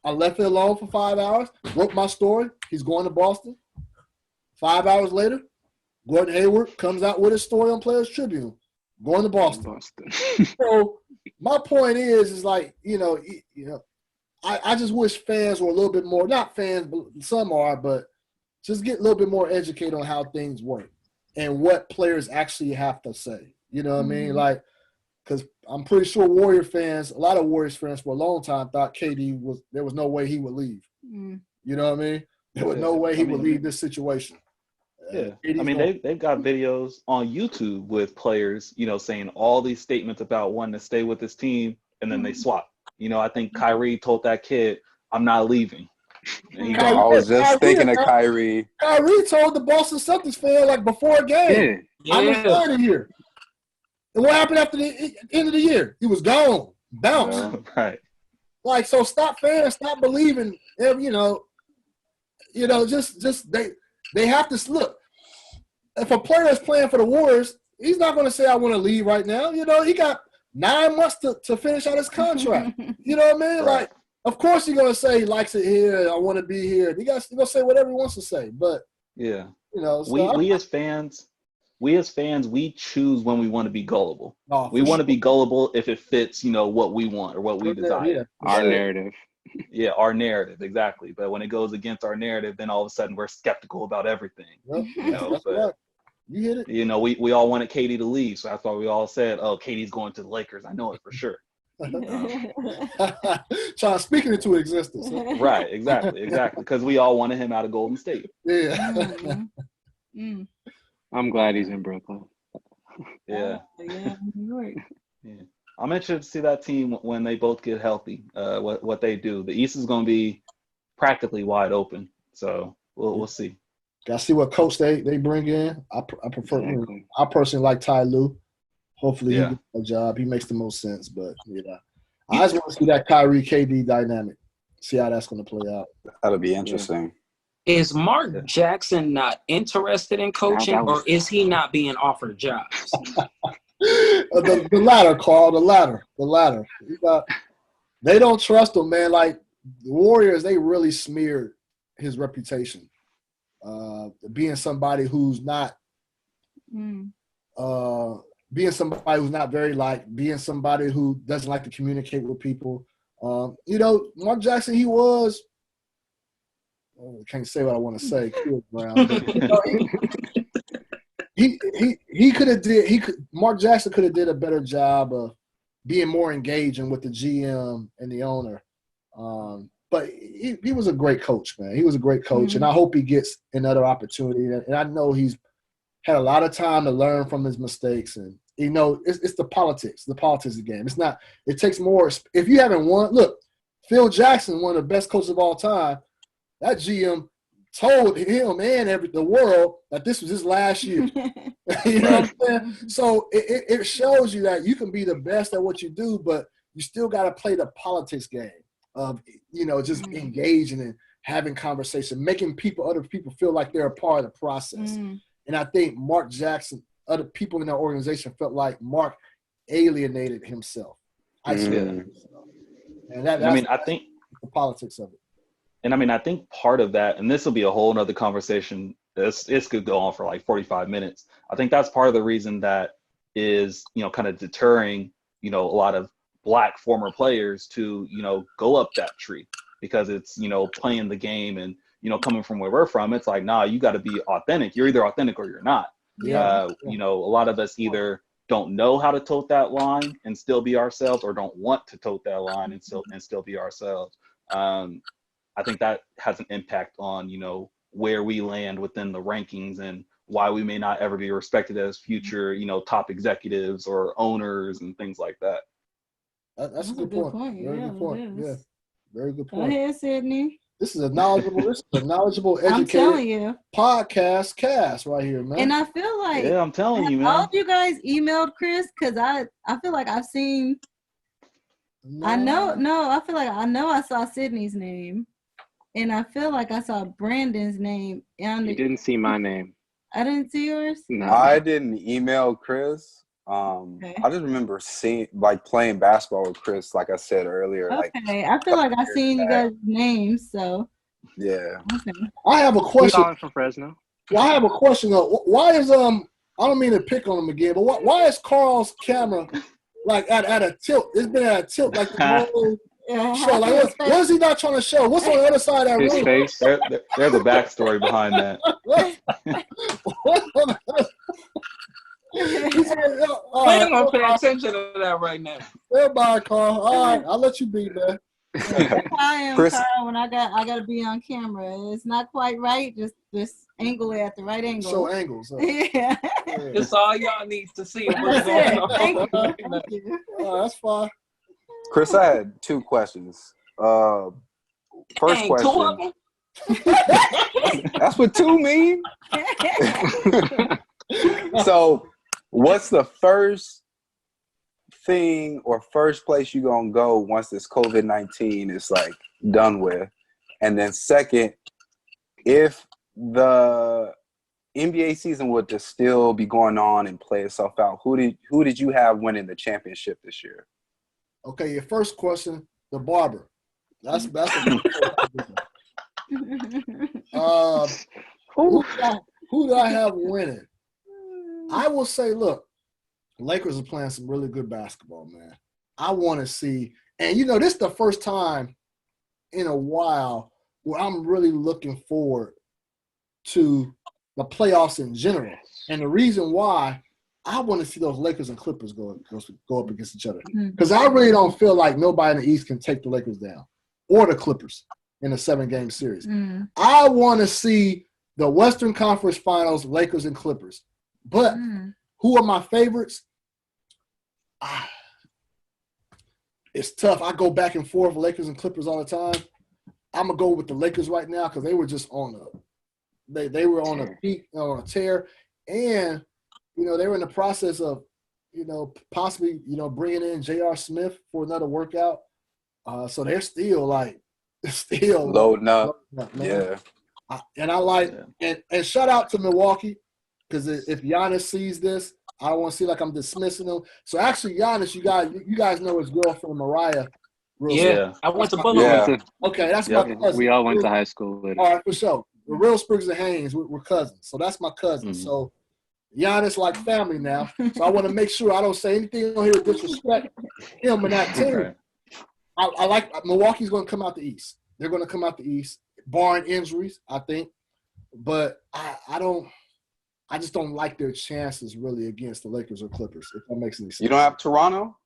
Speaker 2: I left it alone for 5 hours, wrote my story. He's going to Boston. 5 hours later, Gordon Hayward comes out with his story on Players Tribune, going to Boston. So my point is like, I just wish fans were a little bit more, not fans, but some are, but just get a little bit more educated on how things work and what players actually have to say. You know what I mean? Like, because I'm pretty sure Warrior fans, a lot of Warriors fans for a long time thought there was no way he would leave. You know what I mean? There was no way he would leave this situation.
Speaker 1: Yeah, I mean they've got videos on YouTube with players, saying all these statements about wanting to stay with his team, and then they swap. I think Kyrie told that kid, "I'm not leaving."
Speaker 7: I was just thinking of Kyrie.
Speaker 2: Kyrie told the Boston Celtics fan like before a game, "I'm resigning here." And what happened after the end of the year? He was gone, bounced.
Speaker 1: Right.
Speaker 2: Like, so stop believing. Just they have to look. If a player is playing for the Warriors, he's not going to say, "I want to leave right now." He got 9 months to finish out his contract. You know what I mean? Right. Like, of course he's going to say he likes it here. I want to be here. He's going to say whatever he wants to say. But
Speaker 1: yeah,
Speaker 2: so
Speaker 1: we as fans, we choose when we want to be gullible. We want to be gullible if it fits, what we want or what we desire.
Speaker 5: Yeah. Our narrative.
Speaker 1: Yeah, our narrative, exactly. But when it goes against our narrative, then all of a sudden we're skeptical about everything.
Speaker 2: Yep. Right. You hit it.
Speaker 1: We all wanted KD to leave, so that's why we all said, "Oh, KD's going to the Lakers." I know it for sure.
Speaker 2: Trying speaking into existence.
Speaker 1: Right, exactly, because we all wanted him out of Golden State.
Speaker 2: Yeah.
Speaker 5: I'm glad he's in Brooklyn.
Speaker 1: Yeah.
Speaker 4: Yeah, New York.
Speaker 1: Yeah. I'm interested to see that team when they both get healthy. What they do. The East is going to be practically wide open, so we'll see.
Speaker 2: Got to see what coach they bring in. I prefer. Exactly. I personally like Ty Lue. Hopefully he gets a job. He makes the most sense. But I just want to see that Kyrie KD dynamic. See how that's going to play out.
Speaker 7: That'll be interesting.
Speaker 6: Is Mark Jackson not interested in coaching, or is he not being offered jobs?
Speaker 2: The latter, Carl. The latter. They don't trust him, man. Like the Warriors, they really smeared his reputation. Being somebody who's not, being somebody who's not very liked, being somebody who doesn't like to communicate with people. Mark Jackson, he was. I can't say what I want to say. He could have Mark Jackson could have did a better job of being more engaging with the GM and the owner. But he was a great coach, man. He was a great coach, and I hope he gets another opportunity. And I know he's had a lot of time to learn from his mistakes. And, it's the politics of the game. It's not – it takes more – if you haven't won – look, Phil Jackson, one of the best coaches of all time, that GM told him and the world that this was his last year. You know what I'm saying? So it shows you that you can be the best at what you do, but you still got to play the politics game of, just engaging and having conversation, making other people feel like they're a part of the process. And I think Mark Jackson, other people in that organization felt like Mark alienated himself. Isolated himself. And
Speaker 1: I think
Speaker 2: the politics of it.
Speaker 1: And I think part of that, and this will be a whole nother conversation, this could go on for like 45 minutes. I think that's part of the reason that is, kind of deterring, a lot of Black former players to, go up that tree, because it's, playing the game and, coming from where we're from, it's like, nah, you got to be authentic. You're either authentic or you're not. A lot of us either don't know how to tote that line and still be ourselves, or don't want to tote that line and still be ourselves. I think that has an impact on, where we land within the rankings and why we may not ever be respected as future, top executives or owners and things like that.
Speaker 2: That's a good point. Very good point. Yeah, very good point.
Speaker 4: Go ahead, Sydney.
Speaker 2: This is a knowledgeable, educated podcast right here, man.
Speaker 4: And I feel like
Speaker 1: I'm telling you, man.
Speaker 4: All of you guys emailed Chris, because I feel like I've seen. No. I feel like I saw Sydney's name. And I feel like I saw Brandon's name.
Speaker 5: You didn't see my name.
Speaker 4: I didn't see yours?
Speaker 5: No.
Speaker 7: I didn't email Chris.
Speaker 4: Okay.
Speaker 7: I just remember playing basketball with Chris, like I said earlier.
Speaker 4: Okay. I feel like I seen you guys' names, so.
Speaker 7: Yeah.
Speaker 4: Okay.
Speaker 2: I have a question.
Speaker 5: I'm from Fresno.
Speaker 2: Well, I have a question, though. Why is, I don't mean to pick on him again, but why is Carl's camera, like, at a tilt? It's been at a tilt, like the whole – show. Like, what is he not trying to show? What's on the other side of that room?
Speaker 1: Face. There's a backstory behind that.
Speaker 6: I'm gonna pay attention to that right now.
Speaker 2: Goodbye, Carl. All right, I'll let you be, man.
Speaker 4: I am,
Speaker 7: Chris-
Speaker 4: Carl, when I got to be on camera. It's not quite right. Just angle it at the right angle.
Speaker 2: Show angles.
Speaker 4: Yeah.
Speaker 6: It's all y'all need to see.
Speaker 4: That's it. Thank you. Thank you.
Speaker 2: Oh, that's fine.
Speaker 7: Chris, I had 2 questions. First
Speaker 6: Dang, 2 of
Speaker 7: question.
Speaker 6: them?
Speaker 7: That's what 2 mean. So, what's the first thing or first place you gonna go once this COVID-19 is like done with? And then second, if the NBA season would just still be going on and play itself out, who did you have winning the championship this year?
Speaker 2: Okay, your first question, the barber. That's who do I have winning? I will say, look, Lakers are playing some really good basketball, man. I want to see, and this is the first time in a while where I'm really looking forward to the playoffs in general. And the reason why I want to see those Lakers and Clippers go up against each other. Because I really don't feel like nobody in the East can take the Lakers down or the Clippers in a 7-game series. I want to see the Western Conference Finals, Lakers and Clippers. But who are my favorites? It's tough. I go back and forth with Lakers and Clippers all the time. I'm going to go with the Lakers right now because they were just they were on a peak, on a tear. And, they were in the process of, possibly, bringing in J.R. Smith for another workout. So they're still
Speaker 7: loading up.
Speaker 2: Yeah. And shout out to Milwaukee, because if Giannis sees this, I don't want to see like I'm dismissing him. So actually, Giannis, you guys know his girlfriend Mariah.
Speaker 6: Yeah, I went to Bullock.
Speaker 7: Yeah.
Speaker 2: Okay, that's my cousin.
Speaker 5: We all went to high school with.
Speaker 2: All right, for sure. The real Spriggs and Haynes, we're cousins. So that's my cousin. So Giannis like family now. So I want to make sure I don't say anything on here to disrespect him and that team.
Speaker 1: Okay.
Speaker 2: I like Milwaukee's going to come out the East. They're going to come out the East, barring injuries, I think. But I just don't like their chances really against the Lakers or Clippers, if that makes any sense.
Speaker 7: You don't have Toronto?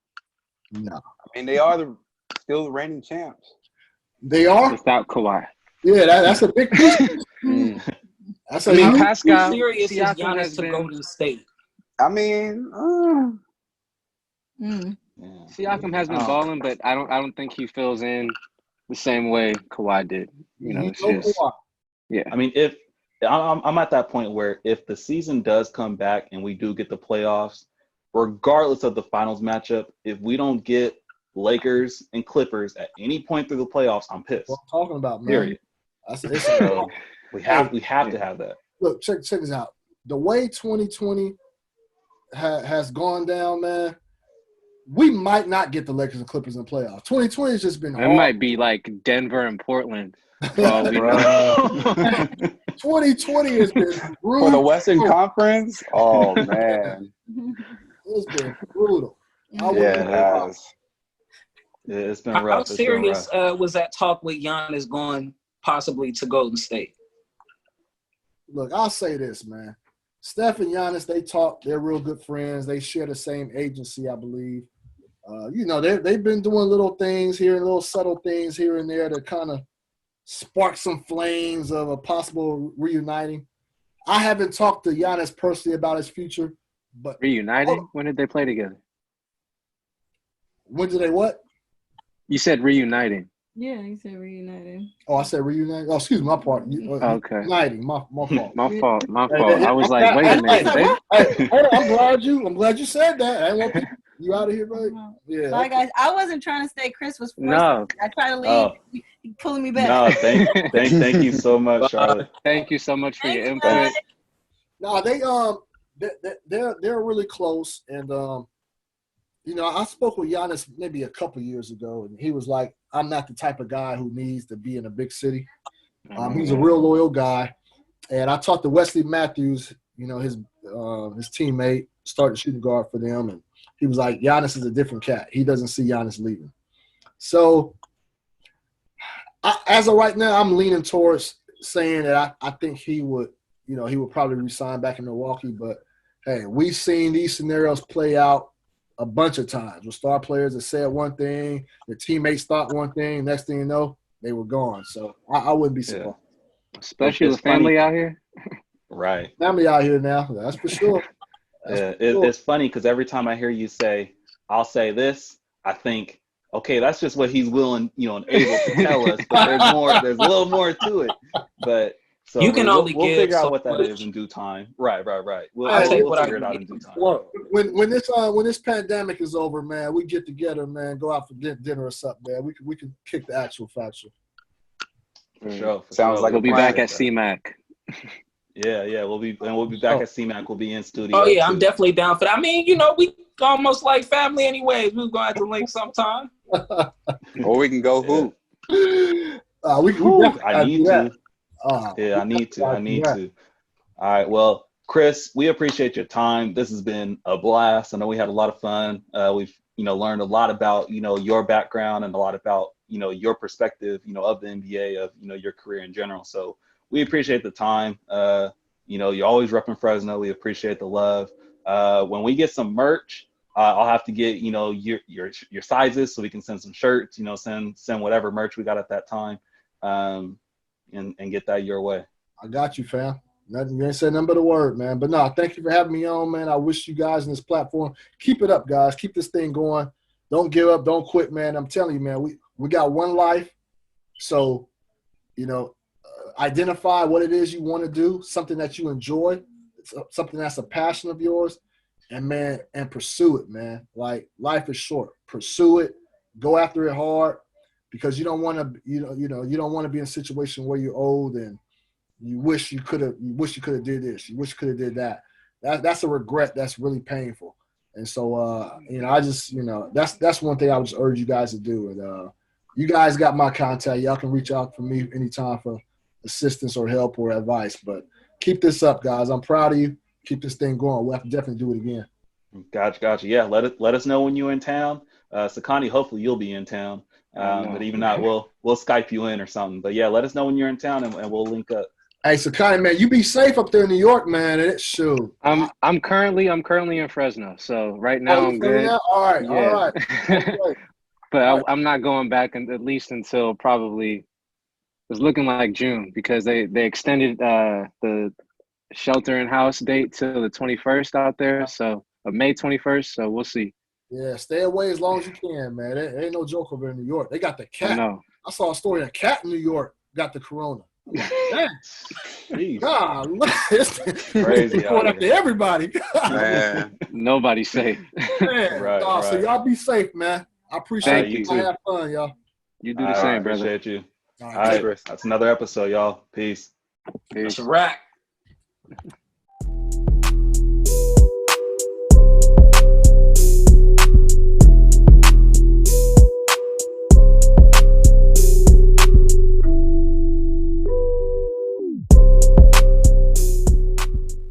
Speaker 2: No.
Speaker 7: I mean, they are still the reigning champs.
Speaker 2: They are?
Speaker 5: Without Kawhi.
Speaker 2: Yeah, that's a big piece. That's a huge
Speaker 5: Pascal,
Speaker 6: How serious is
Speaker 5: Siakam
Speaker 6: Giannis
Speaker 5: has
Speaker 6: to
Speaker 5: been-
Speaker 6: Golden State?
Speaker 7: I mean,
Speaker 5: Siakam has been balling, but I don't think he fills in the same way Kawhi did. It's just
Speaker 1: I mean, if I'm at that point where if the season does come back and we do get the playoffs, regardless of the finals matchup, if we don't get Lakers and Clippers at any point through the playoffs, I'm pissed.
Speaker 2: What I'm talking about, man.
Speaker 1: Period.
Speaker 2: So
Speaker 1: we have to have that.
Speaker 2: Look, check this out. The way 2020 has gone down, man, we might not get the Lakers and Clippers in the playoffs. 2020 has just been hard.
Speaker 5: It might be like Denver and Portland. For all we know.
Speaker 2: 2020 has been brutal.
Speaker 7: for the Western Conference, oh man,
Speaker 2: It's been brutal.
Speaker 7: yeah, it has.
Speaker 1: Yeah, it's been
Speaker 6: How
Speaker 1: rough. It's been
Speaker 6: serious
Speaker 1: rough.
Speaker 6: was that talk with Giannis going possibly to Golden State?
Speaker 2: Look, I'll say this, man. Steph and Giannis, they talk. They're real good friends. They share the same agency, I believe. They've been doing little things here and little subtle things here and there to kind of spark some flames of a possible reuniting. I haven't talked to Giannis personally about his future, but
Speaker 5: Reuniting? When did they play together?
Speaker 2: when did they what?
Speaker 5: You said reuniting.
Speaker 4: Yeah, you said reunited.
Speaker 2: Oh, I said reuniting. Oh, excuse me, my part.
Speaker 5: Okay.
Speaker 2: Uniting, my fault.
Speaker 5: My fault. I was like, wait a minute.
Speaker 2: Hey, I'm glad you said that. I didn't want you out of here, buddy. Yeah.
Speaker 4: Sorry, guys. I wasn't trying to stay. Chris was forcing
Speaker 5: No.
Speaker 4: me. I tried to leave.
Speaker 1: Oh.
Speaker 4: He pulling me back.
Speaker 1: No, thank you so much, Charlotte.
Speaker 5: Thank you so much for your
Speaker 4: Thanks,
Speaker 5: input.
Speaker 4: guys.
Speaker 2: No, they're really close, and I spoke with Giannis maybe a couple years ago, and he was like, "I'm not the type of guy who needs to be in a big city." He's a real loyal guy, and I talked to Wesley Matthews, his teammate, started shooting guard for them, and he was like, "Giannis is a different cat. He doesn't see Giannis leaving." So, as of right now, I'm leaning towards saying that I think he would probably resign back in Milwaukee. But hey, we've seen these scenarios play out a bunch of times with star players that said one thing, their teammates thought one thing, next thing you know, they were gone. So I wouldn't be surprised.
Speaker 5: Especially with family out here.
Speaker 1: Right.
Speaker 2: Family out here now, that's for sure.
Speaker 1: It's funny because every time I hear you say, I'll say this, I think, okay, that's just what he's willing, and able to tell us. But there's a little more to it. But so
Speaker 6: you can only
Speaker 1: we'll
Speaker 6: give
Speaker 1: figure out
Speaker 6: so
Speaker 1: what that
Speaker 6: much.
Speaker 1: is in due time. Right. We'll figure it out in due time.
Speaker 2: When this pandemic is over, man, we get together, man, go out for dinner or something, man. We can kick the actual factual.
Speaker 1: For sure.
Speaker 7: Sounds like
Speaker 5: we'll be back at CMAC.
Speaker 1: Yeah, we'll be back at CMAC. We'll be in studio.
Speaker 6: Oh yeah,
Speaker 1: too.
Speaker 6: I'm definitely down for that. I mean, we almost like family anyways. We're gonna have to link sometime.
Speaker 7: Or we can go hoop.
Speaker 1: I need to. I need to. All right. Well, Chris, we appreciate your time. This has been a blast. I know we had a lot of fun. We've learned a lot about your background and a lot about your perspective of the NBA, of your career in general. So we appreciate the time. You're always repping Fresno. We appreciate the love. When we get some merch, I'll have to get your sizes so we can send some shirts. Send whatever merch we got at that time, and get that your way.
Speaker 2: I got you, fam. Nothing, you ain't said nothing but a word, man. But no, thank you for having me on, man. I wish you guys in this platform, keep it up, guys. Keep this thing going. Don't give up. Don't quit, man. I'm telling you, man. We got one life, so identify what it is you want to do, something that you enjoy, something that's a passion of yours, and pursue it, man. Like, life is short. Pursue it. Go after it hard, because you don't want to, you don't want to be in a situation where you're old and you wish you could have did this, you wish you could have did that. That's a regret that's really painful. And so, I just, that's one thing I would just urge you guys to do. And you guys got my contact. Y'all can reach out for me anytime for assistance or help or advice. But keep this up, guys. I'm proud of you. Keep this thing going. We'll have to definitely do it again.
Speaker 1: Gotcha. Yeah, let us know when you're in town. Sakani, hopefully you'll be in town. But even not, we'll Skype you in or something. But yeah, let us know when you're in town and we'll link up.
Speaker 2: Hey, Sakani, man, you be safe up there in New York, man. Shoot.
Speaker 5: I'm currently in Fresno, so right now I'm good.
Speaker 2: All right. Okay.
Speaker 5: But I'm not going back at least until probably it's looking like June, because they extended the shelter in house date till the 21st out there, so May 21st. So we'll see.
Speaker 2: Yeah, stay away as long as you can, man. It ain't no joke over in New York. They got the cat. I saw a story. A cat in New York got the corona. God,
Speaker 1: crazy.
Speaker 2: Going after everybody.
Speaker 7: Man,
Speaker 5: nobody's safe.
Speaker 2: Man, right. So y'all be safe, man. I appreciate you. I have fun, y'all.
Speaker 5: You do the same, brother.
Speaker 1: Appreciate you. All right, that's another episode, y'all. Peace.
Speaker 6: That's a wrap.